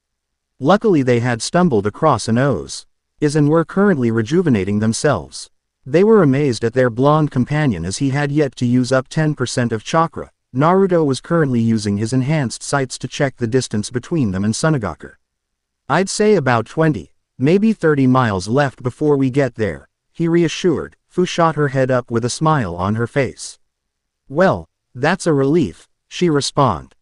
Luckily they had stumbled across an oasis and were currently rejuvenating themselves. They were amazed at their blonde companion as he had yet to use up 10% of chakra. Naruto was currently using his enhanced sights to check the distance between them and Sunagakure. "I'd say about 20, maybe 30 miles left before we get there," he reassured. Fu shot her head up with a smile on her face. "Well, that's a relief," she responded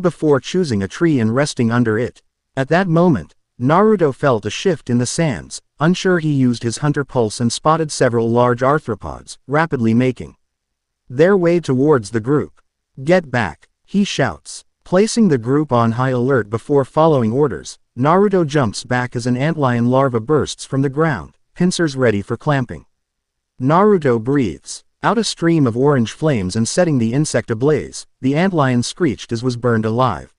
before choosing a tree and resting under it. At that moment, Naruto felt a shift in the sands. Unsure, he used his hunter pulse and spotted several large arthropods, rapidly making their way towards the group. "Get back," he shouts. Placing the group on high alert before following orders, Naruto jumps back as an antlion larva bursts from the ground, pincers ready for clamping. Naruto breathes out a stream of orange flames and setting the insect ablaze. The antlion screeched as was burned alive.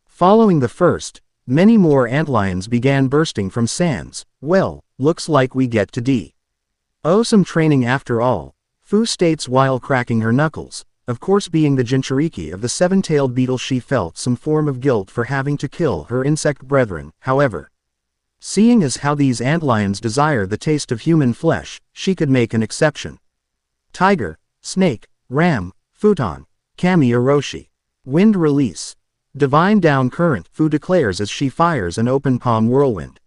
Following the first, many more antlions began bursting from sands. "Well, looks like we get to some training after all," Fu states while cracking her knuckles. Of course, being the jinchuriki of the 7-tailed beetle, she felt some form of guilt for having to kill her insect brethren. However, seeing as how these antlions desire the taste of human flesh, she could make an exception. Tiger, snake, ram, futon, kami oroshi. Wind release. Divine down current, Fu declares as she fires an open palm whirlwind.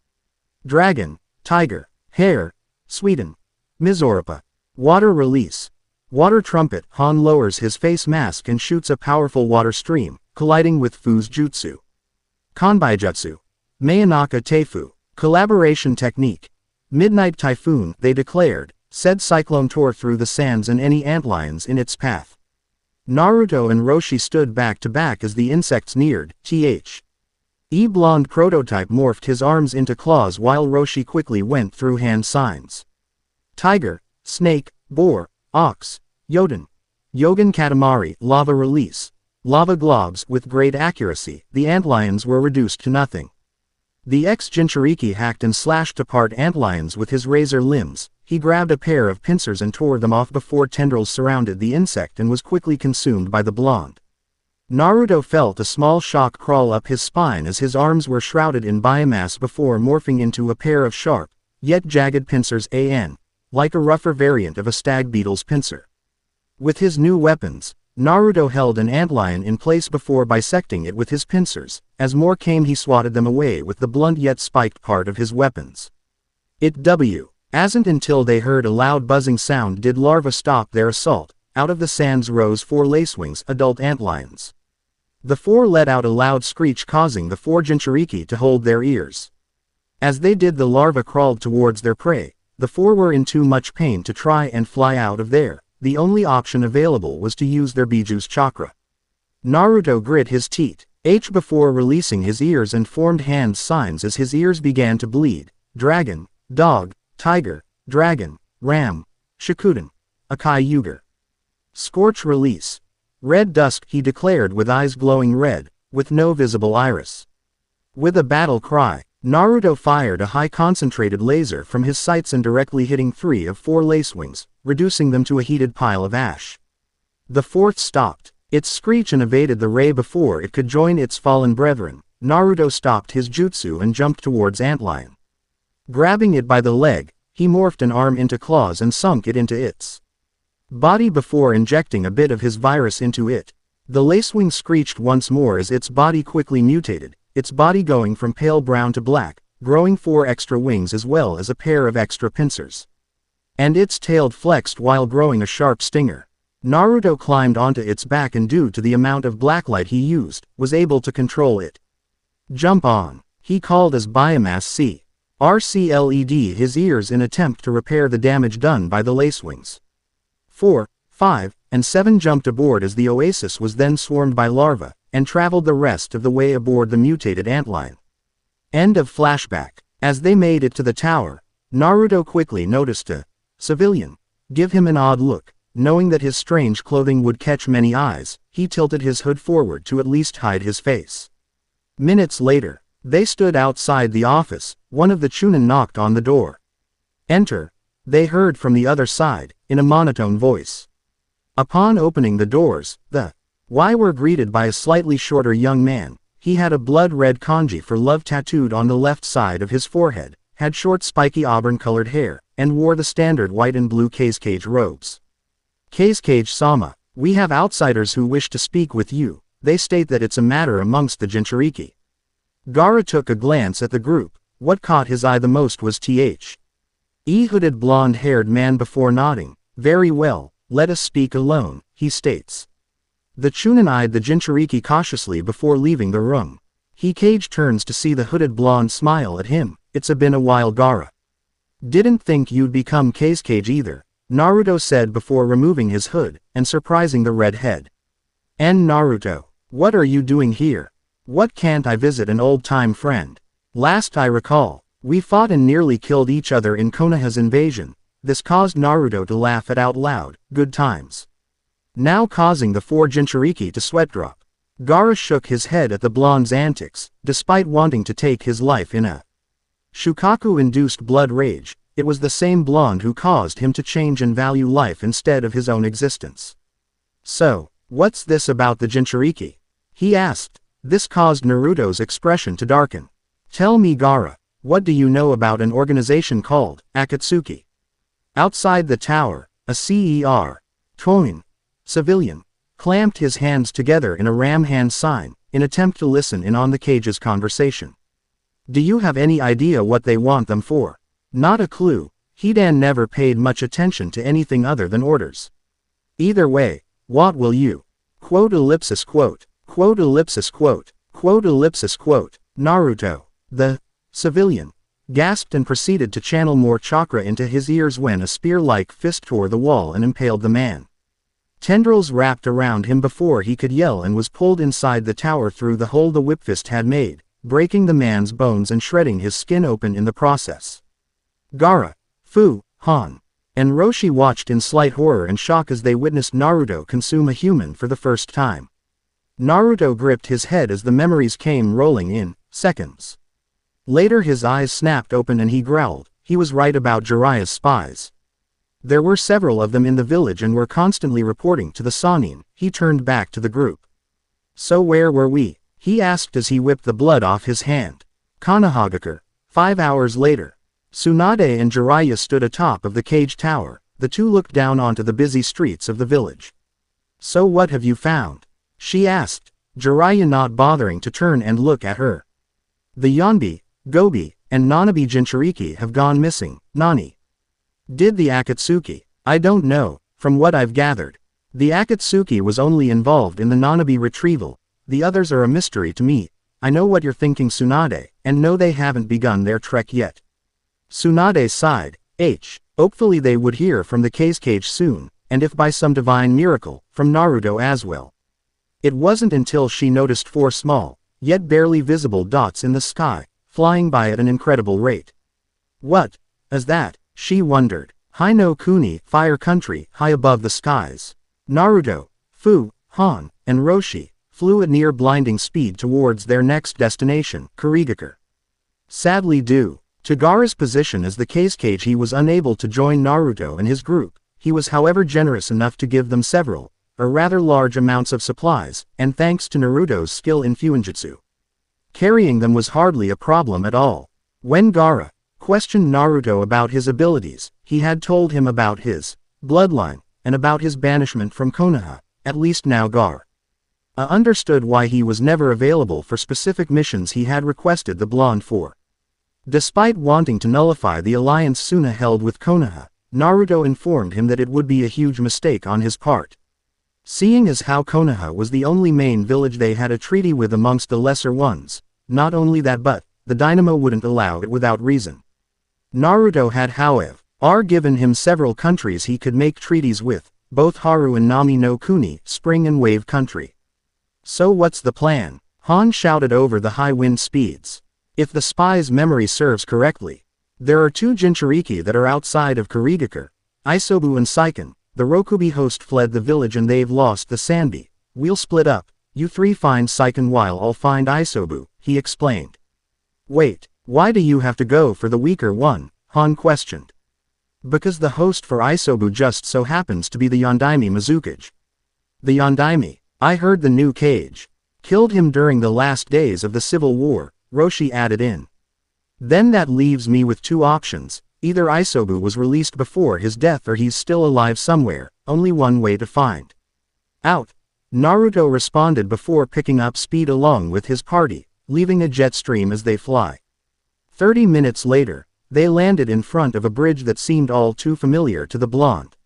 Dragon, tiger, hare, Sweden, Mizorapa. Water release. Water trumpet, Han lowers his face mask and shoots a powerful water stream, colliding with Fu's jutsu. Kanbaijutsu. Mayanaka Teifu. Collaboration technique. Midnight typhoon, they declared, said Cyclone tore through the sands and any antlions in its path. Naruto and Roshi stood back to back as the insects neared. Blonde prototype morphed his arms into claws while Roshi quickly went through hand signs. Tiger, snake, boar, ox, Yoden. Yogan Katamari, lava release. Lava globs. With great accuracy, the antlions were reduced to nothing. The ex-Jinchuriki hacked and slashed apart antlions with his razor limbs. He grabbed a pair of pincers and tore them off before tendrils surrounded the insect and was quickly consumed by the blonde. Naruto felt a small shock crawl up his spine as his arms were shrouded in biomass before morphing into a pair of sharp, yet jagged pincers like a rougher variant of a stag beetle's pincer. With his new weapons, Naruto held an antlion in place before bisecting it with his pincers. As more came he swatted them away with the blunt yet spiked part of his weapons. Asn't until they heard a loud buzzing sound did larvae stop their assault. Out of the sands rose 4 lacewings, adult antlions. The 4 let out a loud screech causing the 4 Jinchuriki to hold their ears. As they did the larvae crawled towards their prey. The 4 were in too much pain to try and fly out of there. The only option available was to use their Biju's chakra. Naruto grit his teeth before releasing his ears and formed hand signs as his ears began to bleed. Dragon, dog, tiger, dragon, ram, Shikuden, Akai Yuger. Scorch release. Red dusk, he declared with eyes glowing red, with no visible iris. With a battle cry, Naruto fired a high concentrated laser from his sights and directly hitting 3 of 4 lacewings, reducing them to a heated pile of ash. The 4th stopped its screech and evaded the ray before it could join its fallen brethren. Naruto stopped his jutsu and jumped towards Antlion. Grabbing it by the leg, he morphed an arm into claws and sunk it into its body before injecting a bit of his virus into it. The lacewing screeched once more as its body quickly mutated, its body going from pale brown to black, growing 4 extra wings as well as a pair of extra pincers. And its tail flexed while growing a sharp stinger. Naruto climbed onto its back and due to the amount of blacklight he used, was able to control it. Jump on, he called as biomass RCLED his ears in attempt to repair the damage done by the lacewings. 4, 5, and 7 jumped aboard as the oasis was then swarmed by larvae, and traveled the rest of the way aboard the mutated antlion. End of flashback. As they made it to the tower, Naruto quickly noticed a civilian give him an odd look. Knowing that his strange clothing would catch many eyes, he tilted his hood forward to at least hide his face. Minutes later, they stood outside the office. One of the Chunin knocked on the door. Enter, they heard from the other side, in a monotone voice. Upon opening the doors, the Y were greeted by a slightly shorter young man. He had a blood-red kanji for love tattooed on the left side of his forehead, had short spiky auburn-colored hair, and wore the standard white and blue cage robes. Kazekage-sama, we have outsiders who wish to speak with you. They state that it's a matter amongst the Jinchuriki. Gaara took a glance at the group. What caught his eye the most was hooded blonde-haired man before nodding. Very well, let us speak alone, he states. The Chunin eyed the Jinchuriki cautiously before leaving the room. Kage turns to see the hooded blonde smile at him. It's been a while, Gaara. Didn't think you'd become Kazekage either, Naruto said before removing his hood, and surprising the redhead. And Naruto, what are you doing here? What can't I visit an old-time friend? Last I recall, we fought and nearly killed each other in Konoha's invasion. This caused Naruto to laugh out loud. Good times. Now causing the 4 Jinchuriki to sweat drop. Gaara shook his head at the blonde's antics, despite wanting to take his life in a Shukaku-induced blood rage. It was the same blonde who caused him to change and value life instead of his own existence. So, what's this about the Jinchuriki? He asked. This caused Naruto's expression to darken. Tell me, Gaara, what do you know about an organization called Akatsuki? Outside the tower, a Toin civilian clamped his hands together in a ram hand sign, in attempt to listen in on the cage's conversation. Do you have any idea what they want them for? Not a clue. Hidan never paid much attention to anything other than orders. Either way, what will you? Naruto, the civilian, gasped and proceeded to channel more chakra into his ears when a spear-like fist tore the wall and impaled the man. Tendrils wrapped around him before he could yell and was pulled inside the tower through the hole the whipfist had made, breaking the man's bones and shredding his skin open in the process. Gaara, Fu, Han, and Roshi watched in slight horror and shock as they witnessed Naruto consume a human for the first time. Naruto gripped his head as the memories came rolling in, seconds. Later his eyes snapped open and he growled. He was right about Jiraiya's spies. There were several of them in the village and were constantly reporting to the Sannin. He turned back to the group. So where were we? He asked as he whipped the blood off his hand. Konohagakure. 5 hours later. Tsunade and Jiraiya stood atop of the cage tower. The two looked down onto the busy streets of the village. So what have you found? She asked, Jiraiya not bothering to turn and look at her. The Yonbi, Gobi, and Nanabi Jinchuriki have gone missing. Nani? Did the Akatsuki? I don't know, from what I've gathered. The Akatsuki was only involved in the Nanabi retrieval. The others are a mystery to me. I know what you're thinking, Tsunade, and no, they haven't begun their trek yet. Tsunade sighed. Hopefully they would hear from the cage soon, and if by some divine miracle, from Naruto as well. It wasn't until she noticed 4 small, yet barely visible dots in the sky, flying by at an incredible rate. What is that? She wondered. High no Kuni, fire country, high above the skies. Naruto, Fu, Han, and Roshi flew at near blinding speed towards their next destination, Kirigakure. Sadly due to Gaara's position as the cage, he was unable to join Naruto and his group. He was however generous enough to give them several, or rather large amounts of supplies, and thanks to Naruto's skill in Fuinjutsu, carrying them was hardly a problem at all. When Gaara questioned Naruto about his abilities, he had told him about his bloodline, and about his banishment from Konoha. At least now Gaara understood why he was never available for specific missions he had requested the blonde for. Despite wanting to nullify the alliance Suna held with Konoha, Naruto informed him that it would be a huge mistake on his part. Seeing as how Konoha was the only main village they had a treaty with amongst the lesser ones, not only that but, the dynamo wouldn't allow it without reason. Naruto had however given him several countries he could make treaties with, both Haru and Nami no Kuni, Spring and Wave Country. So what's the plan? Han shouted over the high wind speeds. If the spy's memory serves correctly, there are 2 Jinchuriki that are outside of Kirigakure, Isobu and Seiken. The Rokubi host fled the village and they've lost the Sanbi. We'll split up. You 3 find Seiken while I'll find Isobu, he explained. Wait, why do you have to go for the weaker one? Han questioned. Because the host for Isobu just so happens to be the Yondaime Mizukage. The Yondaime, I heard the new cage killed him during the last days of the Civil War, Roshi added in. Then that leaves me with 2 options. Either Isobu was released before his death or he's still alive somewhere, only one way to find out. Naruto responded before picking up speed along with his party, leaving a jet stream as they fly. 30 minutes later, they landed in front of a bridge that seemed all too familiar to the blonde.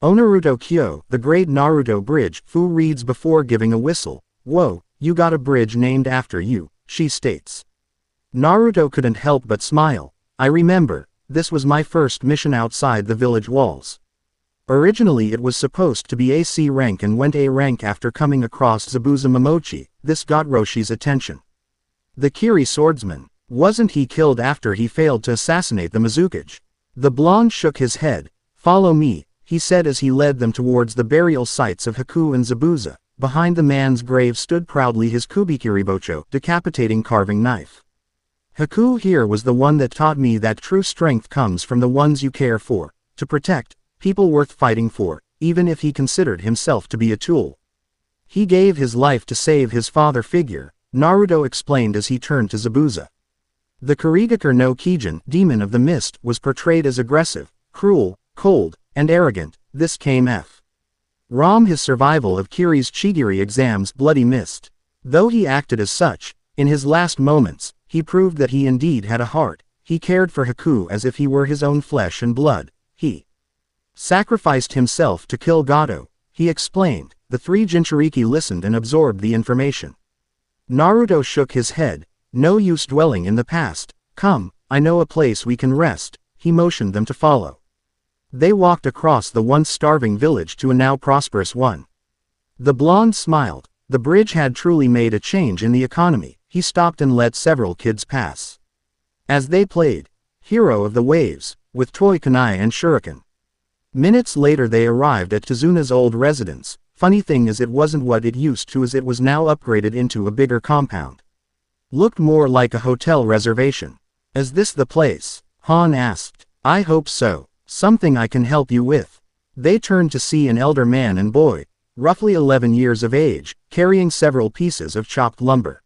Onaruto Kyo, the Great Naruto Bridge, Fu reads before giving a whistle. Whoa, you got a bridge named after you, she states. Naruto couldn't help but smile. I remember, this was my first mission outside the village walls. Originally it was supposed to be AC rank and went A rank after coming across Zabuza Momochi. This got Roshi's attention. The Kiri swordsman, wasn't he killed after he failed to assassinate the Mizukage? The blonde shook his head. Follow me, he said as he led them towards the burial sites of Haku and Zabuza. Behind the man's grave stood proudly his Kubikiribocho, decapitating carving knife. Haku here was the one that taught me that true strength comes from the ones you care for, to protect, people worth fighting for, even if he considered himself to be a tool. He gave his life to save his father figure, Naruto explained as he turned to Zabuza. The Kirigakure no Kijin, demon of the mist, was portrayed as aggressive, cruel, cold, and arrogant. This came from his survival of Kiri's Chigiri exam's bloody mist. Though he acted as such, in his last moments, he proved that he indeed had a heart. He cared for Haku as if he were his own flesh and blood. He sacrificed himself to kill Gato, he explained. The 3 Jinchuriki listened and absorbed the information. Naruto shook his head. No use dwelling in the past. Come, I know a place we can rest," he motioned them to follow. They walked across the once starving village to a now prosperous one. The blonde smiled. The bridge had truly made a change in the economy. He stopped and let several kids pass. As they played, Hero of the Waves, with toy kunai and shuriken. Minutes later they arrived at Tizuna's old residence. Funny thing is it wasn't what it used to, as it was now upgraded into a bigger compound. Looked more like a hotel reservation. "Is this the place?" Han asked. "I hope so. Something I can help you with." They turned to see an elder man and boy, roughly 11 years of age, carrying several pieces of chopped lumber.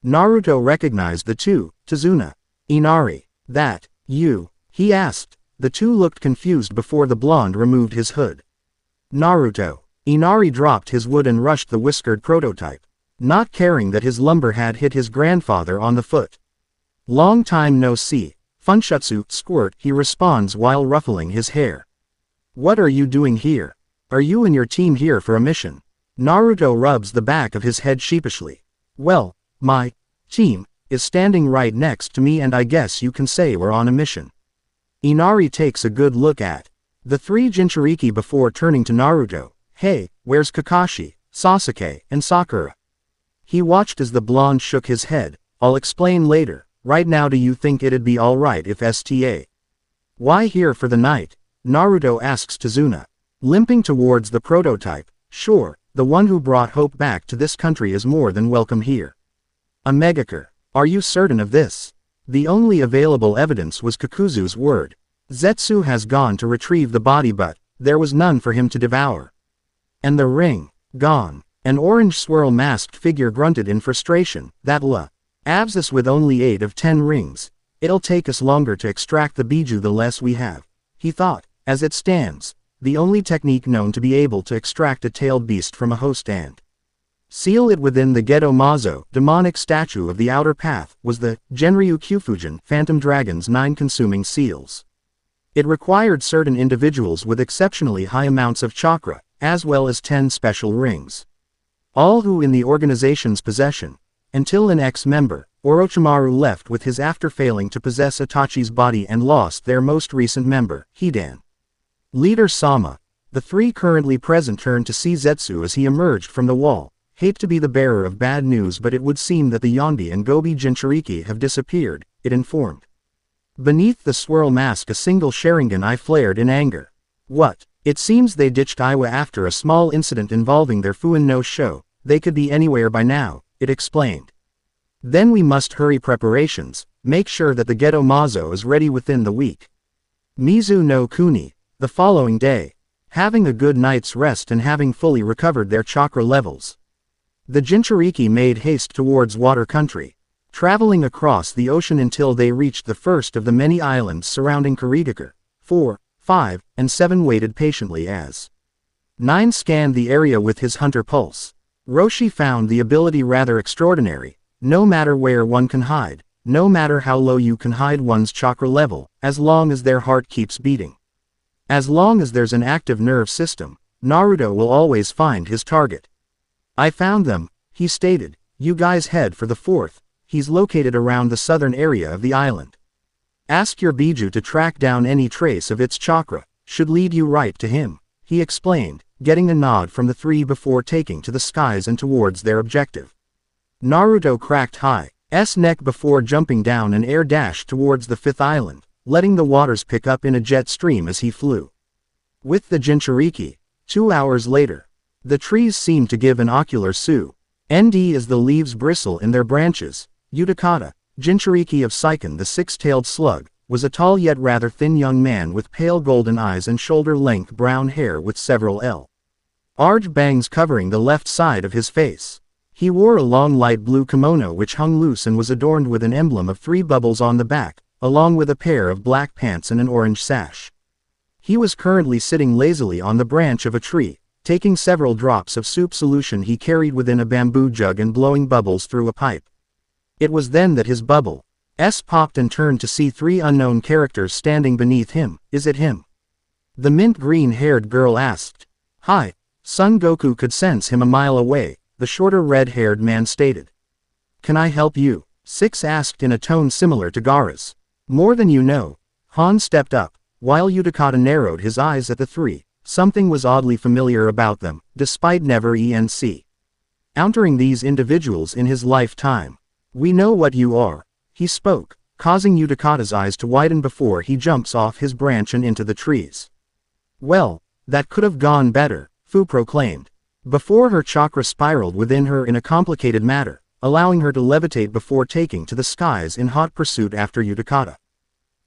Naruto recognized the two. "Tizuna. Inari. That, you?" he asked. The two looked confused before the blonde removed his hood. "Naruto." Inari dropped his wood and rushed the whiskered prototype, not caring that his lumber had hit his grandfather on the foot. "Long time no see. Funshutsu, squirt," he responds while ruffling his hair. "What are you doing here? Are you and your team here for a mission?" Naruto rubs the back of his head sheepishly. "Well, my team is standing right next to me, and I guess you can say we're on a mission." Inari takes a good look at the three jinchuriki before turning to Naruto. "Hey, where's Kakashi, Sasuke, and Sakura?" He watched as the blonde shook his head. "I'll explain later. Right now, do you think it'd be alright if Sta? Why here for the night?" Naruto asks Tizuna. Limping towards the prototype. "Sure, the one who brought hope back to this country is more than welcome here." "A megakure. Are you certain of this?" The only available evidence was Kakuzu's word. Zetsu has gone to retrieve the body, but there was none for him to devour. "And the ring? Gone." An orange swirl masked figure grunted in frustration. "That Abscess with only 8 of 10 rings. It'll take us longer to extract the biju the less we have," he thought. As it stands, the only technique known to be able to extract a tailed beast from a host and seal it within the Geto Mazo, demonic statue of the outer path, was the Genryu Kyufujin, Phantom Dragon's 9 consuming seals. It required certain individuals with exceptionally high amounts of chakra, as well as 10 special rings. All who in the organization's possession, until an ex-member, Orochimaru, left with his after failing to possess Itachi's body and lost their most recent member, Hidan. Leader Sama. The three currently present turned to see Zetsu as he emerged from the wall. "Hate to be the bearer of bad news, but it would seem that the Yonbi and Gobi Jinchuriki have disappeared," it informed. Beneath the swirl mask a single Sharingan eye flared in anger. "What? It seems they ditched Iwa after a small incident involving their Fuin no Sho. They could be anywhere by now," it explained. "Then we must hurry preparations, make sure that the Geto Mazo is ready within the week." Mizu no Kuni. The following day. Having a good night's rest and having fully recovered their chakra levels, the Jinchuriki made haste towards water country, traveling across the ocean until they reached the first of the many islands surrounding Kirigakure. 4, 5, and 7 waited patiently as 9 scanned the area with his hunter pulse. Roshi found the ability rather extraordinary. No matter where one can hide, no matter how low you can hide one's chakra level, as long as their heart keeps beating. As long as there's an active nerve system, Naruto will always find his target. "I found them," he stated. "You guys head for the 4th. He's located around the southern area of the island. Ask your biju to track down any trace of its chakra, should lead you right to him," he explained, getting a nod from the three before taking to the skies and towards their objective. Naruto cracked Hi's neck before jumping down and air dashed towards the 5th island, letting the waters pick up in a jet stream as he flew. With the Jinchuriki. 2 hours later. The trees seemed to give an ocular nd as the leaves bristle in their branches. Utakata, Jinchuriki of Seiken the 6-tailed slug, was a tall yet rather thin young man with pale golden eyes and shoulder-length brown hair with several large bangs covering the left side of his face. He wore a long light blue kimono which hung loose and was adorned with an emblem of 3 bubbles on the back, along with a pair of black pants and an orange sash. He was currently sitting lazily on the branch of a tree, taking several drops of soup solution he carried within a bamboo jug and blowing bubbles through a pipe. It was then that his bubbles popped and turned to see 3 unknown characters standing beneath him. "Is it him?" the mint green-haired girl asked. "Hi." Son Goku could sense him a mile away, the shorter red-haired man stated. "Can I help you?" Six asked in a tone similar to Gaara's. More than you know. Han stepped up, while Utakata narrowed his eyes at the three. Something was oddly familiar about them, despite never encountering these individuals in his lifetime. We know what you are, he spoke, causing Utakata's eyes to widen before he jumps off his branch and into the trees. Well, that could have gone better, Fu proclaimed. Before her chakra spiraled within her in a complicated manner, allowing her to levitate before taking to the skies in hot pursuit after Utakata.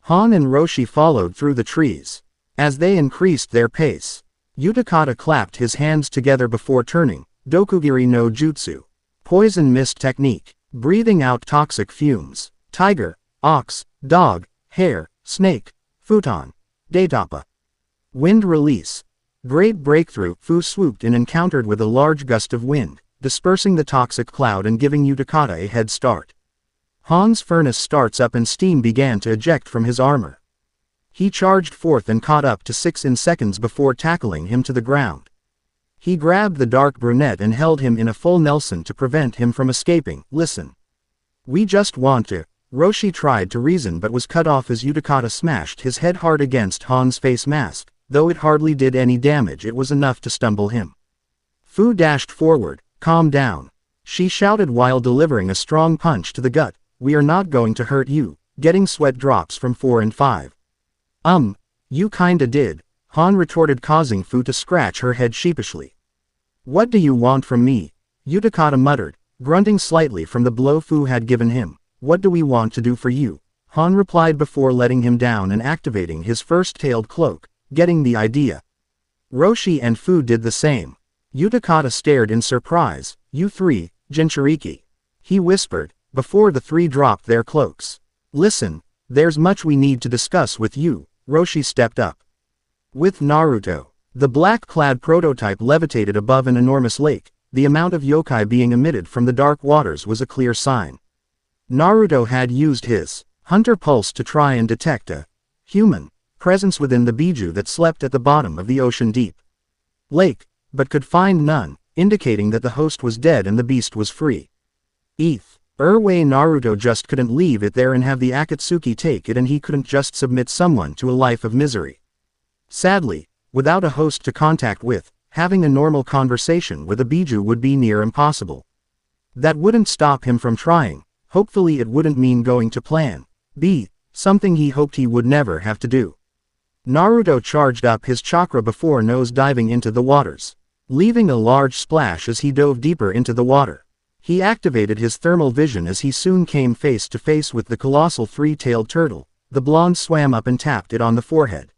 Han and Roshi followed through the trees. As they increased their pace, Utakata clapped his hands together before turning, Dokugiri no Jutsu. Poison mist technique. Breathing out toxic fumes. Tiger, ox, dog, hare, snake, futon. Daitapa. Wind release. Great breakthrough. Fu swooped and encountered with a large gust of wind, dispersing the toxic cloud and giving Utakata a head start. Han's furnace starts up and steam began to eject from his armor. He charged forth and caught up to 6 in seconds before tackling him to the ground. He grabbed the dark brunette and held him in a full Nelson to prevent him from escaping. Listen. We just want to. Roshi tried to reason but was cut off as Utakata smashed his head hard against Han's face mask. Though it hardly did any damage, it was enough to stumble him. Fu dashed forward. Calm down, she shouted while delivering a strong punch to the gut. We are not going to hurt you, getting sweat drops from 4 and 5. You kinda did, Han retorted, causing Fu to scratch her head sheepishly. What do you want from me? Utakata muttered, grunting slightly from the blow Fu had given him. What do we want to do for you? Han replied before letting him down and activating his first-tailed cloak, getting the idea. Roshi and Fu did the same. Utakata stared in surprise. You three, jinchuriki, he whispered, before the three dropped their cloaks. Listen, there's much we need to discuss with you. Roshi stepped up. With Naruto, the black-clad prototype levitated above an enormous lake. The amount of yokai being emitted from the dark waters was a clear sign. Naruto had used his hunter pulse to try and detect a human presence within the biju that slept at the bottom of the ocean deep lake, but could find none, indicating that the host was dead and the beast was free. Way Naruto just couldn't leave it there and have the Akatsuki take it, and he couldn't just submit someone to a life of misery. Sadly, without a host to contact with, having a normal conversation with a biju would be near impossible. That wouldn't stop him from trying. Hopefully it wouldn't mean going to plan B, something he hoped he would never have to do. Naruto charged up his chakra before nose-diving into the waters, leaving a large splash as he dove deeper into the water. He activated his thermal vision as he soon came face to face with the colossal three-tailed turtle. The blonde swam up and tapped it on the forehead.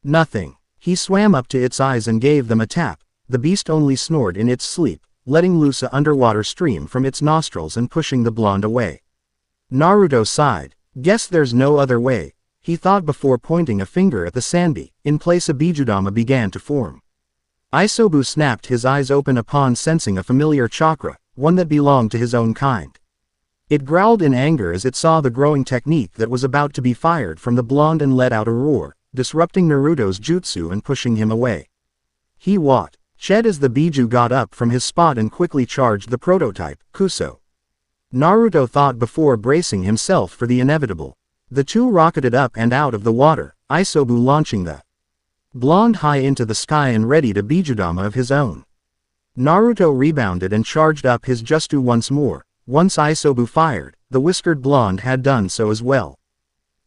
Nothing. He swam up to its eyes and gave them a tap. The beast only snored in its sleep, letting loose a underwater stream from its nostrils and pushing the blonde away. Naruto sighed. Guess there's no other way, he thought before pointing a finger at the Sanbi. In place a bijudama began to form. Isobu snapped his eyes open upon sensing a familiar chakra, one that belonged to his own kind. It growled in anger as it saw the growing technique that was about to be fired from the blonde and let out a roar, disrupting Naruto's jutsu and pushing him away. He shed as the biju got up from his spot and quickly charged the prototype, Kuso. Naruto thought before bracing himself for the inevitable. The two rocketed up and out of the water, Isobu launching the blonde high into the sky and readied a bijudama of his own. Naruto rebounded and charged up his jutsu once more. Once Isobu fired, the whiskered blonde had done so as well.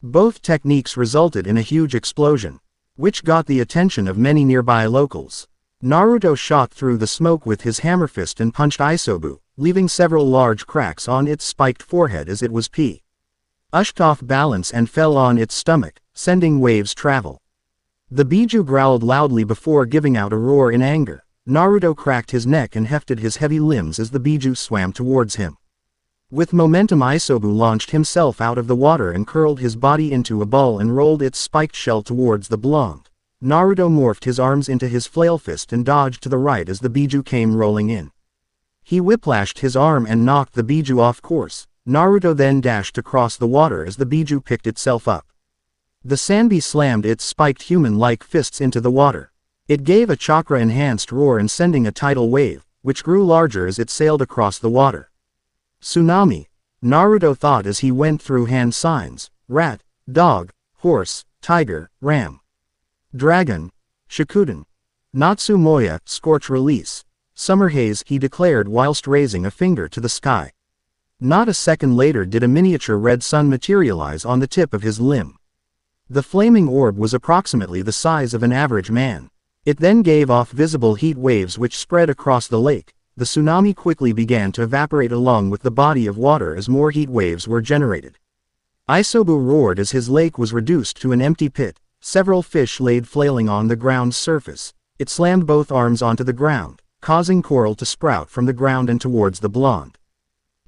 Both techniques resulted in a huge explosion, which got the attention of many nearby locals. Naruto shot through the smoke with his hammer fist and punched Isobu, leaving several large cracks on its spiked forehead as it was pushed off balance and fell on its stomach, sending waves travel. The biju growled loudly before giving out a roar in anger. Naruto cracked his neck and hefted his heavy limbs as the biju swam towards him. With momentum, Isobu launched himself out of the water and curled his body into a ball and rolled its spiked shell towards the blonde. Naruto morphed his arms into his flail fist and dodged to the right as the biju came rolling in. He whiplashed his arm and knocked the biju off course. Naruto then dashed across the water as the biju picked itself up. The Sanbi slammed its spiked human-like fists into the water. It gave a chakra-enhanced roar and sending a tidal wave, which grew larger as it sailed across the water. Tsunami, Naruto thought as he went through hand signs. Rat, Dog, horse, tiger, ram. Dragon, Shikuden. Natsumoya, scorch release. Summer haze, he declared whilst raising a finger to the sky. Not a second later did a miniature red sun materialize on the tip of his limb. The flaming orb was approximately the size of an average man. It then gave off visible heat waves which spread across the lake. The tsunami quickly began to evaporate along with the body of water as more heat waves were generated. Isobu roared as his lake was reduced to an empty pit. Several fish laid flailing on the ground's surface. It slammed both arms onto the ground, causing coral to sprout from the ground and towards the blonde.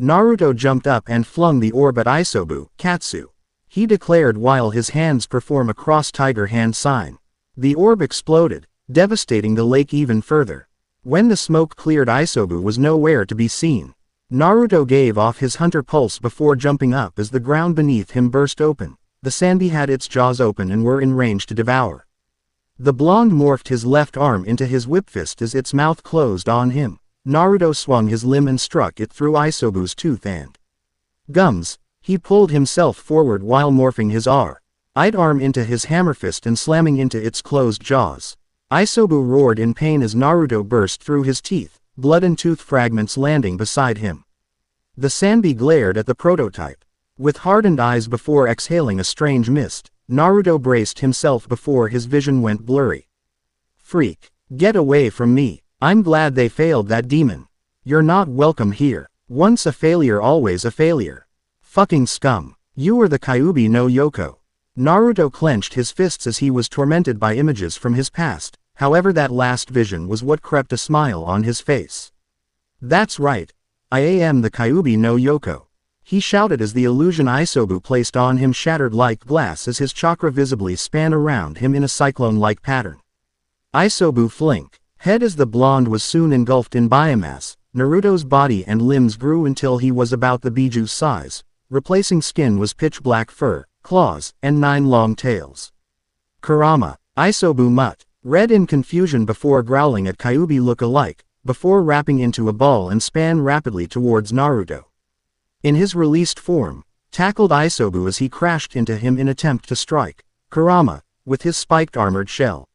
Naruto jumped up and flung the orb at Isobu, Katsu. He declared while his hands perform a cross-tiger hand sign. The orb exploded, devastating the lake even further. When the smoke cleared, Isobu was nowhere to be seen. Naruto gave off his hunter pulse before jumping up as the ground beneath him burst open. The Sanbi had its jaws open and were in range to devour. The blonde morphed his left arm into his whip fist as its mouth closed on him. Naruto swung his limb and struck it through Isobu's tooth and gums. He pulled himself forward while morphing his right arm into his hammer fist and slamming into its closed jaws. Isobu roared in pain as Naruto burst through his teeth, blood and tooth fragments landing beside him. The Sanbi glared at the prototype. With hardened eyes before exhaling a strange mist, Naruto braced himself before his vision went blurry. Freak. Get away from me. I'm glad they failed that demon. You're not welcome here. Once a failure, always a failure. Fucking scum. You are the Kyuubi no Yoko. Naruto clenched his fists as he was tormented by images from his past. However, that last vision was what crept a smile on his face. That's right. I am the Kyuubi no Yoko. He shouted as the illusion Isobu placed on him shattered like glass as his chakra visibly span around him in a cyclone-like pattern. Isobu flinked. Head as the blonde was soon engulfed in biomass. Naruto's body and limbs grew until he was about the Biju's size. Replacing skin was pitch black fur, claws, and 9 long tails. Kurama. Isobu mutt. Read in confusion before growling at Kyuubi look-alike, before wrapping into a ball and span rapidly towards Naruto. In his released form, tackled Isobu as he crashed into him in attempt to strike Kurama with his spiked armored shell.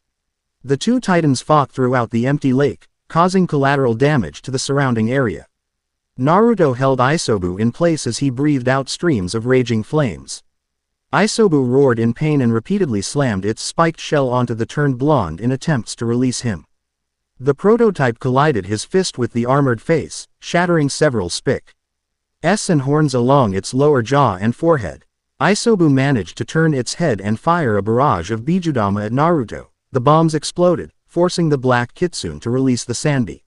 The two titans fought throughout the empty lake, causing collateral damage to the surrounding area. Naruto held Isobu in place as he breathed out streams of raging flames. Isobu roared in pain and repeatedly slammed its spiked shell onto the turned blonde in attempts to release him. The prototype collided his fist with the armored face, shattering several spikes and horns along its lower jaw and forehead. Isobu managed to turn its head and fire a barrage of bijudama at Naruto. The bombs exploded, forcing the black kitsune to release the Sanbi.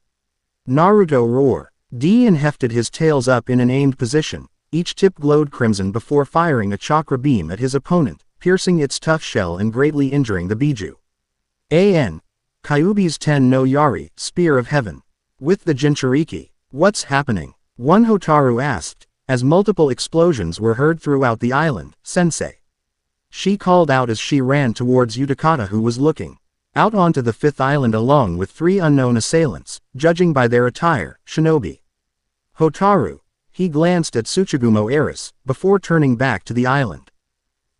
Naruto roared. Dian hefted his tails up in an aimed position. Each tip glowed crimson before firing a chakra beam at his opponent, piercing its tough shell and greatly injuring the Biju. An. Kyuubi's Ten no Yari, Spear of Heaven. With the jinchuriki. What's happening? One Hotaru asked, as multiple explosions were heard throughout the island. Sensei. She called out as she ran towards Utakata, who was looking out onto the 5th island along with 3 unknown assailants, judging by their attire, shinobi. Hotaru. He glanced at Tsuchigumo Eris, before turning back to the island.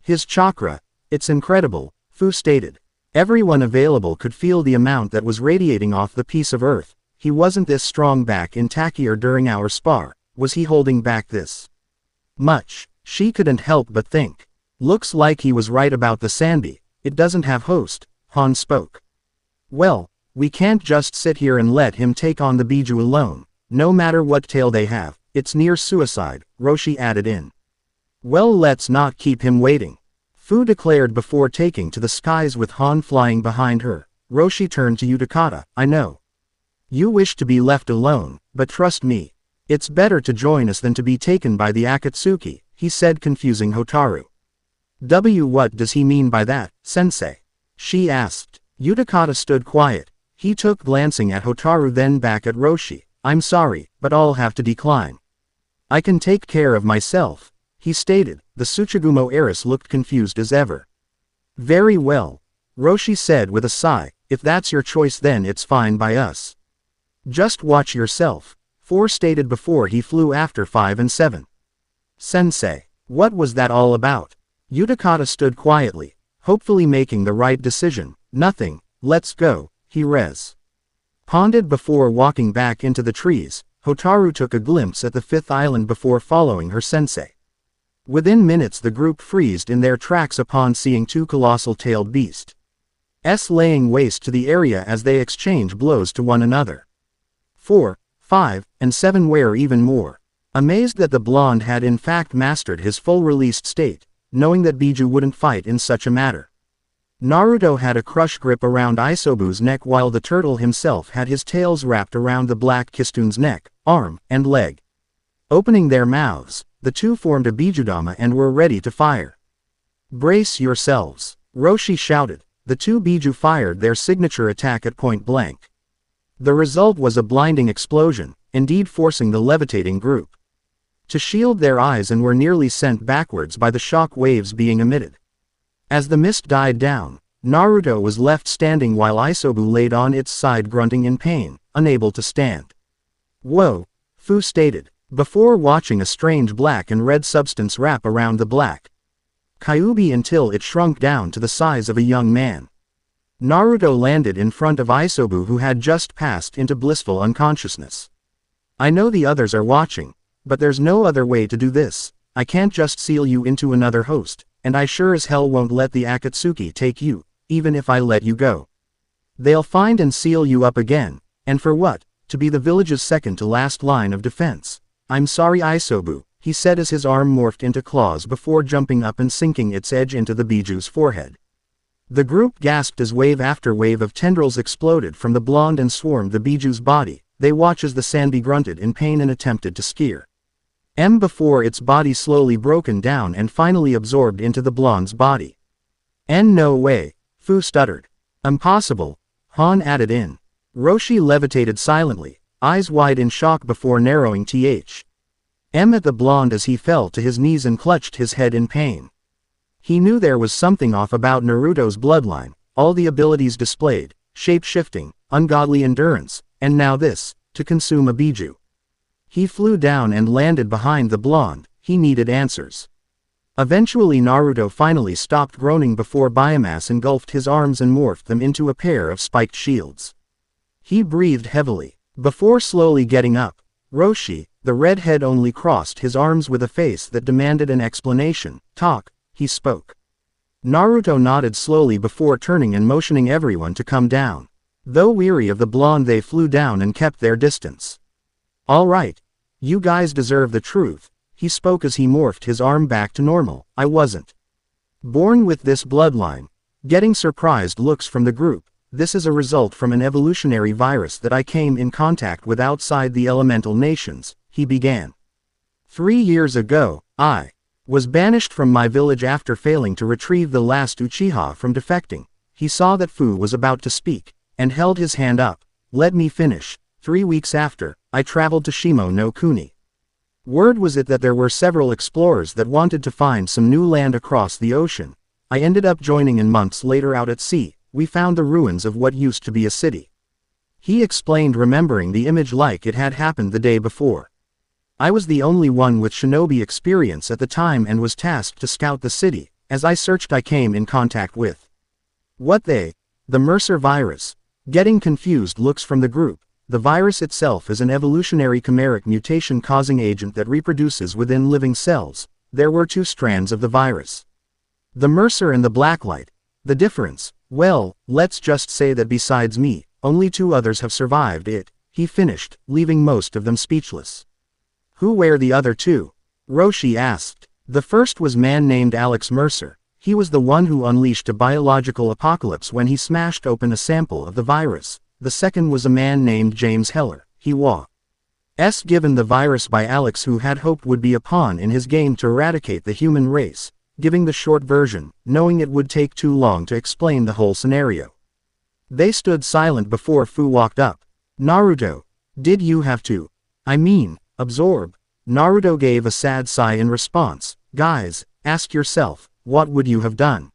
His chakra, it's incredible, Fu stated. Everyone available could feel the amount that was radiating off the piece of earth. He wasn't this strong back in Taki or during our spar. Was he holding back this much? She couldn't help but think. Looks like he was right about the Sanbi. It doesn't have host, Han spoke. Well, we can't just sit here and let him take on the Biju alone. No matter what tail they have, it's near suicide, Roshi added in. Well, let's not keep him waiting, Fu declared before taking to the skies with Han flying behind her. Roshi turned to Utakata. I know you wish to be left alone, but trust me. It's better to join us than to be taken by the Akatsuki, he said, confusing Hotaru. What does he mean by that, sensei? She asked. Utakata stood quiet. He took glancing at Hotaru then back at Roshi. I'm sorry, but I'll have to decline. I can take care of myself, he stated. The Tsuchigumo Eris looked confused as ever. Very well, Roshi said with a sigh. If that's your choice, then it's fine by us. Just watch yourself, 4 stated before he flew after 5 and 7. Sensei, what was that all about? Utakata stood quietly, hopefully making the right decision. Nothing, let's go, he responded before walking back into the trees. Hotaru took a glimpse at the fifth island before following her sensei. Within minutes the group freezed in their tracks upon seeing two colossal-tailed beasts laying waste to the area as they exchange blows to one another. 4, 5, and 7 were even more amazed that the blonde had in fact mastered his full released state, knowing that Biju wouldn't fight in such a matter. Naruto had a crush grip around Isobu's neck while the turtle himself had his tails wrapped around the black Kistune's neck, arm, and leg. Opening their mouths, the two formed a Bijudama and were ready to fire. Brace yourselves, Roshi shouted. The two Biju fired their signature attack at point blank. The result was a blinding explosion, indeed forcing the levitating group to shield their eyes and were nearly sent backwards by the shock waves being emitted. As the mist died down, Naruto was left standing while Isobu laid on its side grunting in pain, unable to stand. Whoa, Fu stated, before watching a strange black and red substance wrap around the black Kyuubi until it shrunk down to the size of a young man. Naruto landed in front of Isobu who had just passed into blissful unconsciousness. I know the others are watching, but there's no other way to do this. I can't just seal you into another host, and I sure as hell won't let the Akatsuki take you, even if I let you go. They'll find and seal you up again, and for what? To be the village's second to last line of defense. I'm sorry Isobu, he said as his arm morphed into claws before jumping up and sinking its edge into the Biju's forehead. The group gasped as wave after wave of tendrils exploded from the blonde and swarmed the Biju's body. They watched as the Sanbi grunted in pain and attempted to scare before its body slowly broken down and finally absorbed into the blonde's body. No way, Fu stuttered. Impossible, Han added in. Roshi levitated silently, eyes wide in shock before narrowing at the blonde as he fell to his knees and clutched his head in pain. He knew there was something off about Naruto's bloodline, all the abilities displayed, shape-shifting, ungodly endurance, and now this, to consume a Biju. He flew down and landed behind the blonde. He needed answers. Eventually Naruto finally stopped groaning before biomass engulfed his arms and morphed them into a pair of spiked shields. He breathed heavily, before slowly getting up. Roshi, the redhead, only crossed his arms with a face that demanded an explanation. Talk, he spoke. Naruto nodded slowly before turning and motioning everyone to come down. Though weary of the blonde, they flew down and kept their distance. All right. You guys deserve the truth, he spoke as he morphed his arm back to normal. I wasn't born with this bloodline. Getting surprised looks from the group. This is a result from an evolutionary virus that I came in contact with outside the elemental nations, he began. 3 years ago, I was banished from my village after failing to retrieve the last Uchiha from defecting. He saw that Fu was about to speak, and held his hand up. Let me finish. 3 weeks after, I traveled to Shimo no Kuni. Word was it that there were several explorers that wanted to find some new land across the ocean. I ended up joining, and months later out at sea, we found the ruins of what used to be a city. He explained, remembering the image like it had happened the day before. I was the only one with shinobi experience at the time and was tasked to scout the city. As I searched, I came in contact with the Mercer virus. Getting confused looks from the group. The virus itself is an evolutionary chimeric mutation-causing agent that reproduces within living cells. There were 2 strands of the virus, the Mercer and the Blacklight. The difference? Well, let's just say that besides me, only 2 others have survived it, he finished, leaving most of them speechless. Who were the other 2? Roshi asked. The first was man named Alex Mercer. He was the one who unleashed a biological apocalypse when he smashed open a sample of the virus. The second was a man named James Heller. He was given the virus by Alex, who had hoped would be a pawn in his game to eradicate the human race. Giving the short version, knowing it would take too long to explain the whole scenario. They stood silent before Fu walked up. Naruto, did you have to absorb? Naruto gave a sad sigh in response. Guys, ask yourself, what would you have done?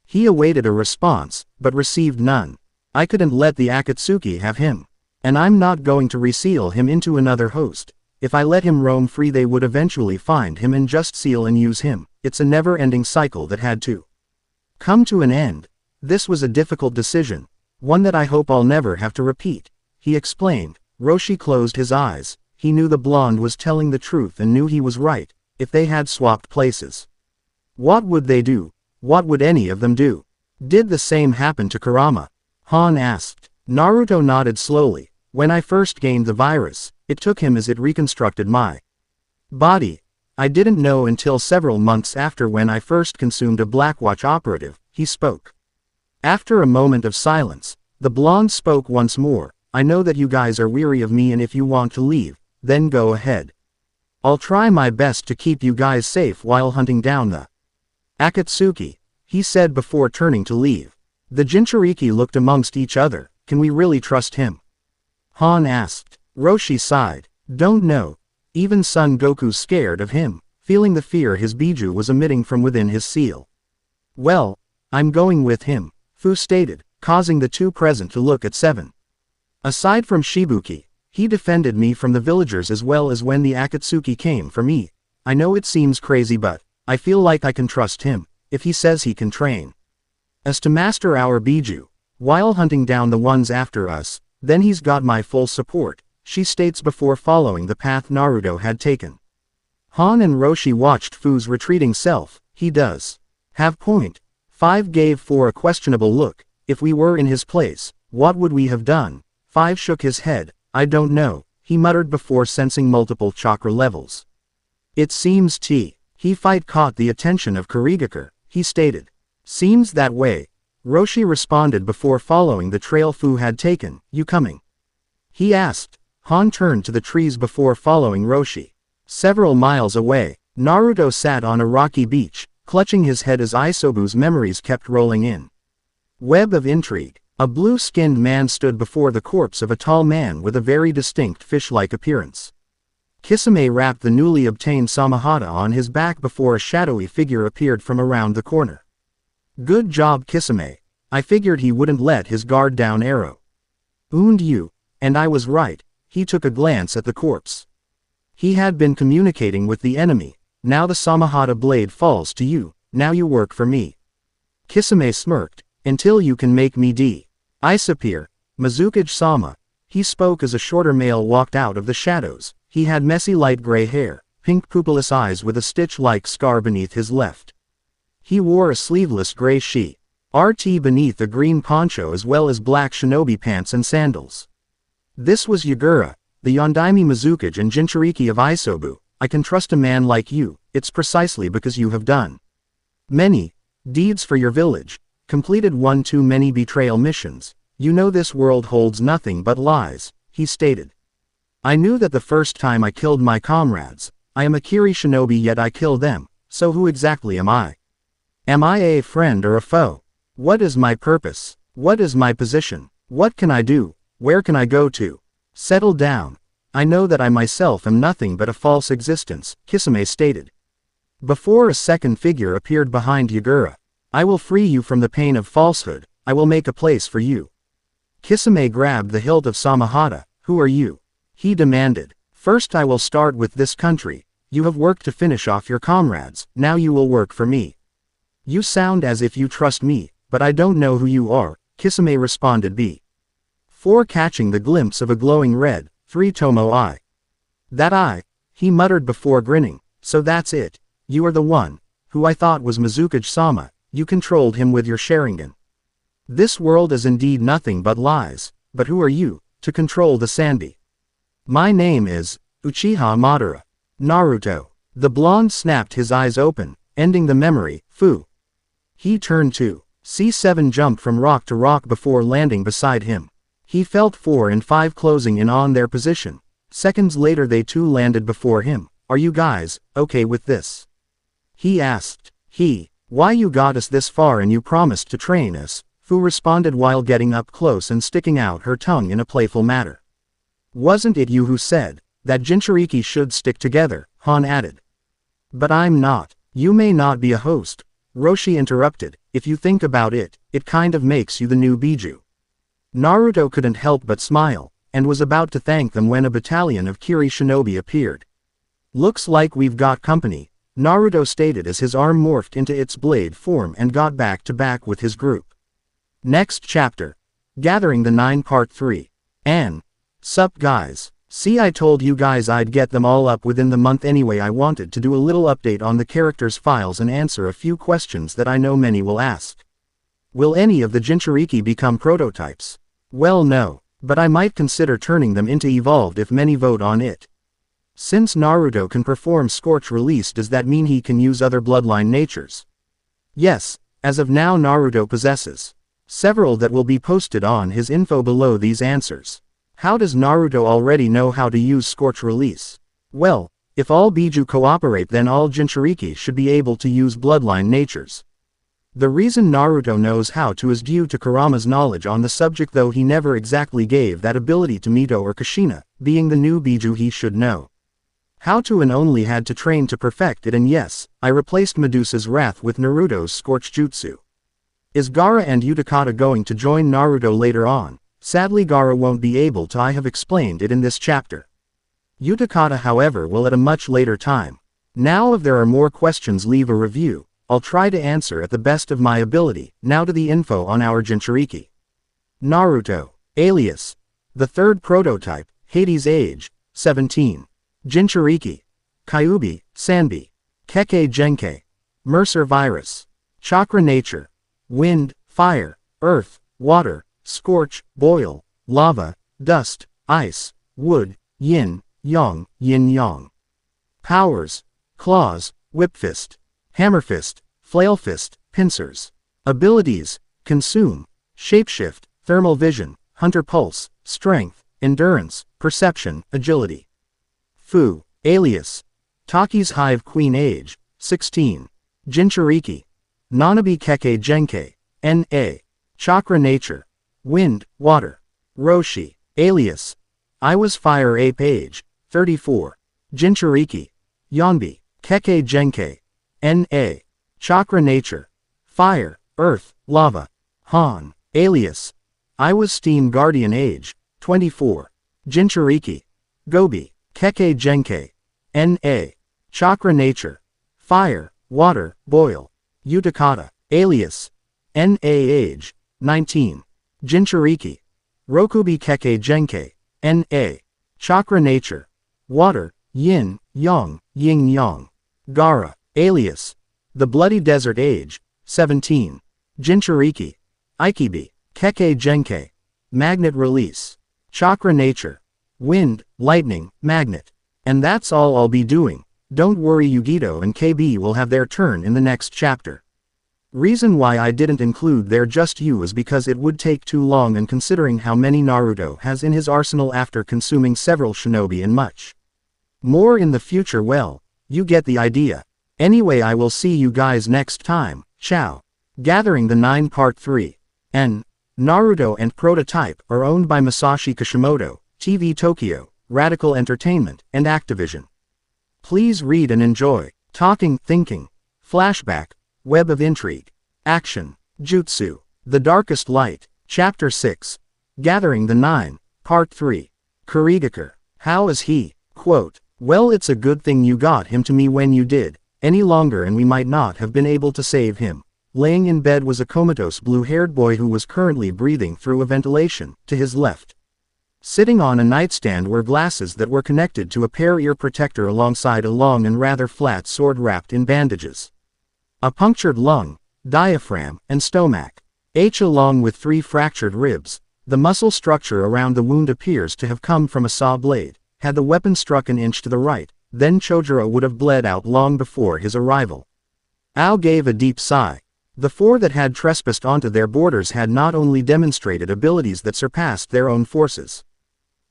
He awaited a response, but received none. I couldn't let the Akatsuki have him. And I'm not going to reseal him into another host. If I let him roam free, they would eventually find him and just seal and use him. it's a never-ending cycle that had to come to an end. This was a difficult decision, one that I hope I'll never have to repeat, he explained. Roshi closed his eyes. He knew the blonde was telling the truth and knew he was right. If they had swapped places, what would they do? What would any of them do? Did the same happen to Kurama? Han asked. Naruto nodded slowly. When I first gained the virus, it took him as it reconstructed my body. I didn't know until several months after when I first consumed a Blackwatch operative, he spoke. After a moment of silence, the blonde spoke once more. I know that you guys are weary of me, and if you want to leave, then go ahead. I'll try my best to keep you guys safe while hunting down the Akatsuki, he said before turning to leave. The jinchuriki looked amongst each other. Can we really trust him? Han asked. Roshi sighed. Don't know. Even Son Goku's scared of him, feeling the fear his Biju was emitting from within his seal. Well, I'm going with him, Fu stated, causing the two present to look at Seven. Aside from Shibuki, he defended me from the villagers as well as when the Akatsuki came for me. I know it seems crazy, but I feel like I can trust him, if he says he can train us to master our Biju, while hunting down the ones after us, then he's got my full support, she states before following the path Naruto had taken. Han and Roshi watched Fu's retreating self. He does have point. 5 gave 4 a questionable look. If we were in his place, what would we have done? 5 shook his head. I don't know, he muttered before sensing multiple chakra levels. It seems he fight caught the attention of Kirigakure, he stated. Seems that way, Roshi responded before following the trail Fu had taken. You coming? He asked. Han turned to the trees before following Roshi. Several miles away, Naruto sat on a rocky beach, clutching his head as Isobu's memories kept rolling in. Web of intrigue. A blue-skinned man stood before the corpse of a tall man with a very distinct fish-like appearance. Kisame wrapped the newly obtained Samahata on his back before a shadowy figure appeared from around the corner. Good job, Kisame. I figured he wouldn't let his guard down arrow. Owned you, and I was right. He took a glance at the corpse. He had been communicating with the enemy. Now the Samahata blade falls to you. Now you work for me. Kisame smirked. Until you can make me disappear. Mizukage-sama. He spoke as a shorter male walked out of the shadows. He had messy light gray hair, pink pupilless eyes with a stitch-like scar beneath his left. He wore a sleeveless gray shirt beneath a green poncho as well as black shinobi pants and sandals. This was Gaara, the Yondaime Mizukage and Jinchuriki of Isobu. I can trust a man like you. It's precisely because you have done many deeds for your village. Completed one too many betrayal missions. You know this world holds nothing but lies, he stated. I knew that the first time I killed my comrades. I am a Kiri shinobi, yet I kill them. So who exactly am I? Am I a friend or a foe? What is my purpose? What is my position? What can I do? Where can I go to? Settle down. I know that I myself am nothing but a false existence, Kisame stated. Before a second figure appeared behind Gaara. I will free you from the pain of falsehood. I will make a place for you. Kisame grabbed the hilt of Samahata. Who are you? He demanded. First I will start with this country. You have worked to finish off your comrades. Now you will work for me. You sound as if you trust me, but I don't know who you are, Kisame responded before catching the glimpse of a glowing red, 3-tomo eye. That eye, he muttered before grinning. So that's it. You are the one, who I thought was Mizukage-sama. You controlled him with your Sharingan. This world is indeed nothing but lies, but who are you, to control the Sanbi? My name is Uchiha Madara. Naruto. The blonde snapped his eyes open, ending the memory. Fu. He turned to see Seven jump from rock to rock before landing beside him. He felt 4 and 5 closing in on their position. Seconds later they too landed before him. Are you guys okay with this? He asked. Why you got us this far and you promised to train us, Fu responded while getting up close and sticking out her tongue in a playful manner. Wasn't it you who said that jinchuriki should stick together, Han added. But I'm not. You may not be a host, Roshi interrupted. If you think about it, it kind of makes you the new Biju. Naruto couldn't help but smile, and was about to thank them when a battalion of Kiri shinobi appeared. Looks like we've got company, Naruto stated as his arm morphed into its blade form and got back to back with his group. Next chapter. Gathering the Nine Part 3. Sup guys. See, I told you guys I'd get them all up within the month anyway. I wanted to do a little update on the characters' files and answer a few questions that I know many will ask. Will any of the jinchuriki become prototypes? Well, no, but I might consider turning them into evolved if many vote on it. Since Naruto can perform Scorch Release, does that mean he can use other bloodline natures? Yes, as of now Naruto possesses several that will be posted on his info below these answers. How does Naruto already know how to use Scorch Release? Well, if all Biju cooperate, then all jinchuriki should be able to use bloodline natures. The reason Naruto knows how to is due to Kurama's knowledge on the subject, though he never exactly gave that ability to Mito or Kushina, being the new Biju he should know how to and only had to train to perfect it. And yes, I replaced Medusa's wrath with Naruto's Scorch Jutsu. Is Gaara and Utakata going to join Naruto later on? Sadly, Gaara won't be able to. I have explained it in this chapter. Utakata, however, will at a much later time. Now if there are more questions, leave a review. I'll try to answer at the best of my ability. Now to the info on our jinchuriki. Naruto, alias the third prototype, Hades age, 17. Jinchuriki, Kyuubi, Sanbi, Kekkei Genkei, Mercer virus, chakra nature, wind, fire, earth, water, scorch, boil, lava, dust, ice, wood, yin, yang, yin-yang. Powers, claws, whipfist, hammerfist, flailfist, pincers. Abilities, consume, shapeshift, thermal vision, hunter pulse, strength, endurance, perception, agility. Fu, alias Taki's Hive Queen age, 16. Jinchuriki, Nanabi Kekkei Genkei, N.A. Chakra nature, wind, water. Roshi, alias I was Fire Ape age, 34. Jinchuriki, Yonbi, Kekkei Genkei, N.A. Chakra nature, fire, earth, lava. Han, alias I was Steam Guardian age, 24. Jinchuriki, Gobi, Kekkei Genkei, N.A. Chakra nature, fire, water, boil. Utakata, alias N.A. age, 19. Jinchuriki, Rokubi Kekkei Genkei, N.A. Chakra nature, water, yin, yang, yin yang. Gaara, alias the Bloody Desert age, 17. Jinchuriki, Ikibi, Kekkei Genkei, magnet release. Chakra nature, wind, lightning, magnet. And that's all I'll be doing. Don't worry, Yugito and KB will have their turn in the next chapter. Reason why I didn't include their just you is because it would take too long, and considering how many Naruto has in his arsenal after consuming several shinobi and much more in the future. Well, you get the idea. Anyway, I will see you guys next time. Ciao. Gathering the Nine Part 3. Naruto and Prototype are owned by Masashi Kishimoto, TV Tokyo, Radical Entertainment, and Activision. Please read and enjoy. Talking, thinking, flashback, web of intrigue, action, jutsu, the darkest light, Chapter 6. Gathering the Nine, Part 3. Kurigakure. How is he? Quote, well, it's a good thing you got him to me when you did. Any longer and we might not have been able to save him. Laying in bed was a comatose blue-haired boy who was currently breathing through a ventilation. To his left, sitting on a nightstand, were glasses that were connected to a pair ear protector alongside a long and rather flat sword wrapped in bandages. A punctured lung, diaphragm, and stomach. Along with 3 fractured ribs. The muscle structure around the wound appears to have come from a saw blade. Had the weapon struck an inch to the right, then Chojuro would have bled out long before his arrival. Ao gave a deep sigh. The 4 that had trespassed onto their borders had not only demonstrated abilities that surpassed their own forces,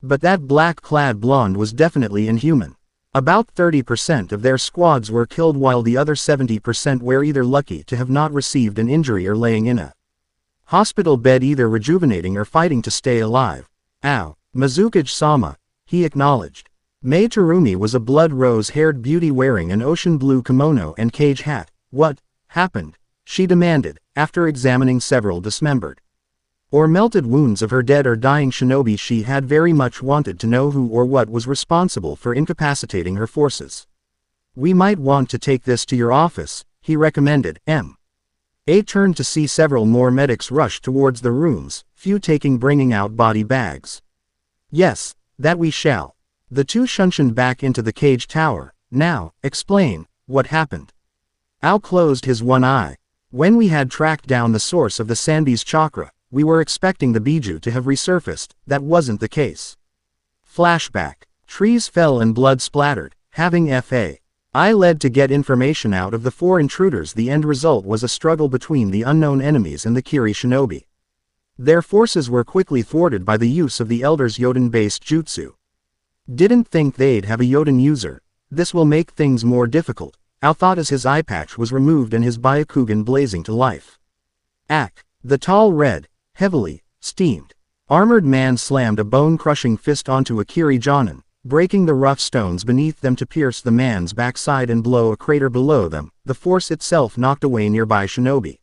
but that black-clad blonde was definitely inhuman. About 30% of their squads were killed, while the other 70% were either lucky to have not received an injury or laying in a hospital bed, either rejuvenating or fighting to stay alive. Ow, Mizukage-sama, he acknowledged. Mei Terumi was a blood rose-haired beauty wearing an ocean blue kimono and cage hat. What happened? She demanded, after examining several dismembered or melted wounds of her dead or dying shinobi. She had very much wanted to know who or what was responsible for incapacitating her forces. We might want to take this to your office, he recommended. A turned to see several more medics rush towards the rooms, few bringing out body bags. Yes, that we shall. The two shunshined back into the cage tower. Now, explain, what happened? Ao closed his one eye. When we had tracked down the source of the Sanbi's chakra, we were expecting the Biju to have resurfaced. That wasn't the case. Flashback. Trees fell and blood splattered, having I led to get information out of the 4 intruders. The end result was a struggle between the unknown enemies and the Kiri shinobi. Their forces were quickly thwarted by the use of the Elder's Yoden-based jutsu. Didn't think they'd have a Yoden user. This will make things more difficult, Ao thought as his eye patch was removed and his Byakugan blazing to life. The tall red, heavily, steamed, armored man slammed a bone-crushing fist onto a Kiri Jonin, breaking the rough stones beneath them to pierce the man's backside and blow a crater below them. The force itself knocked away nearby shinobi.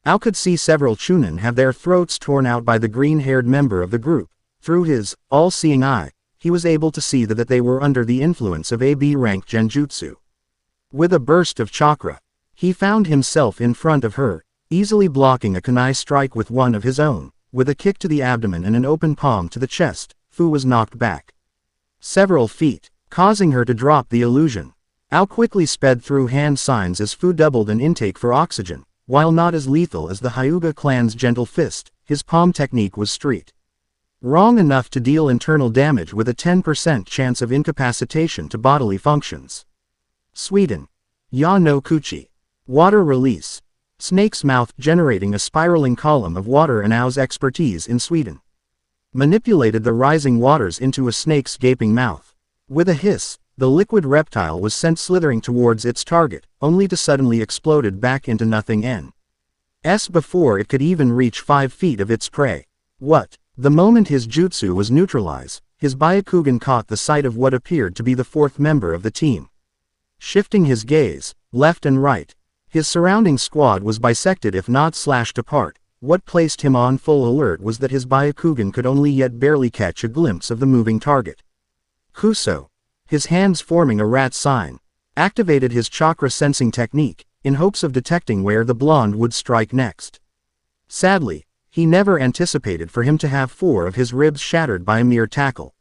Ao could see several Chunin have their throats torn out by the green-haired member of the group. Through his all-seeing eye, he was able to see that they were under the influence of a B-rank genjutsu. With a burst of chakra, he found himself in front of her, easily blocking a kunai strike with one of his own. With a kick to the abdomen and an open palm to the chest, Fu was knocked back several feet, causing her to drop the illusion. Ao quickly sped through hand signs as Fu doubled an intake for oxygen. While not as lethal as the Hyuga clan's gentle fist, his palm technique was street wrong enough to deal internal damage with a 10% chance of incapacitation to bodily functions. Sweden. Ya no Kuchi. Water release. Snake's mouth generating a spiraling column of water. And Ao's expertise in Sweden manipulated the rising waters into a snake's gaping mouth. With a hiss, the liquid reptile was sent slithering towards its target, only to suddenly exploded back into nothing before it could even reach 5 feet of its prey. What? The moment his jutsu was neutralized, his Byakugan caught the sight of what appeared to be the 4th member of the team. Shifting his gaze, left and right, his surrounding squad was bisected if not slashed apart. What placed him on full alert was that his Byakugan could only yet barely catch a glimpse of the moving target. Kuso, his hands forming a rat sign, activated his chakra sensing technique, in hopes of detecting where the blonde would strike next. Sadly, he never anticipated for him to have 4 of his ribs shattered by a mere tackle.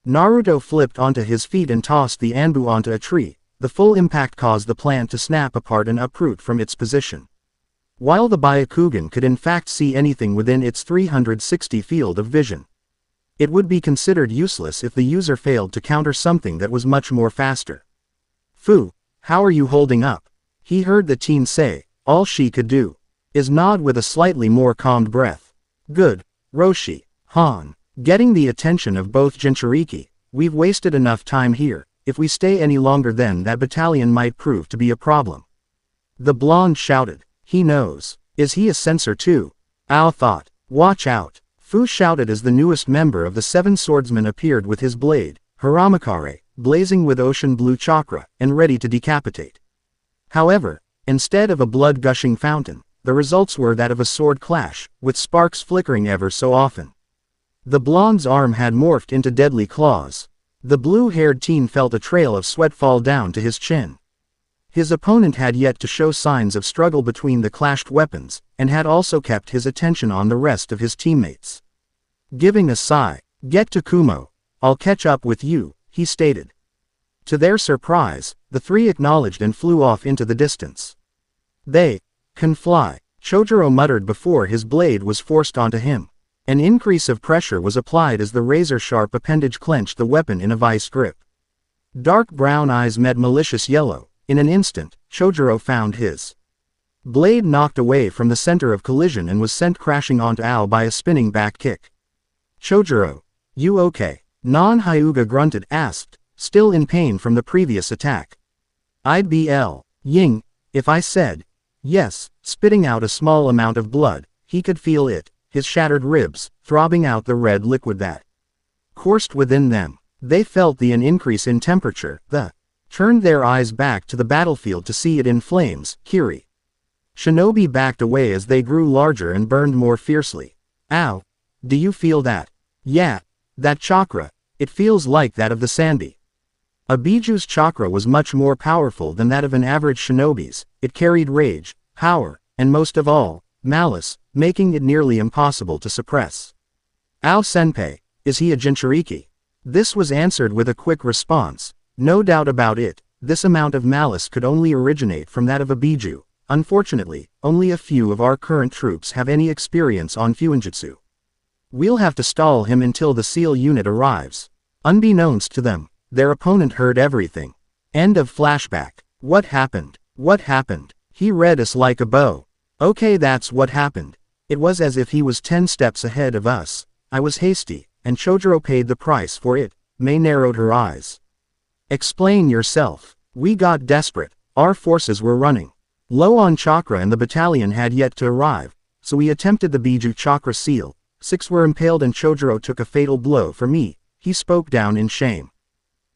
Naruto flipped onto his feet and tossed the Anbu onto a tree. The full impact caused the plant to snap apart and uproot from its position. While the Byakugan could in fact see anything within its 360 field of vision, it would be considered useless if the user failed to counter something that was much more faster. Fu, how are you holding up? He heard the teen say. All she could do is nod with a slightly more calmed breath. Good, Roshi, Han. Getting the attention of both jinchuriki. We've wasted enough time here. If we stay any longer then that battalion might prove to be a problem. The blonde shouted. He knows. Is he a censor too? Ao thought. Watch out. Fu shouted as the newest member of the 7 swordsmen appeared with his blade, Haramakare, blazing with ocean blue chakra, and ready to decapitate. However, instead of a blood-gushing fountain, the results were that of a sword clash, with sparks flickering ever so often. The blonde's arm had morphed into deadly claws. The blue-haired teen felt a trail of sweat fall down to his chin. His opponent had yet to show signs of struggle between the clashed weapons, and had also kept his attention on the rest of his teammates. Giving a sigh, "Get to Kumo. I'll catch up with you," he stated. To their surprise, the 3 acknowledged and flew off into the distance. They can fly, Chojuro muttered before his blade was forced onto him. An increase of pressure was applied as the razor-sharp appendage clenched the weapon in a vice grip. Dark brown eyes met malicious yellow. In an instant, Chojuro found his blade knocked away from the center of collision and was sent crashing onto Ao by a spinning back kick. Chojuro, you okay? Non-Hyuga grunted, asked, still in pain from the previous attack. I'd be Ying, if I said yes. Spitting out a small amount of blood, he could feel it, his shattered ribs, throbbing out the red liquid that coursed within them. They felt an increase in temperature. Turned their eyes back to the battlefield to see it in flames. Kiri shinobi backed away as they grew larger and burned more fiercely. Ow! Do you feel that? Yeah. That chakra. It feels like that of the Sanbi. A biju's chakra was much more powerful than that of an average shinobi's. It carried rage, power, and most of all, malice, making it nearly impossible to suppress. "Ao senpai, is he a jinchuriki?" This was answered with a quick response. No doubt about it, this amount of malice could only originate from that of a biju. Unfortunately, only a few of our current troops have any experience on fuinjutsu. We'll have to stall him until the SEAL unit arrives. Unbeknownst to them, their opponent heard everything. End of flashback. What happened? What happened? He read us like a bow. Okay, that's what happened. It was as if he was 10 steps ahead of us. I was hasty, and Chojuro paid the price for it. May narrowed her eyes. Explain yourself. We got desperate. Our forces were running low on chakra and the battalion had yet to arrive, so we attempted the biju chakra seal. 6 were impaled and Chojuro took a fatal blow for me. He spoke down in shame.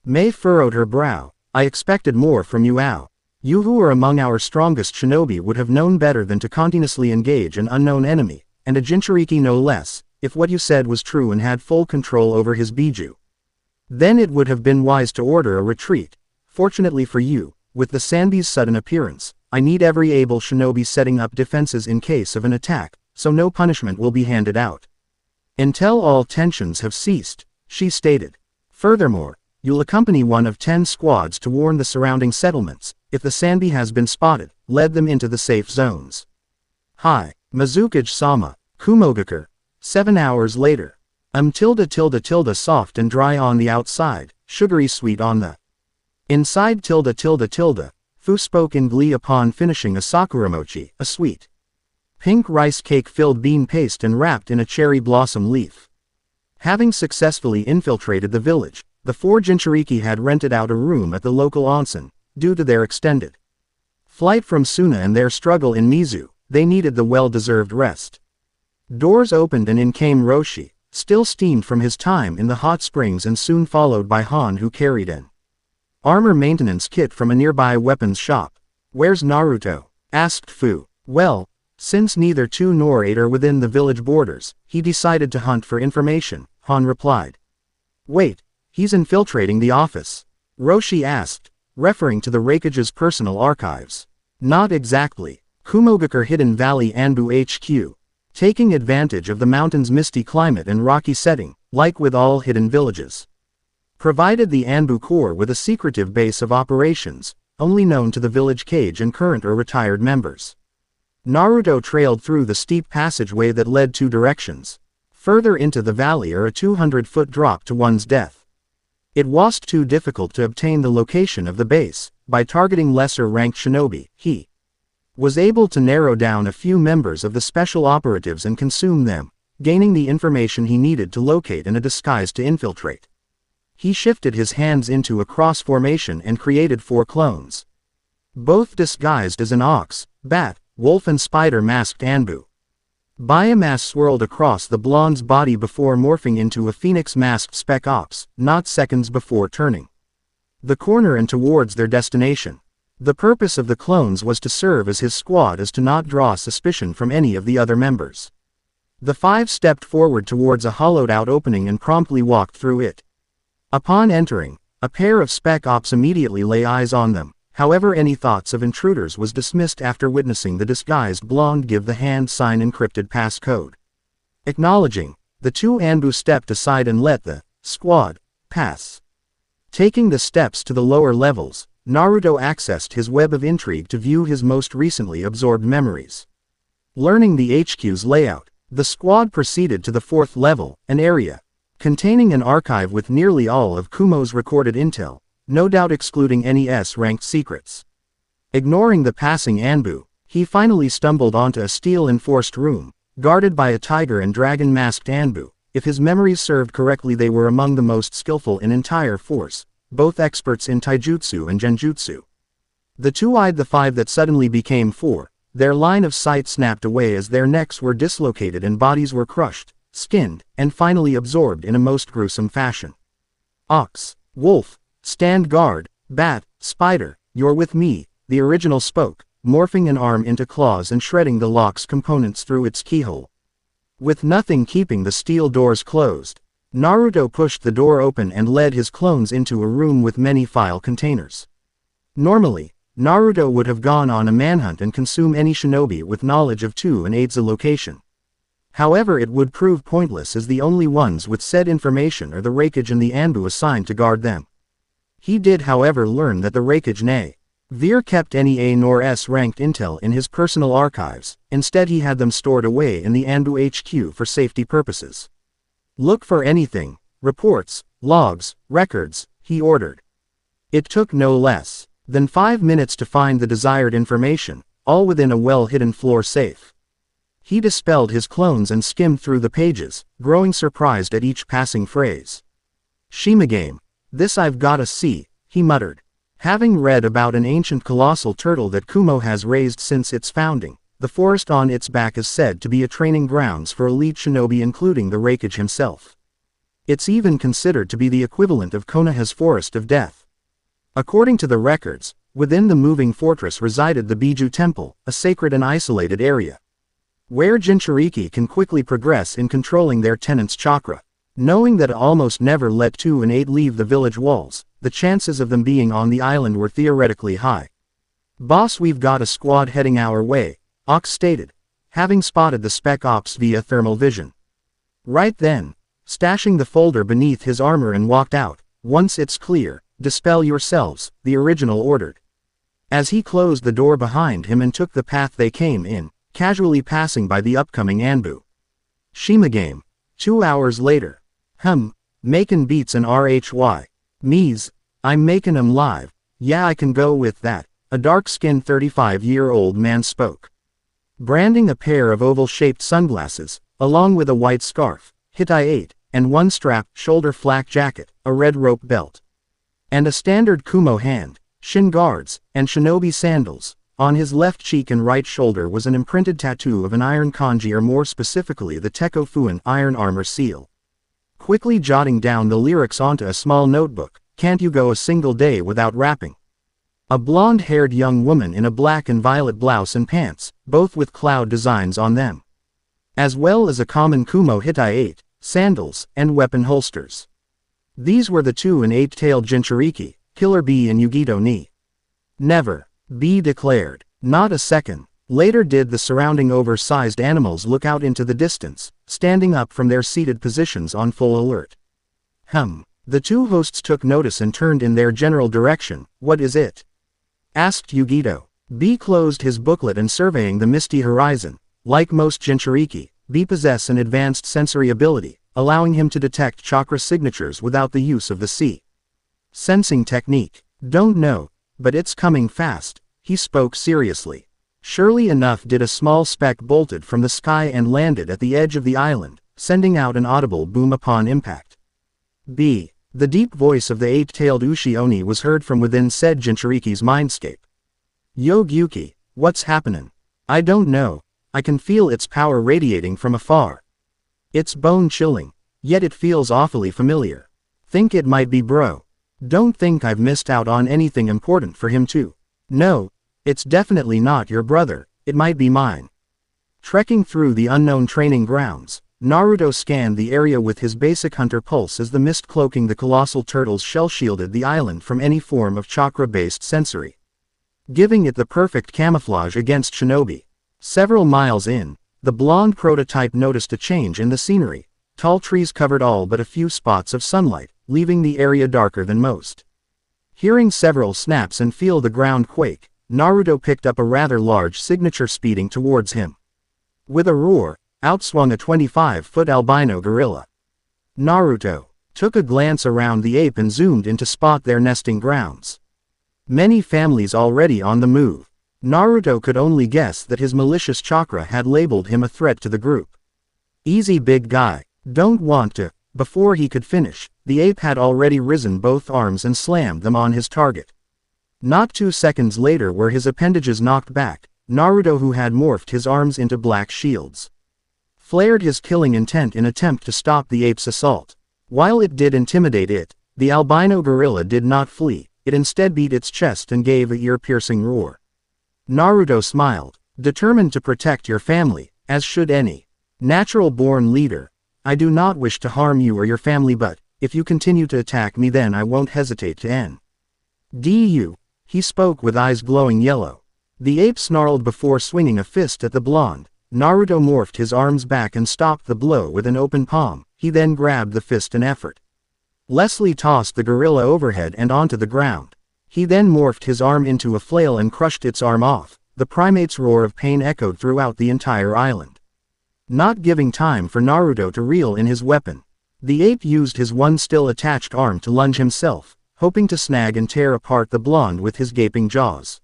May furrowed her brow. I expected more from you, Ao. You who are among our strongest shinobi would have known better than to continuously engage an unknown enemy, and a jinchuriki no less, if what you said was true and had full control over his biju. Then it would have been wise to order a retreat. Fortunately for you, with the Sanbi's sudden appearance, I need every able shinobi setting up defenses in case of an attack, so no punishment will be handed out. Until all tensions have ceased, she stated. Furthermore, you'll accompany one of 10 squads to warn the surrounding settlements. If the Sanbi has been spotted, lead them into the safe zones. Hi, Mizukage-sama, Kumogakure. 7 hours later. Soft and dry on the outside, sugary sweet on the inside. Fu spoke in glee upon finishing a sakuramochi, a sweet pink rice cake filled bean paste and wrapped in a cherry blossom leaf. Having successfully infiltrated the village, the 4 jinchuriki had rented out a room at the local onsen. Due to their extended flight from Suna and their struggle in Mizu, they needed the well-deserved rest. Doors opened and in came Roshi, still steamed from his time in the hot springs and soon followed by Han, who carried an armor maintenance kit from a nearby weapons shop. "Where's Naruto?" asked Fu. "Well, since neither 2 nor 8 are within the village borders, he decided to hunt for information," Han replied. "Wait, he's infiltrating the office?" Roshi asked, referring to the Raikage's personal archives. "Not exactly. Kumogakure Hidden Valley Anbu HQ. Taking advantage of the mountain's misty climate and rocky setting, like with all hidden villages. Provided the Anbu Corps with a secretive base of operations, only known to the village cage and current or retired members." Naruto trailed through the steep passageway that led 2 directions. Further into the valley or a 200-foot drop to one's death. It wasn't too difficult to obtain the location of the base. By targeting lesser-ranked shinobi, he was able to narrow down a few members of the special operatives and consume them, gaining the information he needed to locate and a disguise to infiltrate. He shifted his hands into a cross formation and created 4 clones. Both disguised as an ox, bat, wolf and spider masked Anbu. Biomass swirled across the blonde's body before morphing into a phoenix-masked Spec Ops, not seconds before turning the corner and towards their destination. The purpose of the clones was to serve as his squad as to not draw suspicion from any of the other members. The 5 stepped forward towards a hollowed-out opening and promptly walked through it. Upon entering, a pair of Spec Ops immediately lay eyes on them. However, any thoughts of intruders was dismissed after witnessing the disguised blonde give the hand sign encrypted passcode. Acknowledging, the 2 Anbu stepped aside and let the squad pass. Taking the steps to the lower levels, Naruto accessed his web of intrigue to view his most recently absorbed memories. Learning the HQ's layout, the squad proceeded to the 4th level, an area containing an archive with nearly all of Kumo's recorded intel, no doubt excluding any S-ranked secrets. Ignoring the passing Anbu, he finally stumbled onto a steel-enforced room, guarded by a tiger and dragon-masked Anbu. If his memories served correctly, they were among the most skillful in entire force, both experts in taijutsu and genjutsu. The 2 eyed the 5 that suddenly became 4, their line of sight snapped away as their necks were dislocated and bodies were crushed, skinned, and finally absorbed in a most gruesome fashion. "Ox, wolf, stand guard, bat, spider, you're with me," the original spoke, morphing an arm into claws and shredding the lock's components through its keyhole. With nothing keeping the steel doors closed, Naruto pushed the door open and led his clones into a room with many file containers. Normally, Naruto would have gone on a manhunt and consume any shinobi with knowledge of 2 and 8's location. However, it would prove pointless as the only ones with said information are the Raikage and the Anbu assigned to guard them. He did however learn that the Raikage nay. Veer kept any A nor S ranked intel in his personal archives, instead he had them stored away in the Anbu HQ for safety purposes. Look for anything, reports, logs, records, he ordered. It took no less than 5 minutes to find the desired information, all within a well-hidden floor safe. He dispelled his clones and skimmed through the pages, growing surprised at each passing phrase. Shimigame. This I've gotta see, he muttered. Having read about an ancient colossal turtle that Kumo has raised since its founding, the forest on its back is said to be a training grounds for elite shinobi including the Raikage himself. It's even considered to be the equivalent of Konoha's Forest of Death. According to the records, within the moving fortress resided the Biju Temple, a sacred and isolated area, where jinchuriki can quickly progress in controlling their tenant's chakra. Knowing that almost never let 2 and 8 leave the village walls, the chances of them being on the island were theoretically high. Boss, we've got a squad heading our way, Ox stated, having spotted the spec ops via thermal vision. Right then, stashing the folder beneath his armor and walked out. Once it's clear, dispel yourselves, the original ordered. As he closed the door behind him and took the path they came in, casually passing by the upcoming Anbu. Shimigame. 2 hours later. Makin' beats and RHY. Me's, I'm making 'em live. Yeah, I can go with that, a dark-skinned 35-year-old man spoke. Branding a pair of oval-shaped sunglasses, along with a white scarf, Hitai 8, and one strap, shoulder flak jacket, a red rope belt, and a standard Kumo hand, shin guards, and shinobi sandals. On his left cheek and right shoulder was an imprinted tattoo of an iron kanji, or more specifically the Tekko Fuin iron armor seal. Quickly jotting down the lyrics onto a small notebook, can't you go a single day without rapping? A blonde-haired young woman in a black and violet blouse and pants, both with cloud designs on them, as well as a common Kumo Hitai 8, sandals, and weapon holsters. These were the 2 and 8-tailed jinchuriki, Killer B and Yugito ni. Never, B declared. Not a second later did the surrounding oversized animals look out into the distance, standing up from their seated positions on full alert. The 2 hosts took notice and turned in their general direction. What is it? Asked Yugito. B closed his booklet and surveying the misty horizon. Like most jinchuriki, B possess an advanced sensory ability, allowing him to detect chakra signatures without the use of the sensing technique. Don't know, but it's coming fast, he spoke seriously. Surely enough did a small speck bolted from the sky and landed at the edge of the island, sending out an audible boom upon impact. B. The deep voice of the 8-tailed Ushi-Oni was heard from within said jinchuriki's mindscape. Yo Gyuki, what's happenin'? I don't know, I can feel its power radiating from afar. It's bone-chilling, yet it feels awfully familiar. Think it might be bro. Don't think I've missed out on anything important for him too. No, it's definitely not your brother, it might be mine. Trekking through the unknown training grounds, Naruto scanned the area with his basic hunter pulse as the mist cloaking the colossal turtle's shell shielded the island from any form of chakra-based sensory, giving it the perfect camouflage against shinobi. Several miles in, the blonde prototype noticed a change in the scenery. Tall trees covered all but a few spots of sunlight, leaving the area darker than most. Hearing several snaps and feel the ground quake, Naruto picked up a rather large signature speeding towards him. With a roar, out swung a 25-foot albino gorilla. Naruto took a glance around the ape and zoomed in to spot their nesting grounds. Many families already on the move. Naruto could only guess that his malicious chakra had labeled him a threat to the group. Easy big guy, don't want to. Before he could finish, the ape had already risen both arms and slammed them on his target. Not 2 seconds later were his appendages knocked back. Naruto, who had morphed his arms into black shields, flared his killing intent in attempt to stop the ape's assault. While it did intimidate it, the albino gorilla did not flee, it instead beat its chest and gave a ear-piercing roar. Naruto smiled, determined to protect your family, as should any natural-born leader. I do not wish to harm you or your family, but if you continue to attack me, then I won't hesitate to end. You. He spoke with eyes glowing yellow. The ape snarled before swinging a fist at the blonde. Naruto morphed his arms back and stopped the blow with an open palm. He then grabbed the fist in effort. Leslie tossed the gorilla overhead and onto the ground. He then morphed his arm into a flail and crushed its arm off. The primate's roar of pain echoed throughout the entire island. Not giving time for Naruto to reel in his weapon, the ape used his one still attached arm to lunge himself, hoping to snag and tear apart the blonde with his gaping jaws.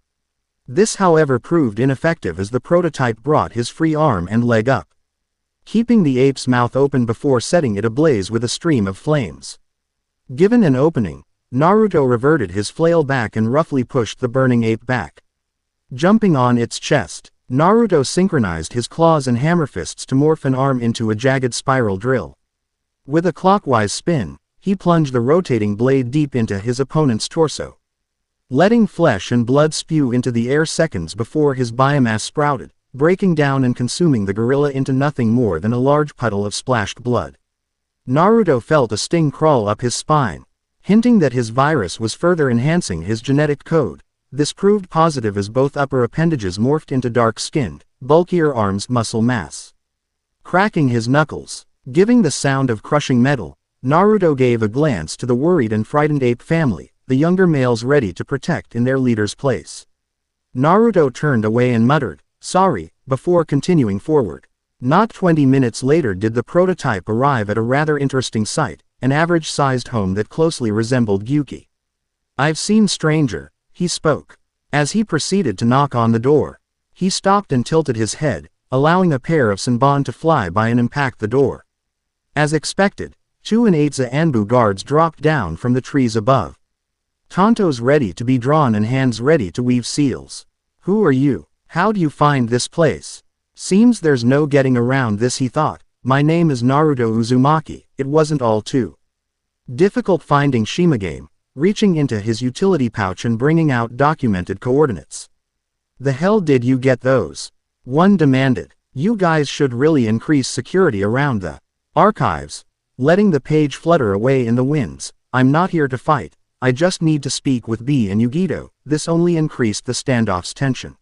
This, however, proved ineffective as the prototype brought his free arm and leg up, keeping the ape's mouth open before setting it ablaze with a stream of flames. Given an opening, Naruto reverted his flail back and roughly pushed the burning ape back. Jumping on its chest, Naruto synchronized his claws and hammer fists to morph an arm into a jagged spiral drill. With a clockwise spin, he plunged the rotating blade deep into his opponent's torso, letting flesh and blood spew into the air seconds before his biomass sprouted, breaking down and consuming the gorilla into nothing more than a large puddle of splashed blood. Naruto felt a sting crawl up his spine, hinting that his virus was further enhancing his genetic code. This proved positive as both upper appendages morphed into dark-skinned, bulkier arms muscle mass. Cracking his knuckles, giving the sound of crushing metal, Naruto gave a glance to the worried and frightened ape family, the younger males ready to protect in their leader's place. Naruto turned away and muttered, "Sorry," before continuing forward. Not 20 minutes later did the prototype arrive at a rather interesting sight, an average-sized home that closely resembled Gyuki. "I've seen stranger," he spoke. As he proceeded to knock on the door, he stopped and tilted his head, allowing a pair of Senbon to fly by and impact the door. As expected, 2 Inatsa Anbu guards dropped down from the trees above, tantos ready to be drawn and hands ready to weave seals. "Who are you? How do you find this place? Seems there's no getting around this," he thought. "My name is Naruto Uzumaki." It wasn't all too difficult finding Shimagame, reaching into his utility pouch and bringing out documented coordinates. "The hell did you get those?" one demanded. "You guys should really increase security around the archives." Letting the page flutter away in the winds, "I'm not here to fight. I just need to speak with B and Yugito." This only increased the standoff's tension.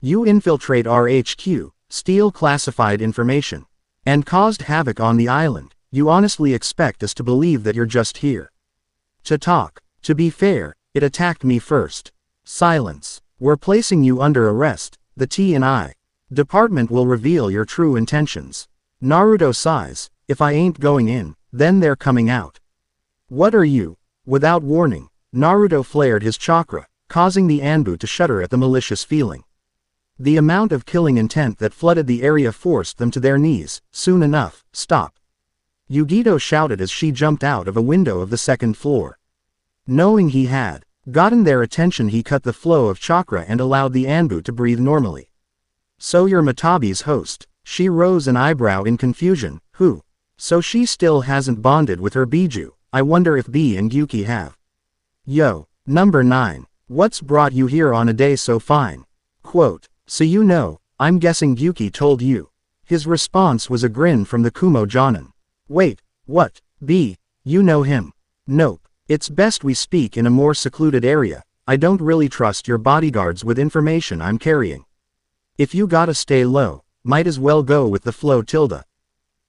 "You infiltrate our HQ, steal classified information, and caused havoc on the island. You honestly expect us to believe that you're just here to talk? To be fair, it attacked me first." "Silence. We're placing you under arrest. The T&I department will reveal your true intentions." Naruto sighs, "If I ain't going in, then they're coming out." "What are you?" Without warning, Naruto flared his chakra, causing the Anbu to shudder at the malicious feeling. The amount of killing intent that flooded the area forced them to their knees. "Soon enough, stop," Yugito shouted as she jumped out of a window of the second floor. Knowing he had gotten their attention, he cut the flow of chakra and allowed the Anbu to breathe normally. "So you're Matabi's host?" She rose an eyebrow in confusion. "Who? So she still hasn't bonded with her Biju. I wonder if B and Gyuki have." "Yo, number 9, what's brought you here on a day so fine?" Quote, "So you know, I'm guessing Gyuki told you." His response was a grin from the Kumo Jonin. "Wait, what? B, you know him?" "Nope. It's best we speak in a more secluded area. I don't really trust your bodyguards with information I'm carrying. If you gotta stay low, might as well go with the flow tilde."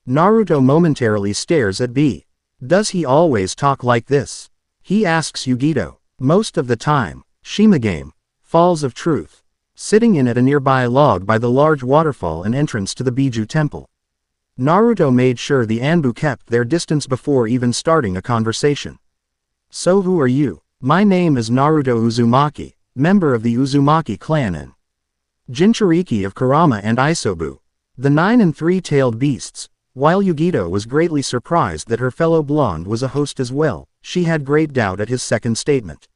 Naruto momentarily stares at B. Does he always talk like this? He asks Yugito. Most of the time. Shimagame. Falls of Truth. Sitting in at a nearby log by the large waterfall and entrance to the Biju temple. Naruto made sure the Anbu kept their distance before even starting a conversation. "So who are you?" "My name is Naruto Uzumaki, member of the Uzumaki clan and jinchuriki of Kurama and Isobu, the 9 and 3-tailed beasts." While Yugito was greatly surprised that her fellow blonde was a host as well, she had great doubt at his second statement.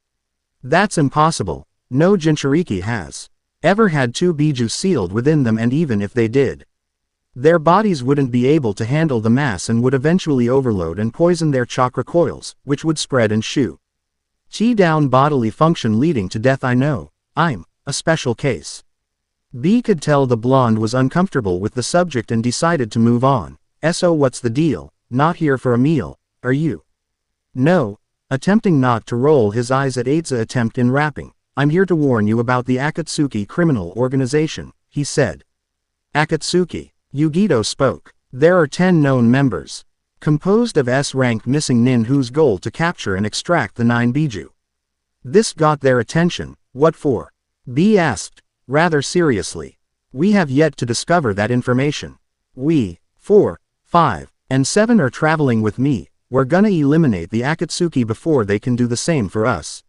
"That's impossible. No jinchuriki has ever had 2 Biju sealed within them, and even if they did, their bodies wouldn't be able to handle the mass and would eventually overload and poison their chakra coils, which would spread and shoot down bodily function leading to death. I know. I'm a special case." B could tell the blonde was uncomfortable with the subject and decided to move on. So what's the deal? Not here for a meal, are you? No. Attempting not to roll his eyes at Eiza's attempt in rapping. I'm here to warn you about the Akatsuki criminal organization, he said. Akatsuki. Yugito spoke. There are 10 known members. Composed of S-rank missing nin whose goal to capture and extract the 9 biju. This got their attention. What for? B asked, rather seriously. We have yet to discover that information. We, 4, 5, and 7 are traveling with me. We're gonna eliminate the Akatsuki before they can do the same for us.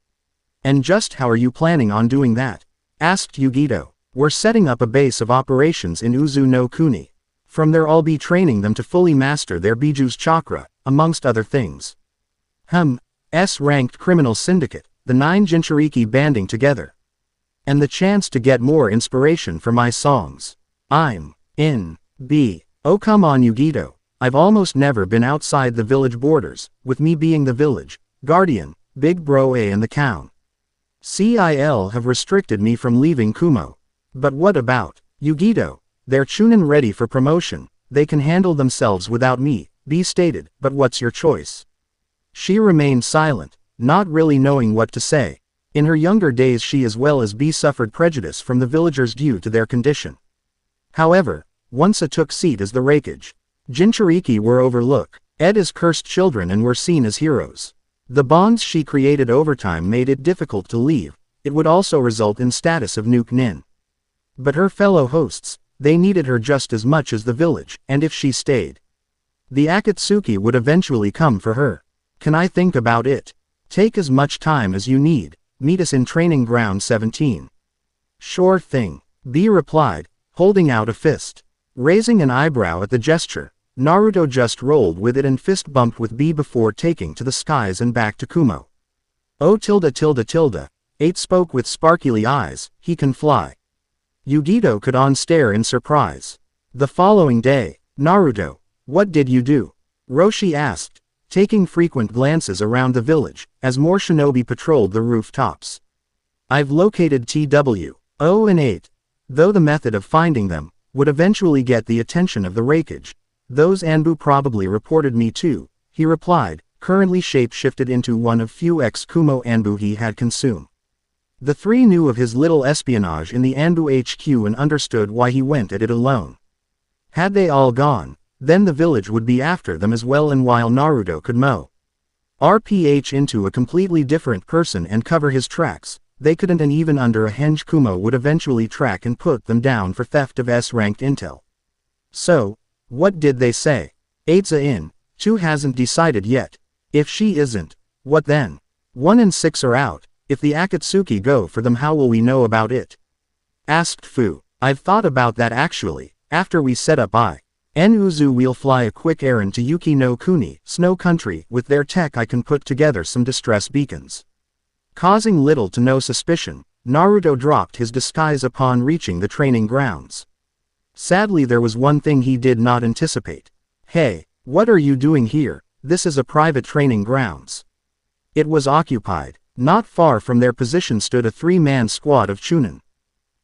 And just how are you planning on doing that? Asked Yugito. We're setting up a base of operations in Uzu no Kuni. From there I'll be training them to fully master their biju's chakra, amongst other things. S-ranked criminal syndicate, the 9 jinchuriki banding together. And the chance to get more inspiration for my songs. I'm in. B. Oh come on Yugito. I've almost never been outside the village borders, with me being the village guardian, Big Bro A and the Count. CIL have restricted me from leaving Kumo. But what about Yugito? They're chunin ready for promotion, they can handle themselves without me, B stated, but what's your choice? She remained silent, not really knowing what to say. In her younger days she as well as B suffered prejudice from the villagers due to their condition. However, once it took seat as the raikage. Jinchuriki were overlooked, as cursed children and were seen as heroes. The bonds she created over time made it difficult to leave, it would also result in status of nuke nin. But her fellow hosts, they needed her just as much as the village, and if she stayed, the Akatsuki would eventually come for her. Can I think about it? Take as much time as you need, meet us in training ground 17. Sure thing, B replied, holding out a fist. Raising an eyebrow at the gesture, Naruto just rolled with it and fist bumped with B before taking to the skies and back to Kumo. Oh tilde tilde tilde, 8 spoke with sparkly eyes, he can fly. Yugito could on stare in surprise. The following day, Naruto, what did you do? Roshi asked, taking frequent glances around the village, as more shinobi patrolled the rooftops. I've located TW 0 and 8. Though the method of finding them would eventually get the attention of the raikage. Those Anbu probably reported me too, he replied, currently shape-shifted into one of few ex-Kumo Anbu he had consumed. The 3 knew of his little espionage in the Anbu HQ and understood why he went at it alone. Had they all gone, then the village would be after them as well, and while Naruto could mow RPH into a completely different person and cover his tracks, they couldn't, and even under a henge Kumo would eventually track and put them down for theft of S-ranked intel. So, what did they say? Eiza in, 2 hasn't decided yet. If she isn't, what then? 1 and 6 are out. If the Akatsuki go for them, how will we know about it? Asked Fu. I've thought about that actually. After we set up Uzu, we'll fly a quick errand to Yuki no Kuni, Snow Country. With their tech I can put together some distress beacons. Causing little to no suspicion, Naruto dropped his disguise upon reaching the training grounds. Sadly there was one thing he did not anticipate. Hey, what are you doing here? This is a private training grounds. It was occupied. Not far from their position stood a 3-man squad of chunin.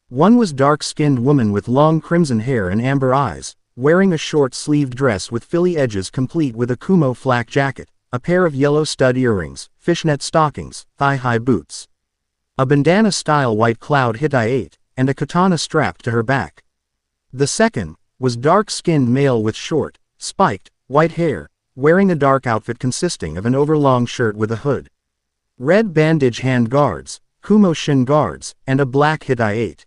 One was dark-skinned woman with long crimson hair and amber eyes, wearing a short-sleeved dress with filly edges complete with a Kumo flak jacket, a pair of yellow stud earrings, fishnet stockings, thigh-high boots. A bandana-style white cloud hitai, and a katana strapped to her back. The second was dark-skinned male with short, spiked, white hair, wearing a dark outfit consisting of an overlong shirt with a hood, red bandage hand guards, Kumo shin guards, and a black hitai.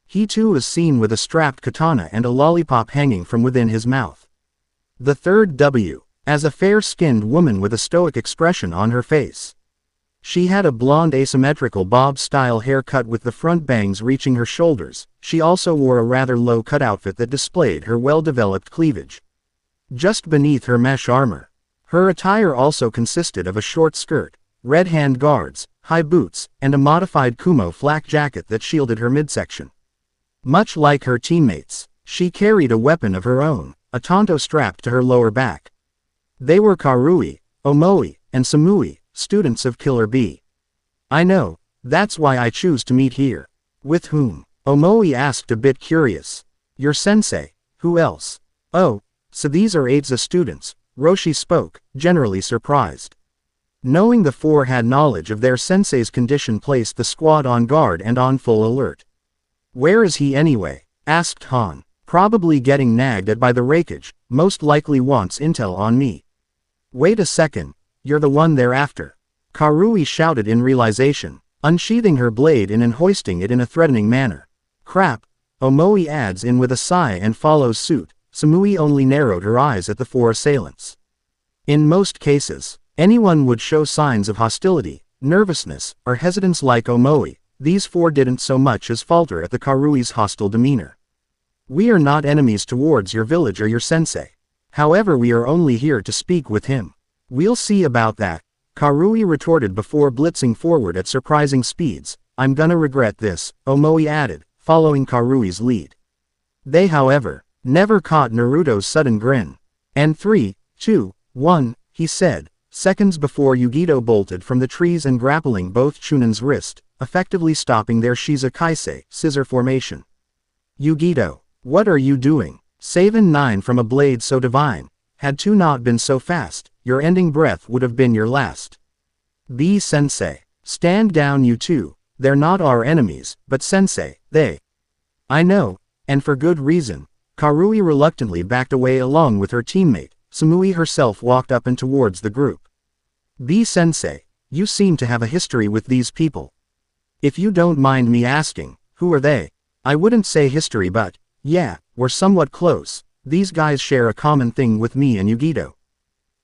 He too was seen with a strapped katana and a lollipop hanging from within his mouth. The third W, as a fair-skinned woman with a stoic expression on her face. She had a blonde asymmetrical bob-style haircut with the front bangs reaching her shoulders. She also wore a rather low-cut outfit that displayed her well-developed cleavage just beneath her mesh armor. Her attire also consisted of a short skirt, red hand guards, high boots, and a modified Kumo flak jacket that shielded her midsection. Much like her teammates, she carried a weapon of her own, a tanto strapped to her lower back. They were Karui, Omoi, and Samui, students of Killer B. I know, that's why I choose to meet here. With whom? Omoi asked, a bit curious. Your sensei. Who else? Oh, So these are Eiza students, Roshi spoke, generally surprised. Knowing the four had knowledge of their sensei's condition placed the squad on guard and on full alert. Where is he anyway? Asked Han. Probably getting nagged at by the Raikage, most likely wants intel on me. Wait a second, you're the one they're after. Karui shouted in realization, unsheathing her blade and hoisting it in a threatening manner. Crap, Omoi adds in with a sigh and follows suit. Samui only narrowed her eyes at the four assailants. In most cases, anyone would show signs of hostility, nervousness, or hesitance like Omoi. These four didn't so much as falter at the Karui's hostile demeanor. We are not enemies towards your village or your sensei. However, we are only here to speak with him. We'll see about that, Karui retorted before blitzing forward at surprising speeds. I'm gonna regret this, Omoi added, following Karui's lead. They, however, never caught Naruto's sudden grin. And 3, 2, 1, he said, seconds before Yugito bolted from the trees and grappling both Chunon's wrist, effectively stopping their Shizukaise, scissor formation. Yugito, what are you doing? Savin 9 from a blade so divine. Had 2 not been so fast, your ending breath would have been your last. B sensei. Stand down you two, they're not our enemies, but sensei, they. I know, and for good reason. Karui reluctantly backed away along with her teammate. Samui herself walked up and towards the group. B sensei, you seem to have a history with these people. If you don't mind me asking, who are they? I wouldn't say history, but, yeah, we're somewhat close. These guys share a common thing with me and Yugito.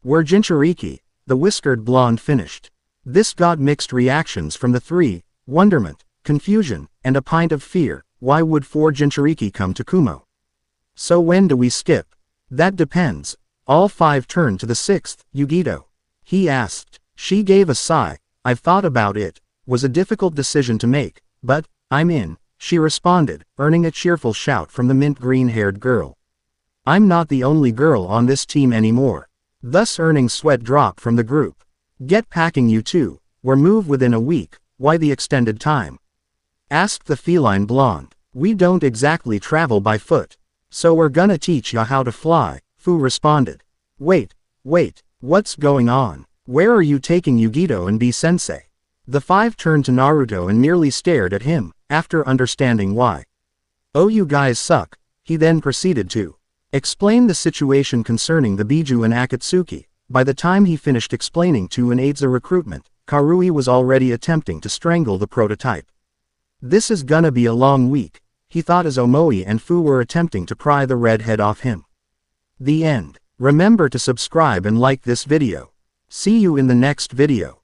We're jinchuriki, the whiskered blonde finished. This got mixed reactions from the three: wonderment, confusion, and a pint of fear. Why would 4 jinchuriki come to Kumo? So when do we skip? That depends. All 5 turned to the 6th, Yugito. He asked. She gave a sigh. I've thought about it. Was a difficult decision to make, but, I'm in, she responded, earning a cheerful shout from the mint green-haired girl. I'm not the only girl on this team anymore. Thus earning sweat drop from the group. Get packing you two. We're move within a week. Why the extended time? Asked the feline blonde. We don't exactly travel by foot. So we're gonna teach ya how to fly, Fu responded. Wait, what's going on? Where are you taking Yugito and B-sensei? The 5 turned to Naruto and merely stared at him, after understanding why. Oh, you guys suck. He then proceeded to explain the situation concerning the Biju and Akatsuki. By the time he finished explaining to an Eiza recruitment, Karui was already attempting to strangle the prototype. This is gonna be a long week, he thought as Omoi and Fu were attempting to pry the red head off him. The end. Remember to subscribe and like this video. See you in the next video.